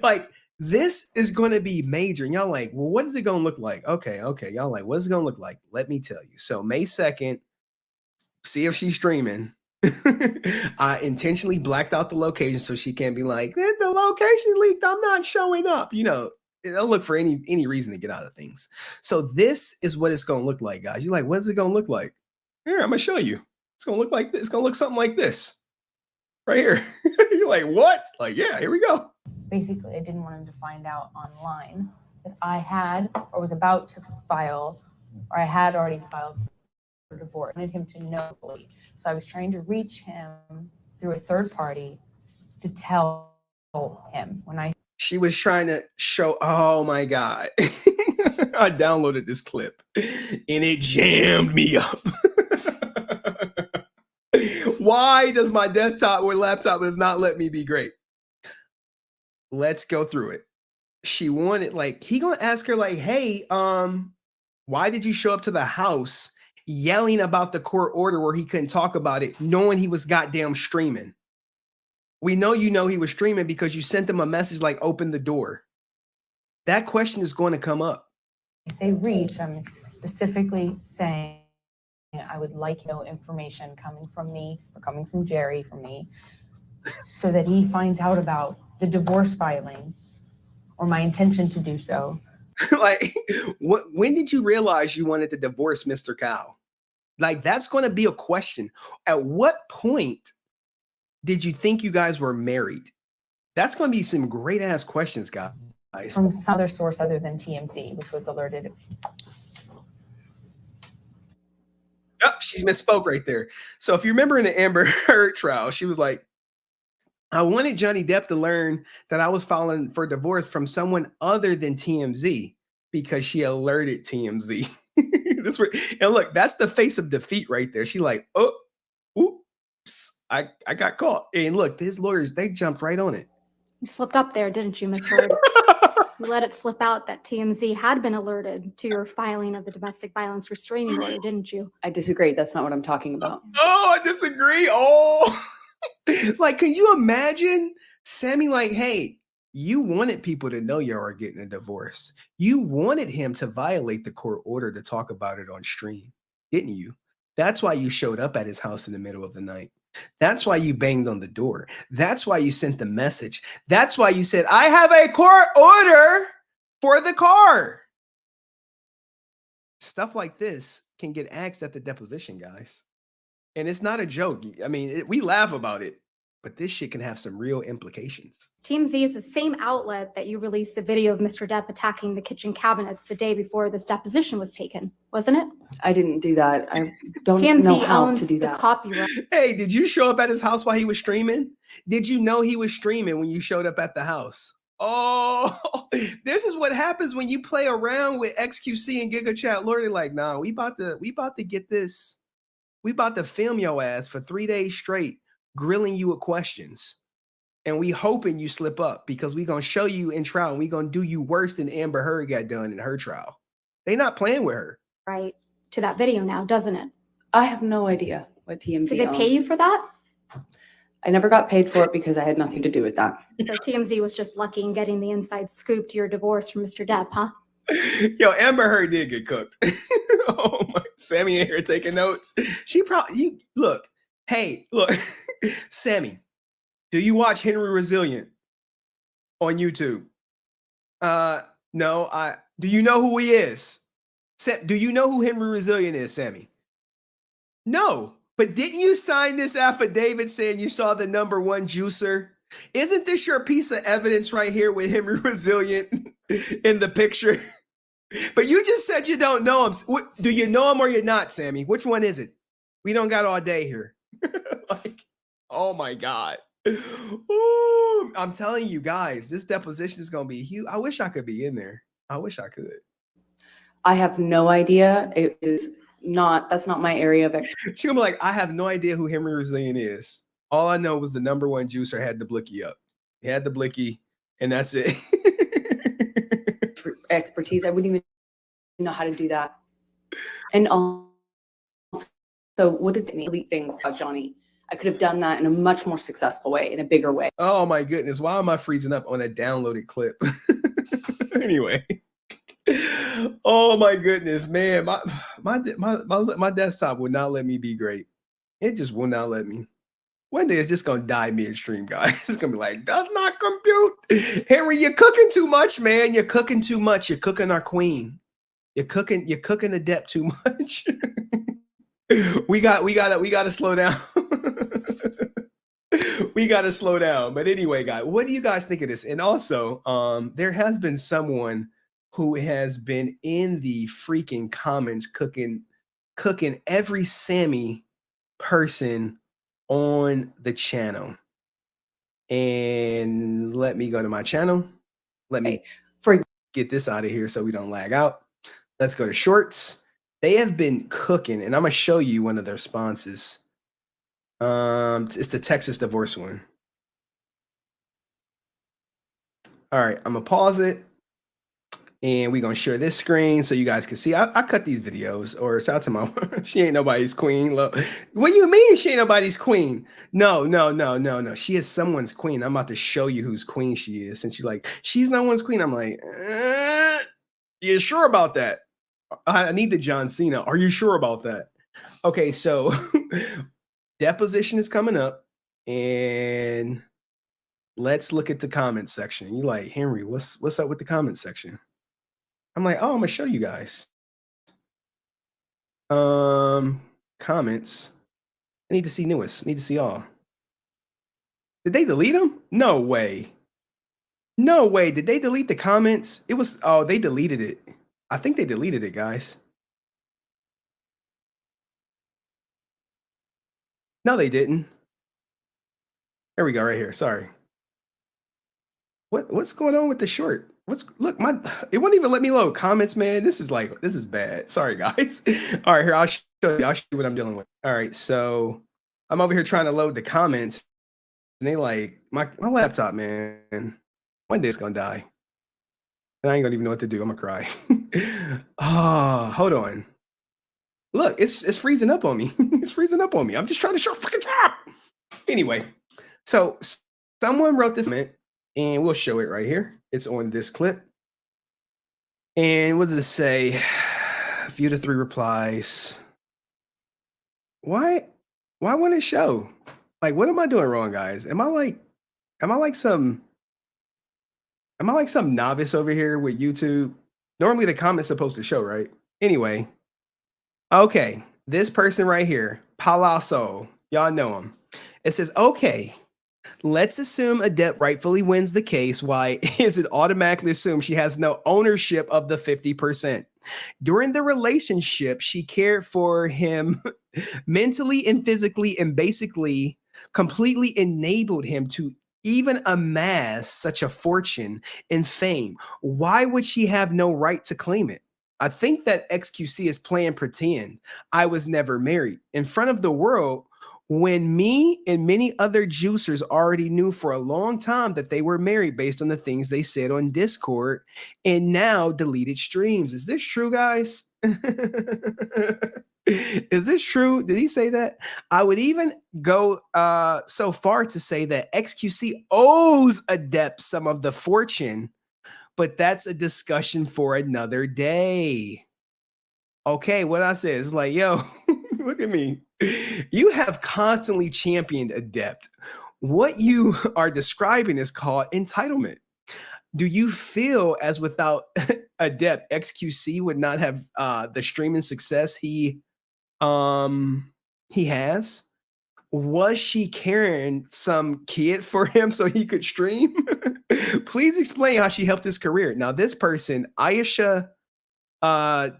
Like, this is going to be major. And y'all like, well, what is it going to look like? Okay. Y'all like, what's it going to look like? Let me tell you. So May 2nd, see if she's streaming. I intentionally blacked out the location so she can't be like, the location leaked, I'm not showing up. You know, they'll look for any reason to get out of things. So this is what it's going to look like, guys. You're like, what's it going to look like? Here, I'm going to show you. It's going to look like this. It's going to look something like this right here. You're like, what? Like, yeah, here we go.
Basically, I didn't want him to find out online that I had or was about to file, or I had already filed for divorce. I wanted him to know. So I was trying to reach him through a third party to tell him when
she was trying to show, oh my God. I downloaded this clip and it jammed me up. Why does my desktop or laptop does not let me be great? Let's go through it. She wanted, like, he gonna ask her like, hey, why did you show up to the house yelling about the court order where he couldn't talk about it, knowing he was goddamn streaming? We know you know he was streaming because you sent him a message like, open the door. That question is going to come up.
I say reach, I'm specifically saying I would like no information coming from me or coming from Jerry from me so that he finds out about the divorce filing or my intention to do so.
Like, when did you realize you wanted to divorce Mr. Kyle? Like, that's going to be a question. At what point did you think you guys were married? That's going to be some great ass questions, guys.
From some other source other than TMZ, which was alerted.
Oh, she misspoke right there. So if you remember in the Amber Heard trial, she was like, I wanted Johnny Depp to learn that I was filing for divorce from someone other than TMZ because she alerted TMZ. And look, that's the face of defeat right there. She like, oh, oops, I got caught. And look, his lawyers, they jumped right on it.
You slipped up there, didn't you, Miss Heard? You let it slip out that TMZ had been alerted to your filing of the domestic violence restraining order, didn't you?
I disagree. That's not what I'm talking about.
Oh, I disagree. Oh, like, can you imagine Sammy like, hey, you wanted people to know you are getting a divorce. You wanted him to violate the court order to talk about it on stream, didn't you? That's why you showed up at his house in the middle of the night. That's why you banged on the door. That's why you sent the message. That's why you said, I have a court order for the car. Stuff like this can get asked at the deposition, guys. And it's not a joke. I mean, we laugh about it, but this shit can have some real implications.
TMZ is the same outlet that you released the video of Mr. Depp attacking the kitchen cabinets the day before this deposition was taken, wasn't it?
I didn't do that. I don't
TMZ
know how
owns
to do that.
The copyright.
Hey, did you show up at his house while he was streaming? Did you know he was streaming when you showed up at the house? Oh, this is what happens when you play around with XQC and Giga Chat Lord. They're like, nah, we about to get this. We about to film your ass for 3 days straight grilling you with questions. And we hoping you slip up because we going to show you in trial and we going to do you worse than Amber Heard got done in her trial. They not playing with her.
Right to that video now, doesn't it?
I have no idea what TMZ
Did they pay you for that?
I never got paid for it because I had nothing to do with that.
So TMZ was just lucky in getting the inside scoop to your divorce from Mr. Depp, huh?
Yo, Amber Heard did get cooked. Oh my, Sammy in here taking notes. She probably, look, Sammy, do you watch HenryResilient on YouTube? No, do you know who he is? Do you know who HenryResilient is, Sammy? No, but didn't you sign this affidavit saying you saw the #1 juicer? Isn't this your piece of evidence right here with HenryResilient in the picture? But you just said you don't know him. Do you know him or you're not, Sammy? Which one is it? We don't got all day here. Like, oh my God. Ooh, I'm telling you guys, this deposition is going to be huge. I wish I could be in there. I wish I could.
I have no idea. It is not, that's not my area of expertise.
She's going to be like, I have no idea who HenryResilient is. All I know was the #1 juicer had the blicky up. He had the blicky, and that's it.
Expertise. I wouldn't even know how to do that. And also, what does it mean? Delete things about Johnny. I could have done that in a much more successful way, in a bigger way.
Oh my goodness. Why am I freezing up on a downloaded clip? Anyway. Oh my goodness, man. My desktop would not let me be great. It just will not let me. One day it's just gonna die midstream, guys. It's gonna be like, does not compute. Henry, you're cooking too much, man. You're cooking too much. You're cooking our queen. You're cooking Adept too much. we gotta slow down. We gotta slow down. But anyway, guys, what do you guys think of this? And also, there has been someone who has been in the freaking comments cooking every Sammy person on the channel. And let me go to my channel. Let me get this out of here so we don't lag out. Let's go to shorts. They have been cooking, and I'm gonna show you one of their responses. It's the Texas divorce one. All right, I'm gonna pause it. And we're going to share this screen so you guys can see. I cut these videos. Or shout out to my, she ain't nobody's queen. Look. What do you mean she ain't nobody's queen? No. She is someone's queen. I'm about to show you whose queen she is. Since you're like, she's no one's queen. I'm like, you sure about that? I need the John Cena. Are you sure about that? Okay, so deposition is coming up. And let's look at the comment section. You like, Henry, what's up with the comment section? I'm like, oh, I'm gonna show you guys. Comments. I need to see newest. Need to see all. Did they delete them? No way. No way. Did they delete the comments? It was, oh, they deleted it. I think they deleted it, guys. No, they didn't. There we go, right here. Sorry. What's going on with the short? Look, it won't even let me load comments, man. This is bad. Sorry, guys. All right, here, I'll show you what I'm dealing with. All right, so I'm over here trying to load the comments, and they like my laptop, man. One day it's gonna die. And I ain't gonna even know what to do. I'm gonna cry. Oh, hold on. Look, it's freezing up on me. It's freezing up on me. I'm just trying to show fucking top. Anyway, so someone wrote this comment, and we'll show it right here. It's on this clip. And what does it say? View to 3 replies. Why won't it show? Like, what am I doing wrong, guys? Am I like some novice over here with YouTube? Normally the comment's supposed to show, right? Anyway. Okay. This person right here, Palazzo. Y'all know him. It says, okay. Let's assume Adept rightfully wins the case. Why is it automatically assumed she has no ownership of the 50%? During the relationship, she cared for him mentally and physically and basically completely enabled him to even amass such a fortune and fame. Why would she have no right to claim it? I think that XQC is playing pretend. I was never married. In front of the world, when me and many other juicers already knew for a long time that they were married based on the things they said on Discord and now deleted streams. Is this true, guys? Is this true? Did he say that? I would even go so far to say that XQC owes Adept some of the fortune, but that's a discussion for another day. Okay, what I said is like, yo, look at me. You have constantly championed Adept. What you are describing is called entitlement. Do you feel as without Adept, XQC would not have the streaming success he has? Was she carrying some kid for him so he could stream? Please explain how she helped his career. Now, this person, Ayesha, I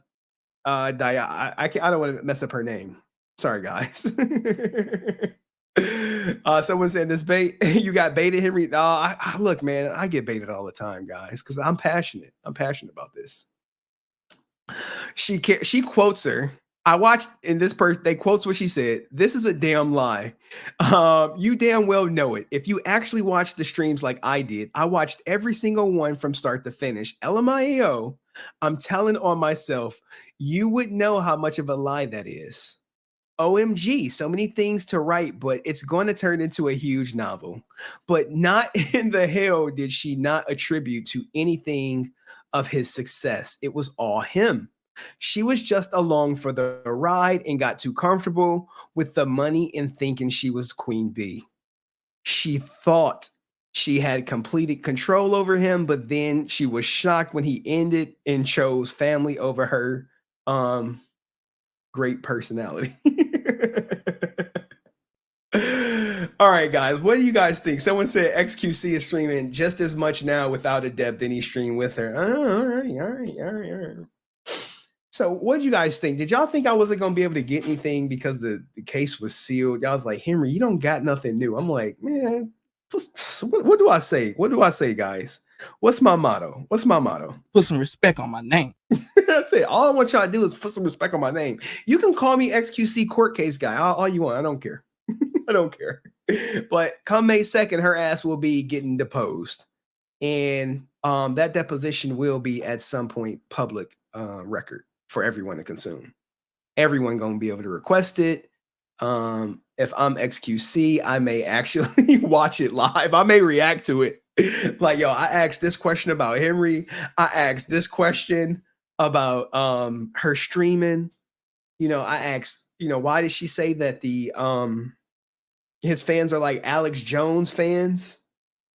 don't want to mess up her name. Sorry, guys. Someone said this bait, you got baited, Henry. No, look, man, I get baited all the time, guys, because I'm passionate. I'm passionate about this. She quotes her. I watched in this person, they quotes what she said. This is a damn lie. You damn well know it. If you actually watch the streams like I did, I watched every single one from start to finish. LMIAO, I'm telling on myself, you would know how much of a lie that is. OMG, so many things to write, but it's going to turn into a huge novel. But not in the hell did she not attribute to anything of his success. It was all him. She was just along for the ride and got too comfortable with the money and thinking she was Queen Bee. She thought she had completed control over him, but then she was shocked when he ended and chose family over her great personality. All right, guys, what do you guys think? Someone said XQC is streaming just as much now without Adept than he streamed with her. All right. So what do you guys think? Did y'all think I wasn't going to be able to get anything because the case was sealed? Y'all was like, Henry, you don't got nothing new. I'm like, man, what do I say? What do I say, guys? What's my motto? What's my motto?
Put some respect on my name.
That's it. All I want y'all to do is put some respect on my name. You can call me XQC court case guy. All you want. I don't care. I don't care. But come May 2nd, her ass will be getting deposed. And that deposition will be at some point public record for everyone to consume. Everyone going to be able to request it. If I'm XQC, I may actually watch it live. I may react to it. Like, yo, I asked this question about Henry. I asked this question about her streaming. You know, I asked, why did she say that the his fans are like Alex Jones fans?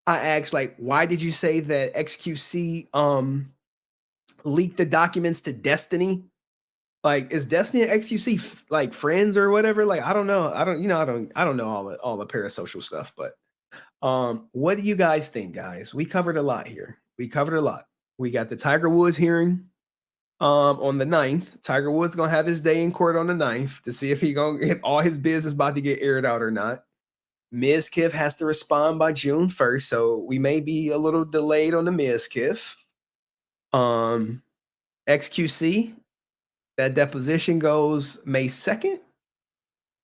I asked, like, why did you say that XQC leaked the documents to Destiny? Like, is Destiny and XQC like friends or whatever? Like, I don't know. I don't know all the parasocial stuff, but what do you guys think, guys? We covered a lot here. We covered a lot. We got the Tiger Woods hearing on the 9th. Tiger Woods gonna have his day in court on the 9th to see if all his business about to get aired out or not. Mizkif has to respond by June 1st, so we may be a little delayed on the Mizkif. XQC, that deposition goes May 2nd.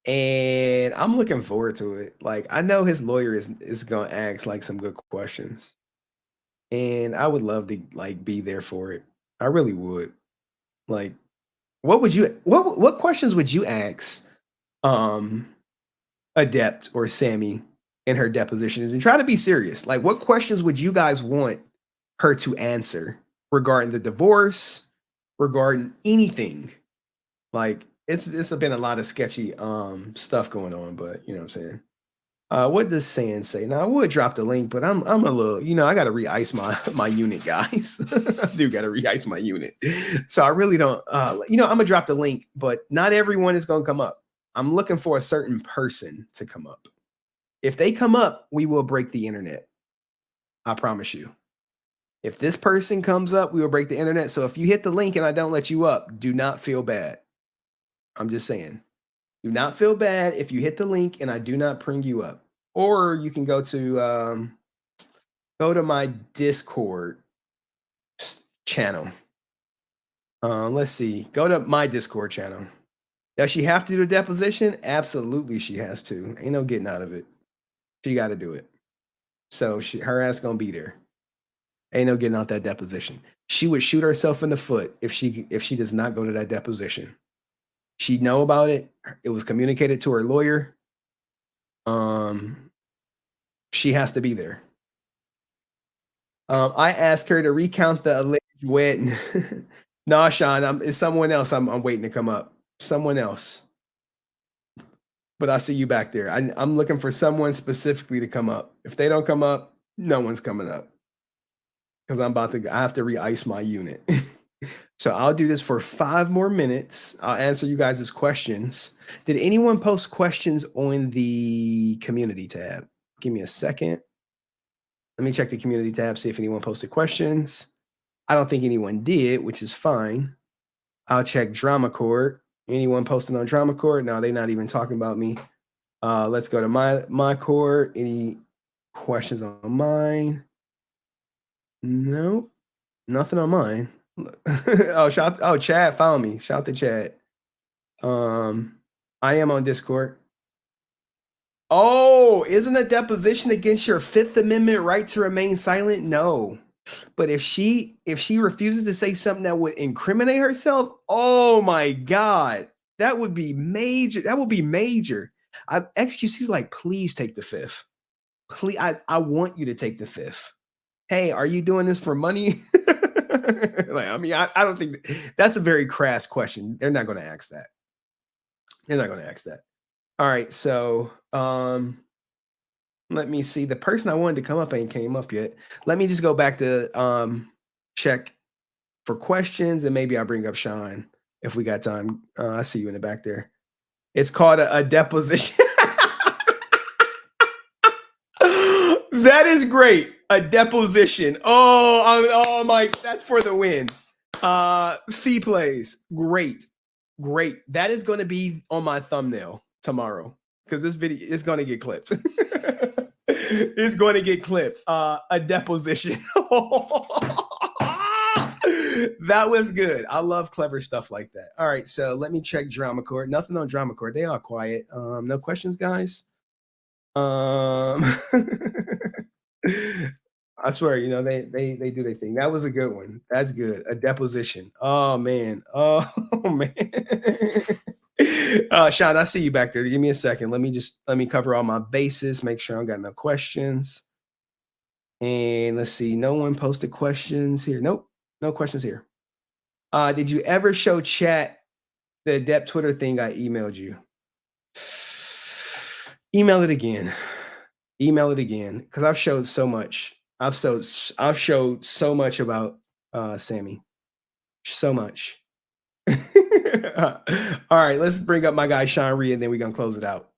And I'm looking forward to it. Like, I know his lawyer is gonna ask like some good questions. And I would love to like be there for it. I really would. Like, what questions would you ask Adept or Sammy in her depositions? And try to be serious. Like, what questions would you guys want her to answer regarding the divorce, regarding anything? Like, it's been a lot of sketchy stuff going on, but you know what I'm saying. What does Sand say? Now I would drop the link, but I'm a little, I gotta re-ice my unit, guys. I do gotta re-ice my unit. So I really don't I'm gonna drop the link, but not everyone is gonna come up. I'm looking for a certain person to come up. If they come up, we will break the internet. I promise you. If this person comes up, we will break the internet. So if you hit the link and I don't let you up, do not feel bad. I'm just saying. Do not feel bad if you hit the link and I do not bring you up. Or you can go to my Discord channel. Let's see. Go to my Discord channel. Does she have to do a deposition? Absolutely, she has to. Ain't no getting out of it. She got to do it. So her ass gonna be there. Ain't no getting out that deposition. She would shoot herself in the foot if she does not go to that deposition. She know about it. It was communicated to her lawyer. She has to be there. I asked her to recount the alleged wedding. Nah, Sean, it's someone else. I'm waiting to come up. Someone else. But I see you back there. I'm looking for someone specifically to come up. If they don't come up, no one's coming up. Because I have to re-ice my unit. So I'll do this for 5 more minutes. I'll answer you guys' questions. Did anyone post questions on the community tab? Give me a second. Let me check the community tab, see if anyone posted questions. I don't think anyone did, which is fine. I'll check Dramacord. Anyone posting on Dramacord? No, they're not even talking about me. Let's go to my court. Any questions on mine? Nope. Nothing on mine. Chad found me. Shout to Chad. I am on Discord. Oh, isn't a deposition against your Fifth Amendment right to remain silent? No. But if she refuses to say something that would incriminate herself, oh my God, that would be major. That would be major. XQC's like, please take the Fifth. Please, I want you to take the Fifth. Hey, are you doing this for money? I don't think that's a very crass question. They're not going to ask that. They're not going to ask that. All right, so let me see. The person I wanted to come up ain't came up yet. Let me just go back to check for questions, and maybe I'll bring up Sean if we got time. I see you in the back there. It's called a deposition. That is great. A deposition. Oh my, that's for the win. Fee plays. Great. That is going to be on my thumbnail tomorrow because this video is going to get clipped. It's going to get clipped. A deposition. That was good. I love clever stuff like that. All right, so let me check Dramacord. Nothing on Dramacord. They are quiet. No questions, guys. I swear, they do their thing. That was a good one. That's good. A deposition. Oh man. Sean, I see you back there. Give me a second. Let me cover all my bases. Make sure I don't got no questions. And let's see. No one posted questions here. Nope. No questions here. Did you ever show chat the Adept Twitter thing I emailed you? Email it again. Because I've showed so much. I've showed so much about Sammy. So much. All right, let's bring up my guy Sean Rhea, and then we're gonna close it out.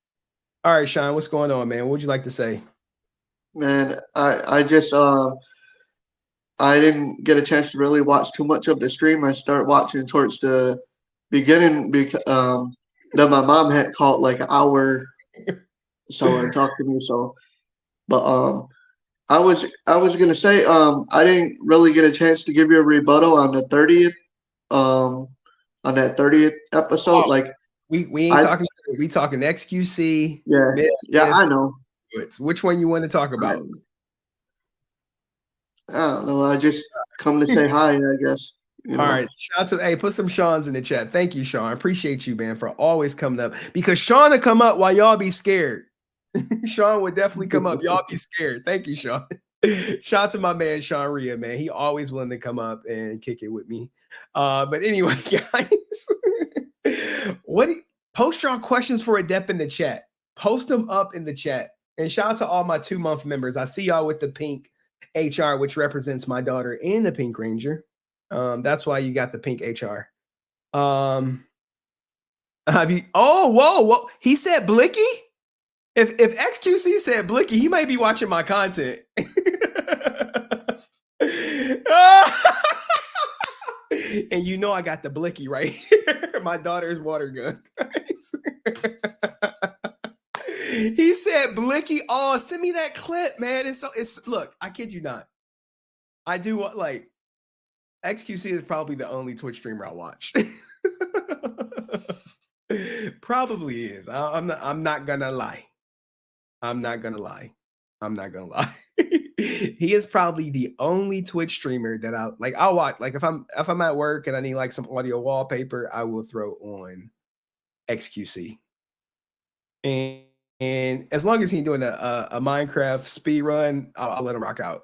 All right, Sean, what's going on, man? What would you like to say?
Man, I just I didn't get a chance to really watch too much of the stream. I started watching towards the beginning because then my mom had called like an hour so and talked to me. So, but I was gonna say I didn't really get a chance to give you a rebuttal on the 30th on that 30th episode. Like
we ain't talking. We talking XQC.
Yeah, yeah, I know.
Which one you want to talk about?
I don't know. I just come to say hi, I guess.
All right. Shout out to put some Sean's in the chat. Thank you, Sean. Appreciate you, man, for always coming up. Because Sean will come up while y'all be scared. Sean would definitely come up. Y'all be scared. Thank you, Sean. Shout out to my man Sean Rhea, man. He always willing to come up and kick it with me. But anyway, guys, post your questions for Adept in the chat. Post them up in the chat. And shout out to all my 2-month members. I see y'all with the pink HR, which represents my daughter in the Pink Ranger. That's why you got the pink HR. Have you? Oh, whoa! He said Blicky. If XQC said Blicky, he might be watching my content. And you know I got the Blicky right here. My daughter's water gun. He said Blicky. Oh, send me that clip, man. It's look, I kid you not. I do what like XQC is probably the only Twitch streamer I watch. Probably is. I'm not gonna lie. I'm not gonna lie. I'm not gonna lie. He is probably the only Twitch streamer that I'll watch. Like if I'm at work and I need like some audio wallpaper, I will throw on XQC. And as long as he's doing a Minecraft speed run, I'll let him rock out.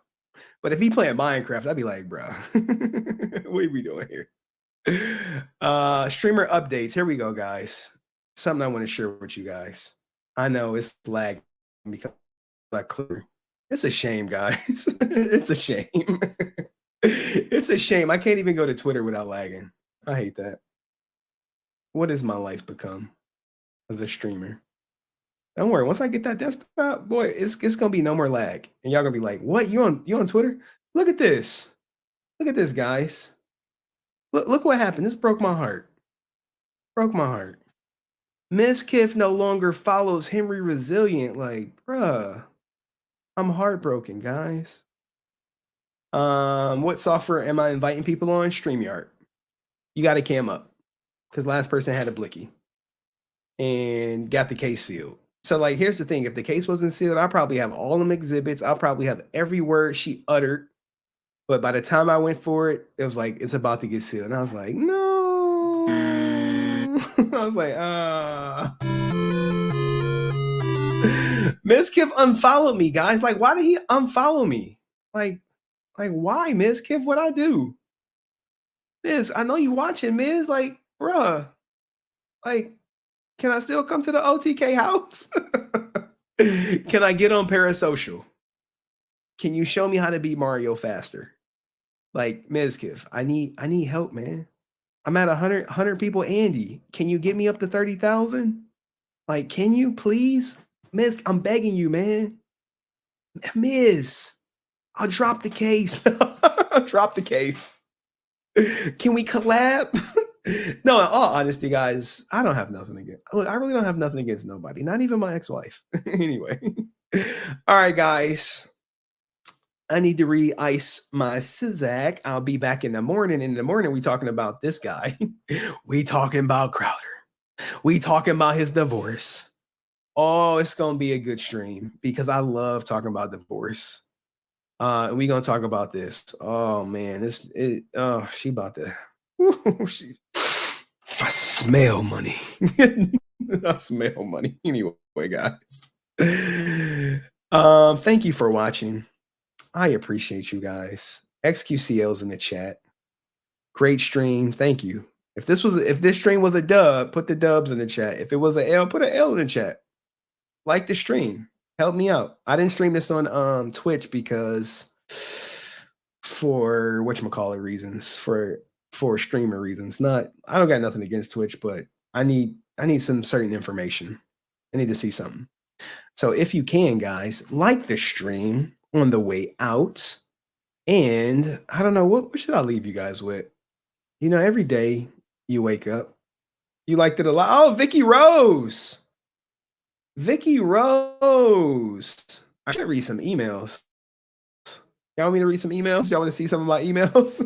But if he playing Minecraft, I'd be like, bro, what are we doing here? Streamer updates. Here we go, guys. Something I want to share with you guys. I know it's lagging because it's not clear. It's a shame, guys. It's a shame. It's a shame. I can't even go to Twitter without lagging. I hate that. What has my life become as a streamer? Don't worry. Once I get that desktop, boy, it's gonna be no more lag. And y'all gonna be like, what? You on Twitter? Look at this. Look at this, guys. Look what happened. This broke my heart. Broke my heart. Mizkif no longer follows HenryResilient. Like, bruh. I'm heartbroken, guys. What software am I inviting people on? StreamYard. You got to cam up because last person had a blicky and got the case sealed. So, like, here's the thing: if the case wasn't sealed, I probably have all them exhibits. I'll probably have every word she uttered. But by the time I went for it, it was like it's about to get sealed, and I was like, no. I was like, Mizkif unfollowed me, guys. Like, why did he unfollow me? Like why, Mizkif? What'd I do? Miz, I know you watching, Miz. Like, bruh. Like, can I still come to the OTK house? Can I get on Parasocial? Can you show me how to beat Mario faster? Like, Mizkif, I need help, man. I'm at 100 people, Andy. Can you get me up to 30,000? Like, can you please? Miz, I'm begging you, man. Miz, I'll drop the case. I'll drop the case. Can we collab? No, in all honesty, guys, I don't have nothing against. Look, I really don't have nothing against nobody, not even my ex-wife. Anyway. All right, guys. I need to re-ice my Sizak. I'll be back in the morning. In the morning, we talking about this guy. We talking about Crowder. We talking about his divorce. Oh, it's gonna be a good stream because I love talking about divorce. And we gonna talk about this. Oh man, she about to. I smell money. I smell money. Anyway, guys. Thank you for watching. I appreciate you guys. XQCL's in the chat. Great stream. Thank you. If this stream was a dub, put the dubs in the chat. If it was an L, put an L in the chat. Like the stream. Help me out. I didn't stream this on Twitch because for whatchamacallit reasons, for streamer reasons. I don't got nothing against Twitch, but I need some certain information. I need to see something. So if you can, guys, like the stream on the way out. And I don't know, what should I leave you guys with? You know, every day you wake up, you liked it a lot. Oh, Vicky Rose. Vicky Rose. I should read some emails. Y'all want me to read some emails? Y'all want to see some of my emails?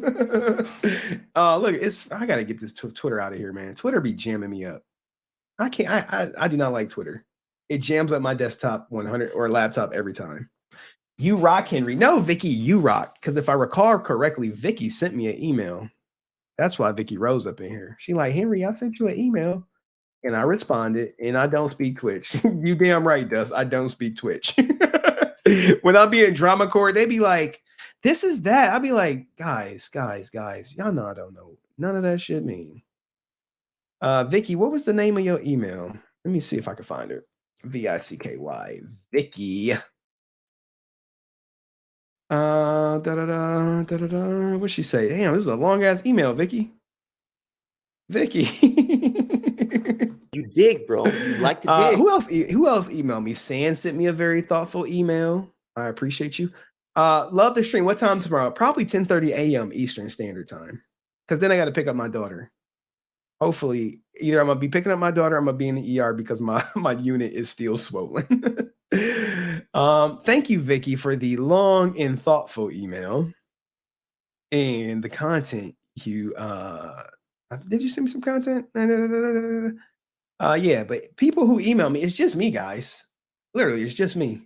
Look, I gotta get this Twitter out of here, man. Twitter be jamming me up. I do not like Twitter. It jams up my desktop 100 or laptop every time. You rock, Henry. No, Vicky, you rock. Because if I recall correctly, Vicky sent me an email. That's why Vicky Rose up in here. She like, Henry, I sent you an email. And I responded, and I don't speak Twitch. You damn right, Dust. I don't speak Twitch. When I be in Dramacord, they be like, this is that. I'll be like, guys, y'all know I don't know. None of that shit mean. Vicky, what was the name of your email? Let me see if I can find her. V-I-C-K-Y. Vicky. What'd she say? Damn, this is a long ass email, Vicky. Vicky.
You dig, bro. You like to dig.
Who else emailed me? San sent me a very thoughtful email. I appreciate you. Love the stream. What time tomorrow? Probably 10:30 a.m. Eastern Standard Time. Because then I got to pick up my daughter. Hopefully, either I'm gonna be picking up my daughter, or I'm gonna be in the ER because my unit is still swollen. Thank you, Vicky, for the long and thoughtful email and the content you did you send me some content? Yeah, but people who email me, it's just me, guys. Literally, it's just me.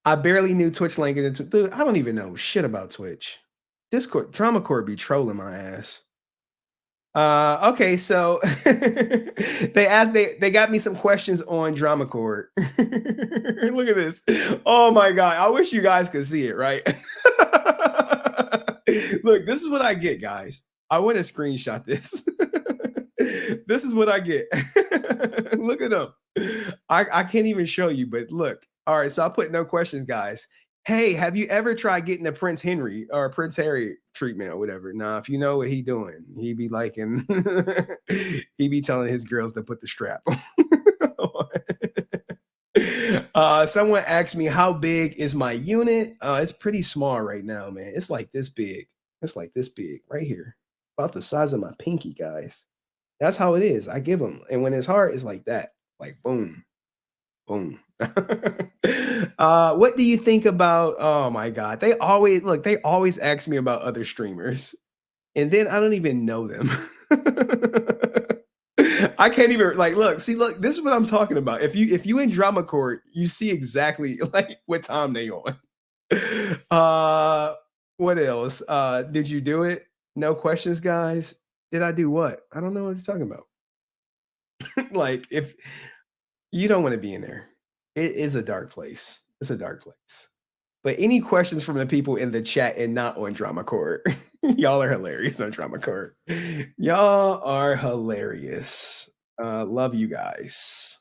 I barely knew Twitch language. Dude, I don't even know shit about Twitch. Discord, Dramacord be trolling my ass. Okay, so they got me some questions on Dramacord. Look at this. Oh my god, I wish you guys could see it, right? Look, this is what I get, guys. I want to screenshot this. This is what I get. Look at them. I can't even show you, but look. All right, so I put no questions, guys. Hey, have you ever tried getting a Prince Henry or Prince Harry treatment or whatever? Nah, if you know what he doing, he be liking, he be telling his girls to put the strap on. Someone asked me, how big is my unit? It's pretty small right now, man. It's like this big. It's like this big right here. About the size of my pinky, guys. That's how it is. I give them. And when it's hard, it's like that. Like boom, boom. What do you think about, oh my god, they always ask me about other streamers and then I don't even know them. I can't even look, this is what I'm talking about. If you in Dramacord, you see exactly like what time they on. What else? Did you do it? No questions, guys. Did I do what? I don't know what you're talking about. Like, if you don't want to be in there, it is a dark place. It's a dark place. But any questions from the people in the chat and not on Dramacord? Y'all are hilarious on Dramacord. Y'all are hilarious. Love you guys.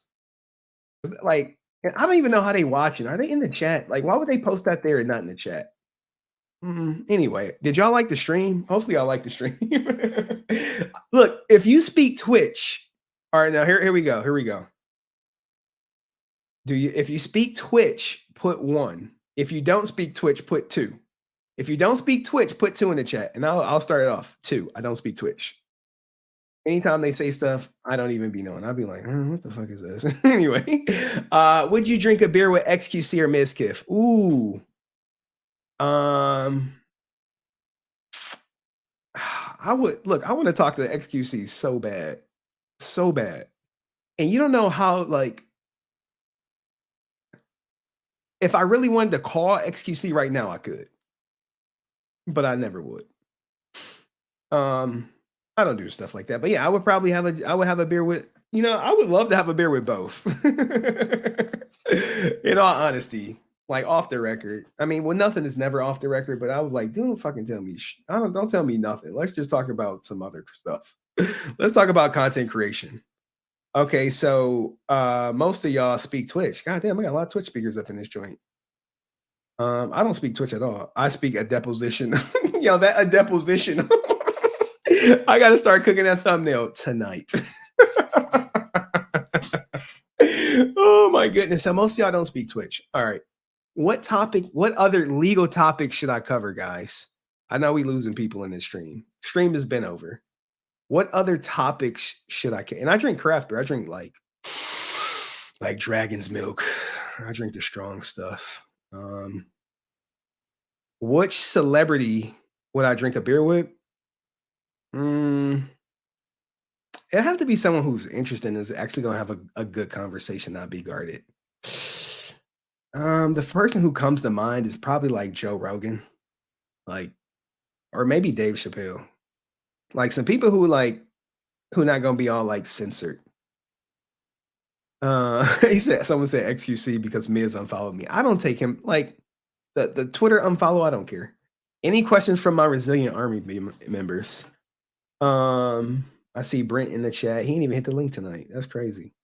Like, I don't even know how they watching. Are they in the chat? Like, why would they post that there and not in the chat? Anyway, did y'all like the stream? Hopefully y'all like the stream. Look, if you speak Twitch, all right, now here we go. Here we go. If you speak Twitch, put 1. If you don't speak Twitch, put 2. If you don't speak Twitch, put 2 in the chat, and I'll start it off. 2. I don't speak Twitch. Anytime they say stuff, I don't even be knowing. I'll be like, what the fuck is this? Anyway, would you drink a beer with XQC or Mizkif? Ooh. I would look. I want to talk to the XQC so bad, and you don't know how. Like, if I really wanted to call XQC right now, I could, but I never would. I don't do stuff like that. But yeah, I would probably have a beer with. I would love to have a beer with both. In all honesty. Like off the record. I mean, well, nothing is never off the record, but I was like, don't fucking tell me. Don't tell me nothing. Let's just talk about some other stuff. Let's talk about content creation. Okay, so most of y'all speak Twitch. God damn, I got a lot of Twitch speakers up in this joint. I don't speak Twitch at all. I speak a deposition. That a deposition. I got to start cooking that thumbnail tonight. Oh my goodness. So most of y'all don't speak Twitch. All right. What other legal topics should I cover, guys? I know we losing people in this stream. Stream has been over. What other topics should I cover? And I drink craft beer. I drink like dragon's milk. I drink the strong stuff. Which celebrity would I drink a beer with? It'd have to be someone who's interested and is actually going to have a good conversation, not be guarded. The person who comes to mind is probably like Joe Rogan, or maybe Dave Chappelle. Like some people who not gonna be all like censored. Someone said XQC because Miz unfollowed me. I don't take him like the Twitter unfollow. I don't care. Any questions from my Resilient Army members? I see Brent in the chat. He didn't even hit the link tonight. That's crazy.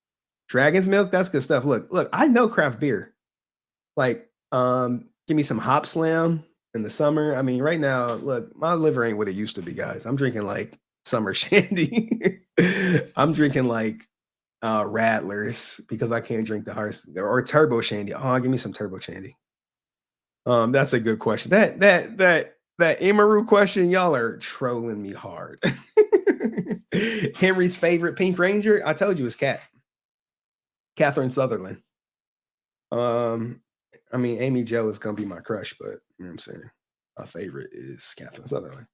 Dragon's milk. That's good stuff. Look. I know craft beer. Like, give me some Hop Slam in the summer. I mean, right now, look, my liver ain't what it used to be, guys. I'm drinking like summer shandy. I'm drinking like Radlers because I can't drink the hard or turbo shandy. Oh, give me some turbo shandy. That's a good question. That Amaru question, y'all are trolling me hard. Henry's favorite Pink Ranger, I told you, is Catherine Sutherland. I mean, Amy Jo is gonna be my crush, but you know what I'm saying. My favorite is Catherine Sutherland.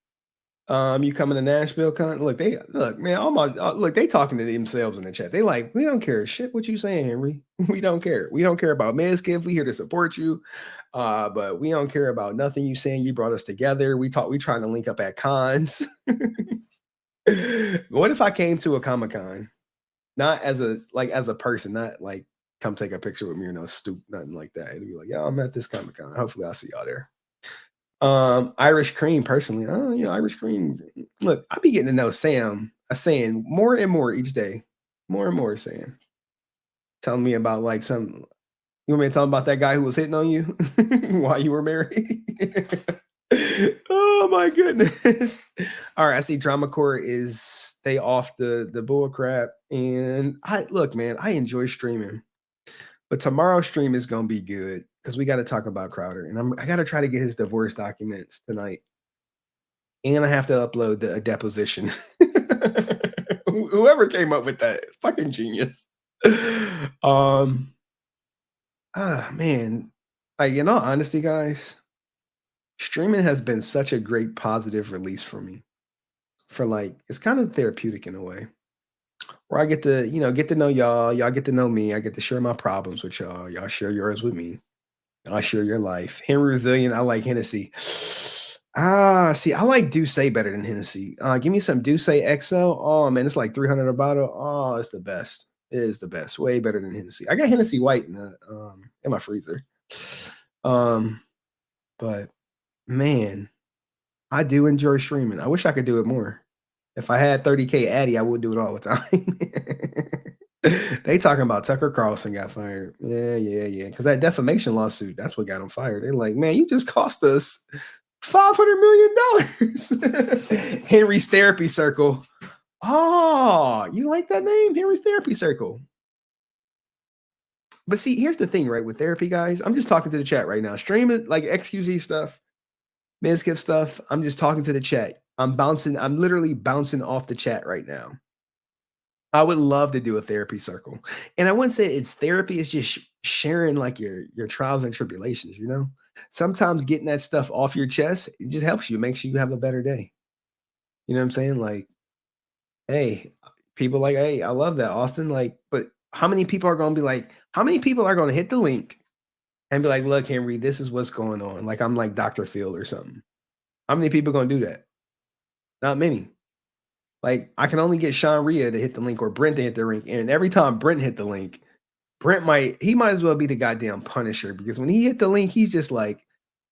You coming to Nashville? Look, man, look, they talking to themselves in the chat. They like, we don't care shit what you saying, Henry. We don't care. We don't care about Mizkif. We here to support you. But we don't care about nothing you saying. You brought us together. We trying to link up at cons. What if I came to a Comic-Con? Not as a person, not like come take a picture with me or no stoop, nothing like that. It'd be like, yeah, I'm at this Comic-Con. Hopefully I'll see y'all there. Irish Cream, personally. Oh, Irish Cream. Look, I be getting to know Sam. Saying more and more each day. More and more Sam. Telling me about like some. You want me to tell him about that guy who was hitting on you while you were married? Oh my goodness. All right, I see Dramacord is stay off the bull crap. And look, man, I enjoy streaming. But tomorrow's stream is gonna be good because we got to talk about Crowder. And I gotta try to get his divorce documents tonight. And I have to upload the deposition. Whoever came up with that, fucking genius. Man. Like, in all honesty, guys, streaming has been such a great positive release for me. It's kind of therapeutic in a way. Where I get to, get to know y'all. Y'all get to know me. I get to share my problems with y'all. Y'all share yours with me. I'll share your life. HenryResilient, I like Hennessy. See, I like Douce better than Hennessy. Give me some Douce XL. Oh, man, it's like $300 a bottle. Oh, it's the best. It is the best. Way better than Hennessy. I got Hennessy White in my freezer. But, man, I do enjoy streaming. I wish I could do it more. If I had 30K Addy, I would do it all the time. They talking about Tucker Carlson got fired. Yeah. Because that defamation lawsuit, that's what got him fired. They're like, man, you just cost us $500 million. Henry's Therapy Circle. Oh, you like that name? Henry's Therapy Circle. But see, here's the thing, right? With therapy, guys, I'm just talking to the chat right now. Streaming like XQC stuff, Mizkif stuff. I'm just talking to the chat. I'm literally bouncing off the chat right now. I would love to do a therapy circle. And I wouldn't say it's therapy, it's just sharing like your trials and tribulations, Sometimes getting that stuff off your chest, it just helps you, makes you have a better day. You know what I'm saying? Like, hey, people like, hey, I love that, Austin. Like, but how many people are going to be like, how many people are going to hit the link and be like, look, Henry, this is what's going on. Like, I'm like Dr. Phil or something. How many people are going to do that? Not many. Like, I can only get Sean Rhea to hit the link or Brent to hit the link. And every time Brent hit the link, might as well be the goddamn Punisher, because when he hit the link, he's just like,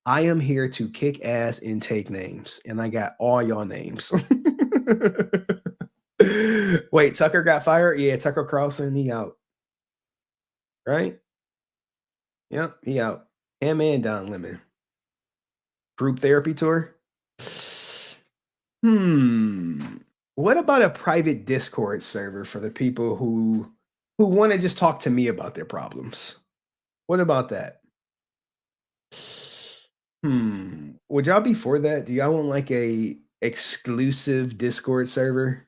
I am here to kick ass and take names. And I got all y'all names. Wait, Tucker got fired? Yeah, Tucker Carlson, he out. Right? Yep, he out. Him and Don Lemon. Group therapy tour? What about a private Discord server for the people who want to just talk to me about their problems? What about that? Would y'all be for that? Do y'all want like a exclusive Discord server?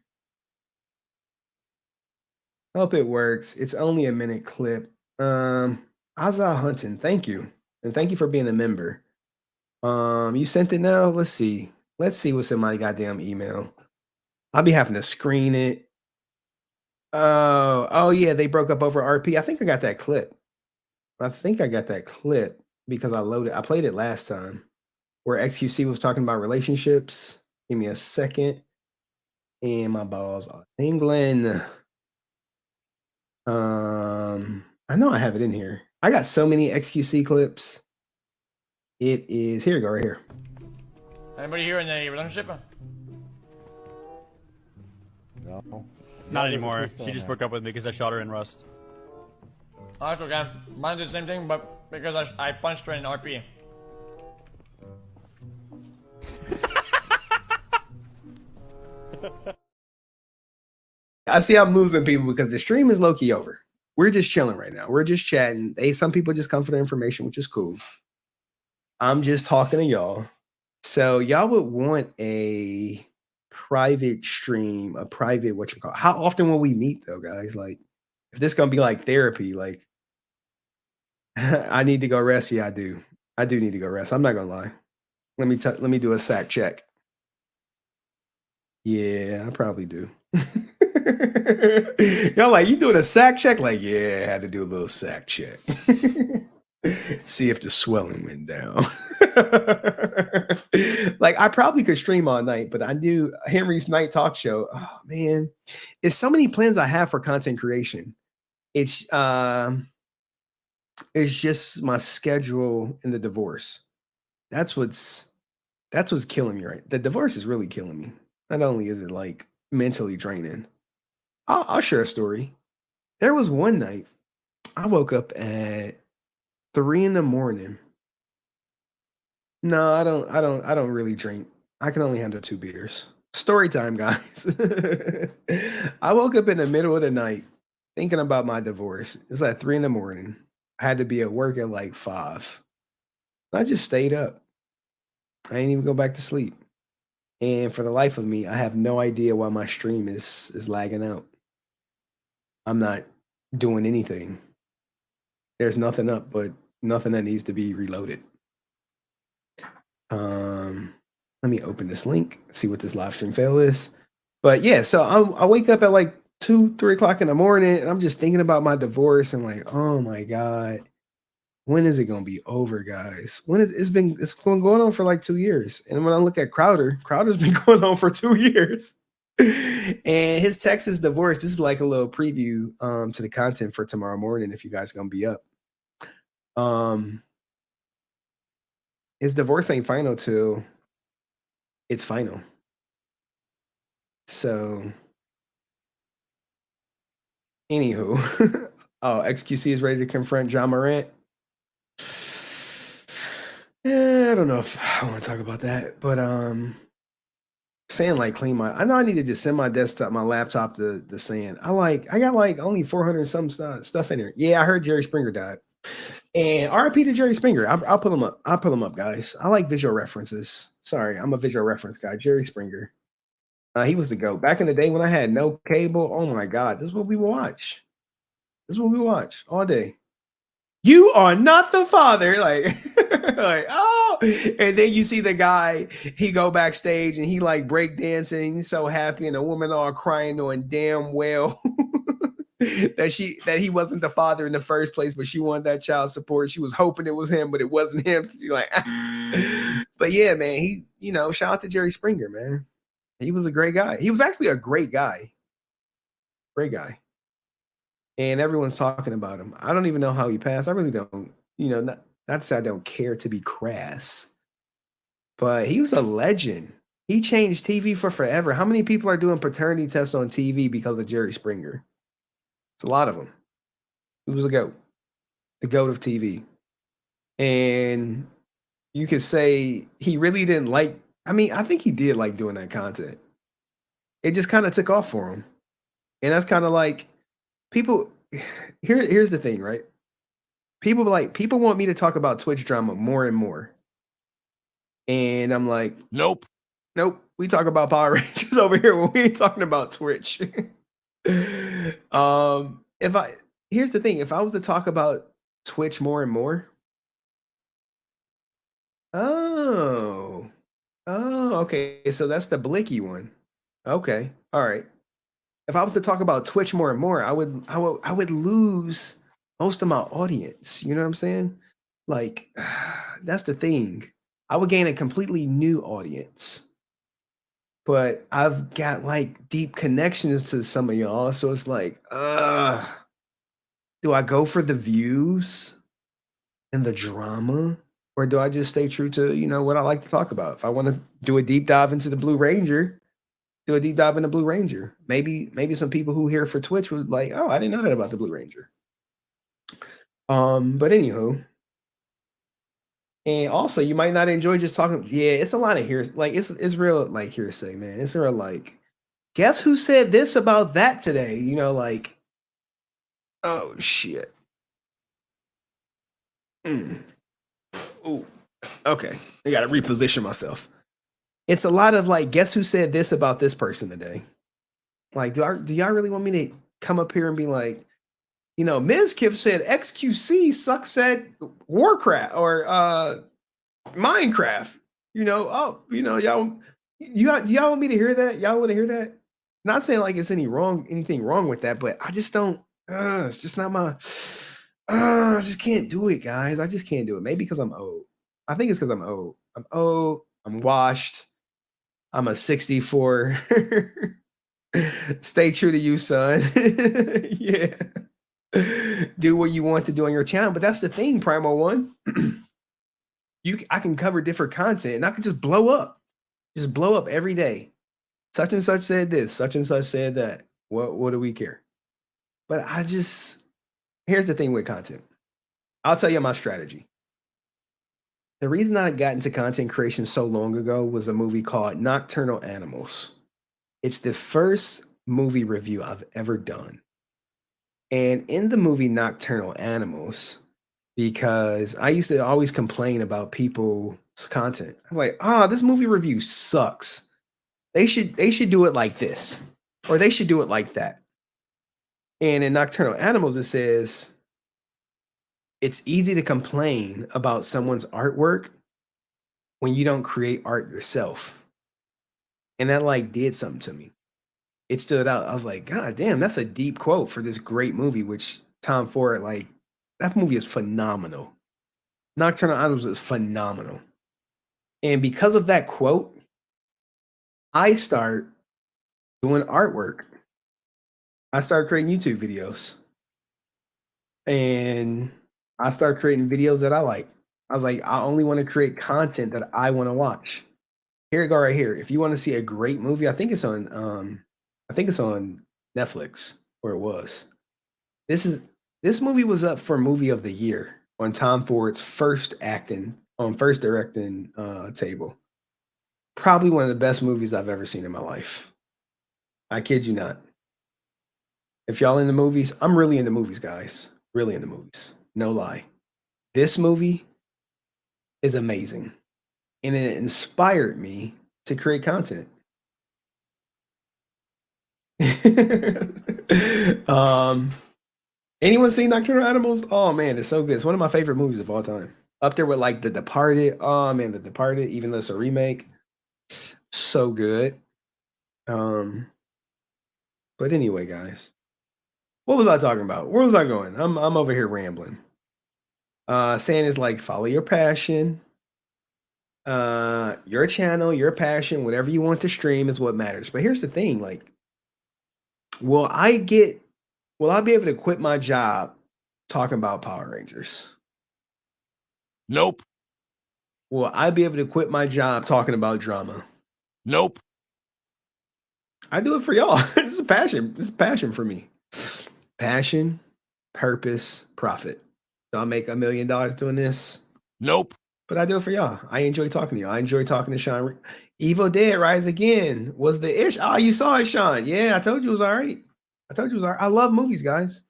Hope it works. It's only a minute clip. Azza Hunting, thank you. And thank you for being a member. You sent it now? Let's see. Let's see what's in my goddamn email. I'll be having to screen it. Oh yeah, they broke up over RP. I think I got that clip. Because I played it last time where XQC was talking about relationships. Give me a second. And my balls are England. I know I have it in here. I got so many XQC clips. It is, here we go, right here.
Anybody here in a relationship?
No. Not anymore. She just broke up with me because I shot her in Rust.
Oh, that's okay. Mine did the same thing, but because I punched her in RP.
I see I'm losing people because the stream is low-key over. We're just chilling right now. We're just chatting. Some people just come for the information, which is cool. I'm just talking to y'all. So y'all would want a private stream, a private how often will we meet though, guys? Like, if this gonna be like therapy, like I need to go rest. Yeah, I do need to go rest. I'm not gonna lie. Let me do a sack check. Yeah, I probably do. Y'all like, you doing a sack check? Like, yeah, I had to do a little sack check. See if the swelling went down. Like, I probably could stream all night, but I knew Henry's night talk show. Oh man, it's so many plans I have for content creation. It's just my schedule and the divorce. That's what's killing me, right? The divorce is really killing me. Not only is it like mentally draining. I'll share a story. There was one night I woke up at 3 a.m. No, I don't really drink. I can only handle 2 beers. Story time, guys. I woke up in the middle of the night thinking about my divorce. It was at 3 a.m. I had to be at work at like 5. I just stayed up. I didn't even go back to sleep. And for the life of me, I have no idea why my stream is lagging out. I'm not doing anything. There's nothing up, but nothing that needs to be reloaded. Let me open this link, see what this live stream fail is. But yeah, so I wake up at like 2, 3 o'clock in the morning, and I'm just thinking about my divorce and like, oh my God, when is it gonna be over, guys? It's been going on for like 2 years. And when I look at Crowder's been going on for 2 years. And his Texas divorce, this is like a little preview to the content for tomorrow morning if you guys are gonna be up. His divorce ain't final till it's final. So anywho, oh, XQC is ready to confront John Morant. I don't know if I want to talk about that, but saying like clean my, I know I need to just send my desktop, my laptop to the sand. I got like only 400 some stuff in there. Yeah, I heard Jerry Springer died. And RIP to Jerry Springer. I'll put him up. I'll put him up, guys. I like visual references. Sorry, I'm a visual reference guy. Jerry Springer. He was the GOAT. Back in the day when I had no cable, oh my God, this is what we watch. This is what we watch all day. You are not the father. Like, like, oh. And then you see the guy, he go backstage and he like break dancing. He's so happy, and the woman all crying, knowing damn well that he wasn't the father in the first place, but she wanted that child support. She was hoping it was him, but it wasn't him. So she's like, But yeah, man, he, shout out to Jerry Springer, man. He was a great guy. He was actually a great guy. Great guy. And everyone's talking about him. I don't even know how he passed. I really don't, not to say I don't care to be crass, but he was a legend. He changed TV for forever. How many people are doing paternity tests on TV because of Jerry Springer? It's a lot of them. He was a GOAT. The GOAT of TV. And you could say he really didn't like, I think he did like doing that content. It just kind of took off for him. And that's kind of like, people, here's the thing, right? People want me to talk about Twitch drama more and more. And I'm like, nope. We talk about Power Rangers over here when we ain't talking about Twitch. Here's the thing, if I was to talk about Twitch more and more. Oh, okay. So that's the Blicky one. Okay. All right. If I was to talk about Twitch more and more, I would lose most of my audience. You know what I'm saying? Like, that's the thing. I would gain a completely new audience. But I've got like deep connections to some of y'all. So it's like, do I go for the views and the drama? Or do I just stay true to, what I like to talk about? If I want to do a deep dive into the Blue Ranger, do a deep dive into Blue Ranger. Maybe some people who here for Twitch would like, oh, I didn't know that about the Blue Ranger. But anywho. And also you might not enjoy just talking. Yeah, it's a lot of hearsay. Like it's real like hearsay, man. It's real like, guess who said this about that today? Like, oh shit. Oh, okay. I gotta reposition myself. It's a lot of like, guess who said this about this person today? Like, do y'all really want me to come up here and be like, Mizkif said XQC sucks at Warcraft or Minecraft? Y'all Y'all want me to hear that? Y'all want to hear that? Not saying like it's anything wrong with that, but I just don't. It's just not my. I just can't do it, guys. I just can't do it. Maybe because I'm old. I think it's because I'm old. I'm old. I'm washed. I'm a 64. Stay true to you, son. Yeah. Do what you want to do on your channel, but that's the thing, Primal One. I can cover different content, and I can just blow up. Just blow up every day. Such and such said this. Such and such said that. What do we care? But here's the thing with content. I'll tell you my strategy. The reason I got into content creation so long ago was a movie called Nocturnal Animals. It's the first movie review I've ever done. And in the movie Nocturnal Animals, because I used to always complain about people's content. I'm like, this movie review sucks. They should do it like this, or they should do it like that. And in Nocturnal Animals, it says it's easy to complain about someone's artwork when you don't create art yourself. And that like did something to me. It stood out. I was like, God damn, that's a deep quote for this great movie, which Tom Ford, like, that movie is phenomenal. Nocturnal Animals is phenomenal. And because of that quote, I start doing artwork. I started creating YouTube videos. And I started creating videos that I like. I was like, I only want to create content that I want to watch. Here we go right here. If you want to see a great movie, I think it's on Netflix, or it was. This movie was up for movie of the year on Tom Ford's first directing table. Probably one of the best movies I've ever seen in my life. I kid you not. If y'all into movies, I'm really into movies, guys. Really into movies. No lie. This movie is amazing. And it inspired me to create content. Anyone seen Nocturnal Animals? Oh man, it's so good. It's one of my favorite movies of all time. Up there with like The Departed. Oh man, The Departed, even though it's a remake. So good. But anyway, guys. What was I talking about? Where was I going? I'm over here rambling. Saying it's like follow your passion. Your channel, your passion, whatever you want to stream is what matters. But here's the thing, like, will I be able to quit my job talking about Power Rangers?
Nope.
Will I be able to quit my job talking about drama?
Nope.
I do it for y'all. It's a passion. It's a passion for me. Passion, purpose, profit. Do I make $1 million doing this?
Nope.
But I do it for y'all. I enjoy talking to y'all. I enjoy talking to Sean. Evil Dead Rise Again was the ish. Oh, you saw it, Sean. Yeah, I told you it was all right. I love movies, guys.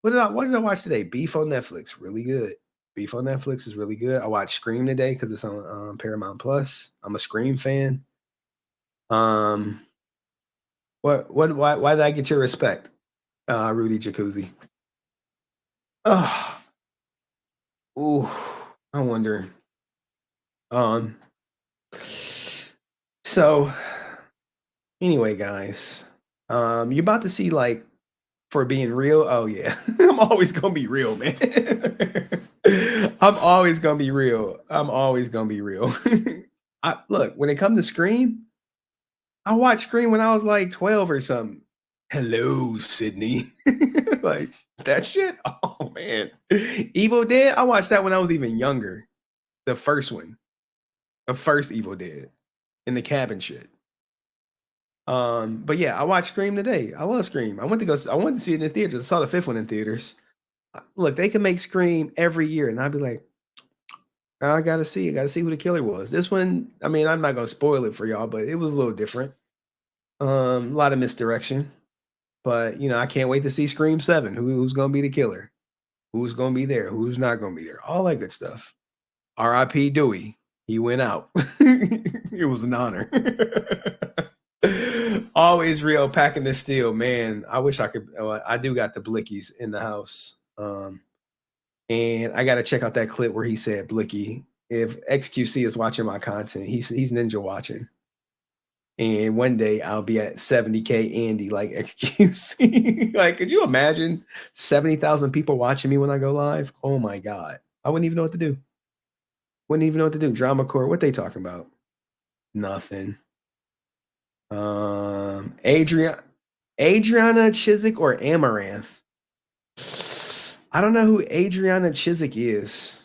What did I watch today? Beef on Netflix. Really good. Beef on Netflix is really good. I watched Scream today because it's on Paramount Plus. I'm a Scream fan. Why did I get your respect? Rudy Jacuzzi. Oh. Ooh. I wonder. So anyway, guys, you're about to see, like, for being real. Oh yeah. I'm always gonna be real, man. I'm always gonna be real. Look, when it comes to Scream, I watched Scream when I was like 12 or something. Hello, Sydney. Like that shit. Oh man. Evil Dead. I watched that when I was even younger. The first one. The first Evil Dead. In the cabin shit. But yeah, I watched Scream today. I love Scream. I wanted to see it in the theaters. I saw the 5th one in theaters. Look, they can make Scream every year, and I'd be like, I gotta see who the killer was. This one, I mean, I'm not gonna spoil it for y'all, but it was a little different. A lot of misdirection. But I can't wait to see Scream 7. Who's gonna be the killer? Who's gonna be there? Who's not gonna be there? All that good stuff. R.I.P. Dewey. He went out. It was an honor. Always real, packing the steel, man. I wish I could. I do got the Blickies in the house, and I got to check out that clip where he said Blicky. If XQC is watching my content, he's ninja watching. And one day I'll be at 70K Andy like XQC. Like, could you imagine 70,000 people watching me when I go live? Oh my God. I wouldn't even know what to do. Wouldn't even know what to do. Dramacord, what they talking about? Nothing. Adrianah Chiswick or Amaranth? I don't know who Adrianah Chiswick is.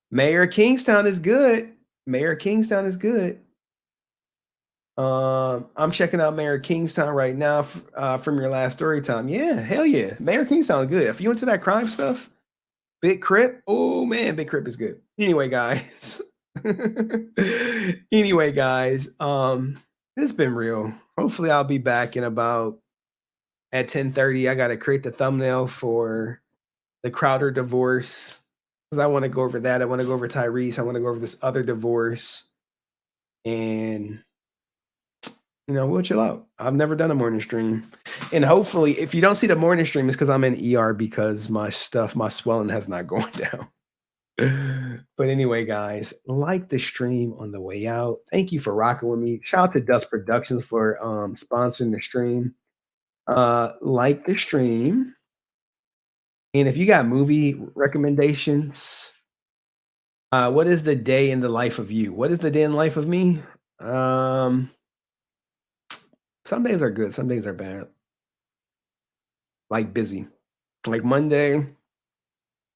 Mayor of Kingstown is good. Mayor of Kingstown is good. I'm checking out Mayor of Kingstown right now from your last story time. Yeah, hell yeah. Mayor of Kingstown is good. If you into that crime stuff, Big Crip, oh man, Big Crip is good. Anyway, guys. It's been real. Hopefully I'll be back in about at 10:30. I gotta create the thumbnail for the Crowder divorce. Because I want to go over that. I want to go over Tyrese. I want to go over this other divorce. And we'll chill out. I've never done a morning stream. And hopefully, if you don't see the morning stream, it's because I'm in ER because my swelling has not gone down. But anyway, guys, like the stream on the way out. Thank you for rocking with me. Shout out to Dust Productions for sponsoring the stream. Like the stream. And if you got movie recommendations, what is the day in the life of you? What is the day in the life of me? Some days are good. Some days are bad. Like busy. Like Monday, I'm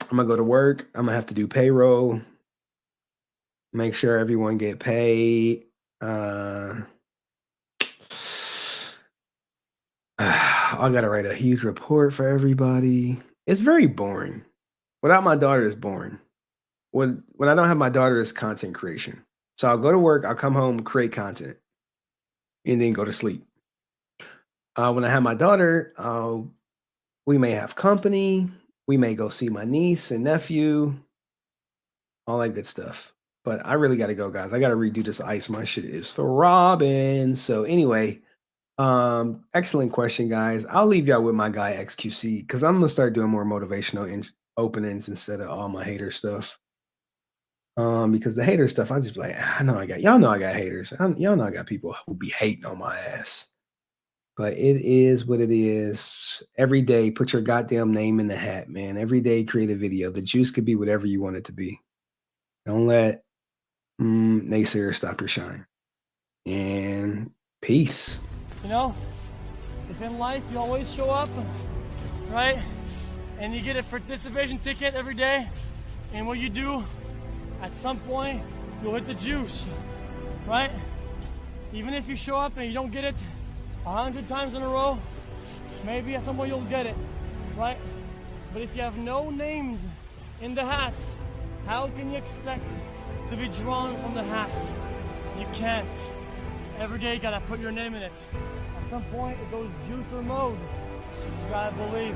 going to go to work. I'm going to have to do payroll. Make sure everyone get paid. I got to write a huge report for everybody. It's very boring. Without my daughter, it's boring. When I don't have my daughter, it's content creation. So I'll go to work, I'll come home, create content, and then go to sleep. When I have my daughter, we may have company. We may go see my niece and nephew, all that good stuff. But I really got to go, guys. I got to redo this ice. My shit is throbbing. So anyway, excellent question, guys. I'll leave y'all with my guy XQC because I'm gonna start doing more motivational openings instead of all my hater stuff. Because the hater stuff, I just be like, y'all know I got haters. Y'all know I got people who be hating on my ass. But it is what it is. Every day, put your goddamn name in the hat, man. Every day, create a video. The juice could be whatever you want it to be. Don't let naysayers stop your shine. And peace.
If in life you always show up, right? And you get a participation ticket every day, and what you do, at some point, you'll hit the juice, right? Even if you show up and you don't get it 100 times in a row, maybe at some point you'll get it, right? But if you have no names in the hat, how can you expect to be drawn from the hat? You can't. Every day you gotta put your name in it. At some point it goes juicer mode. You gotta believe.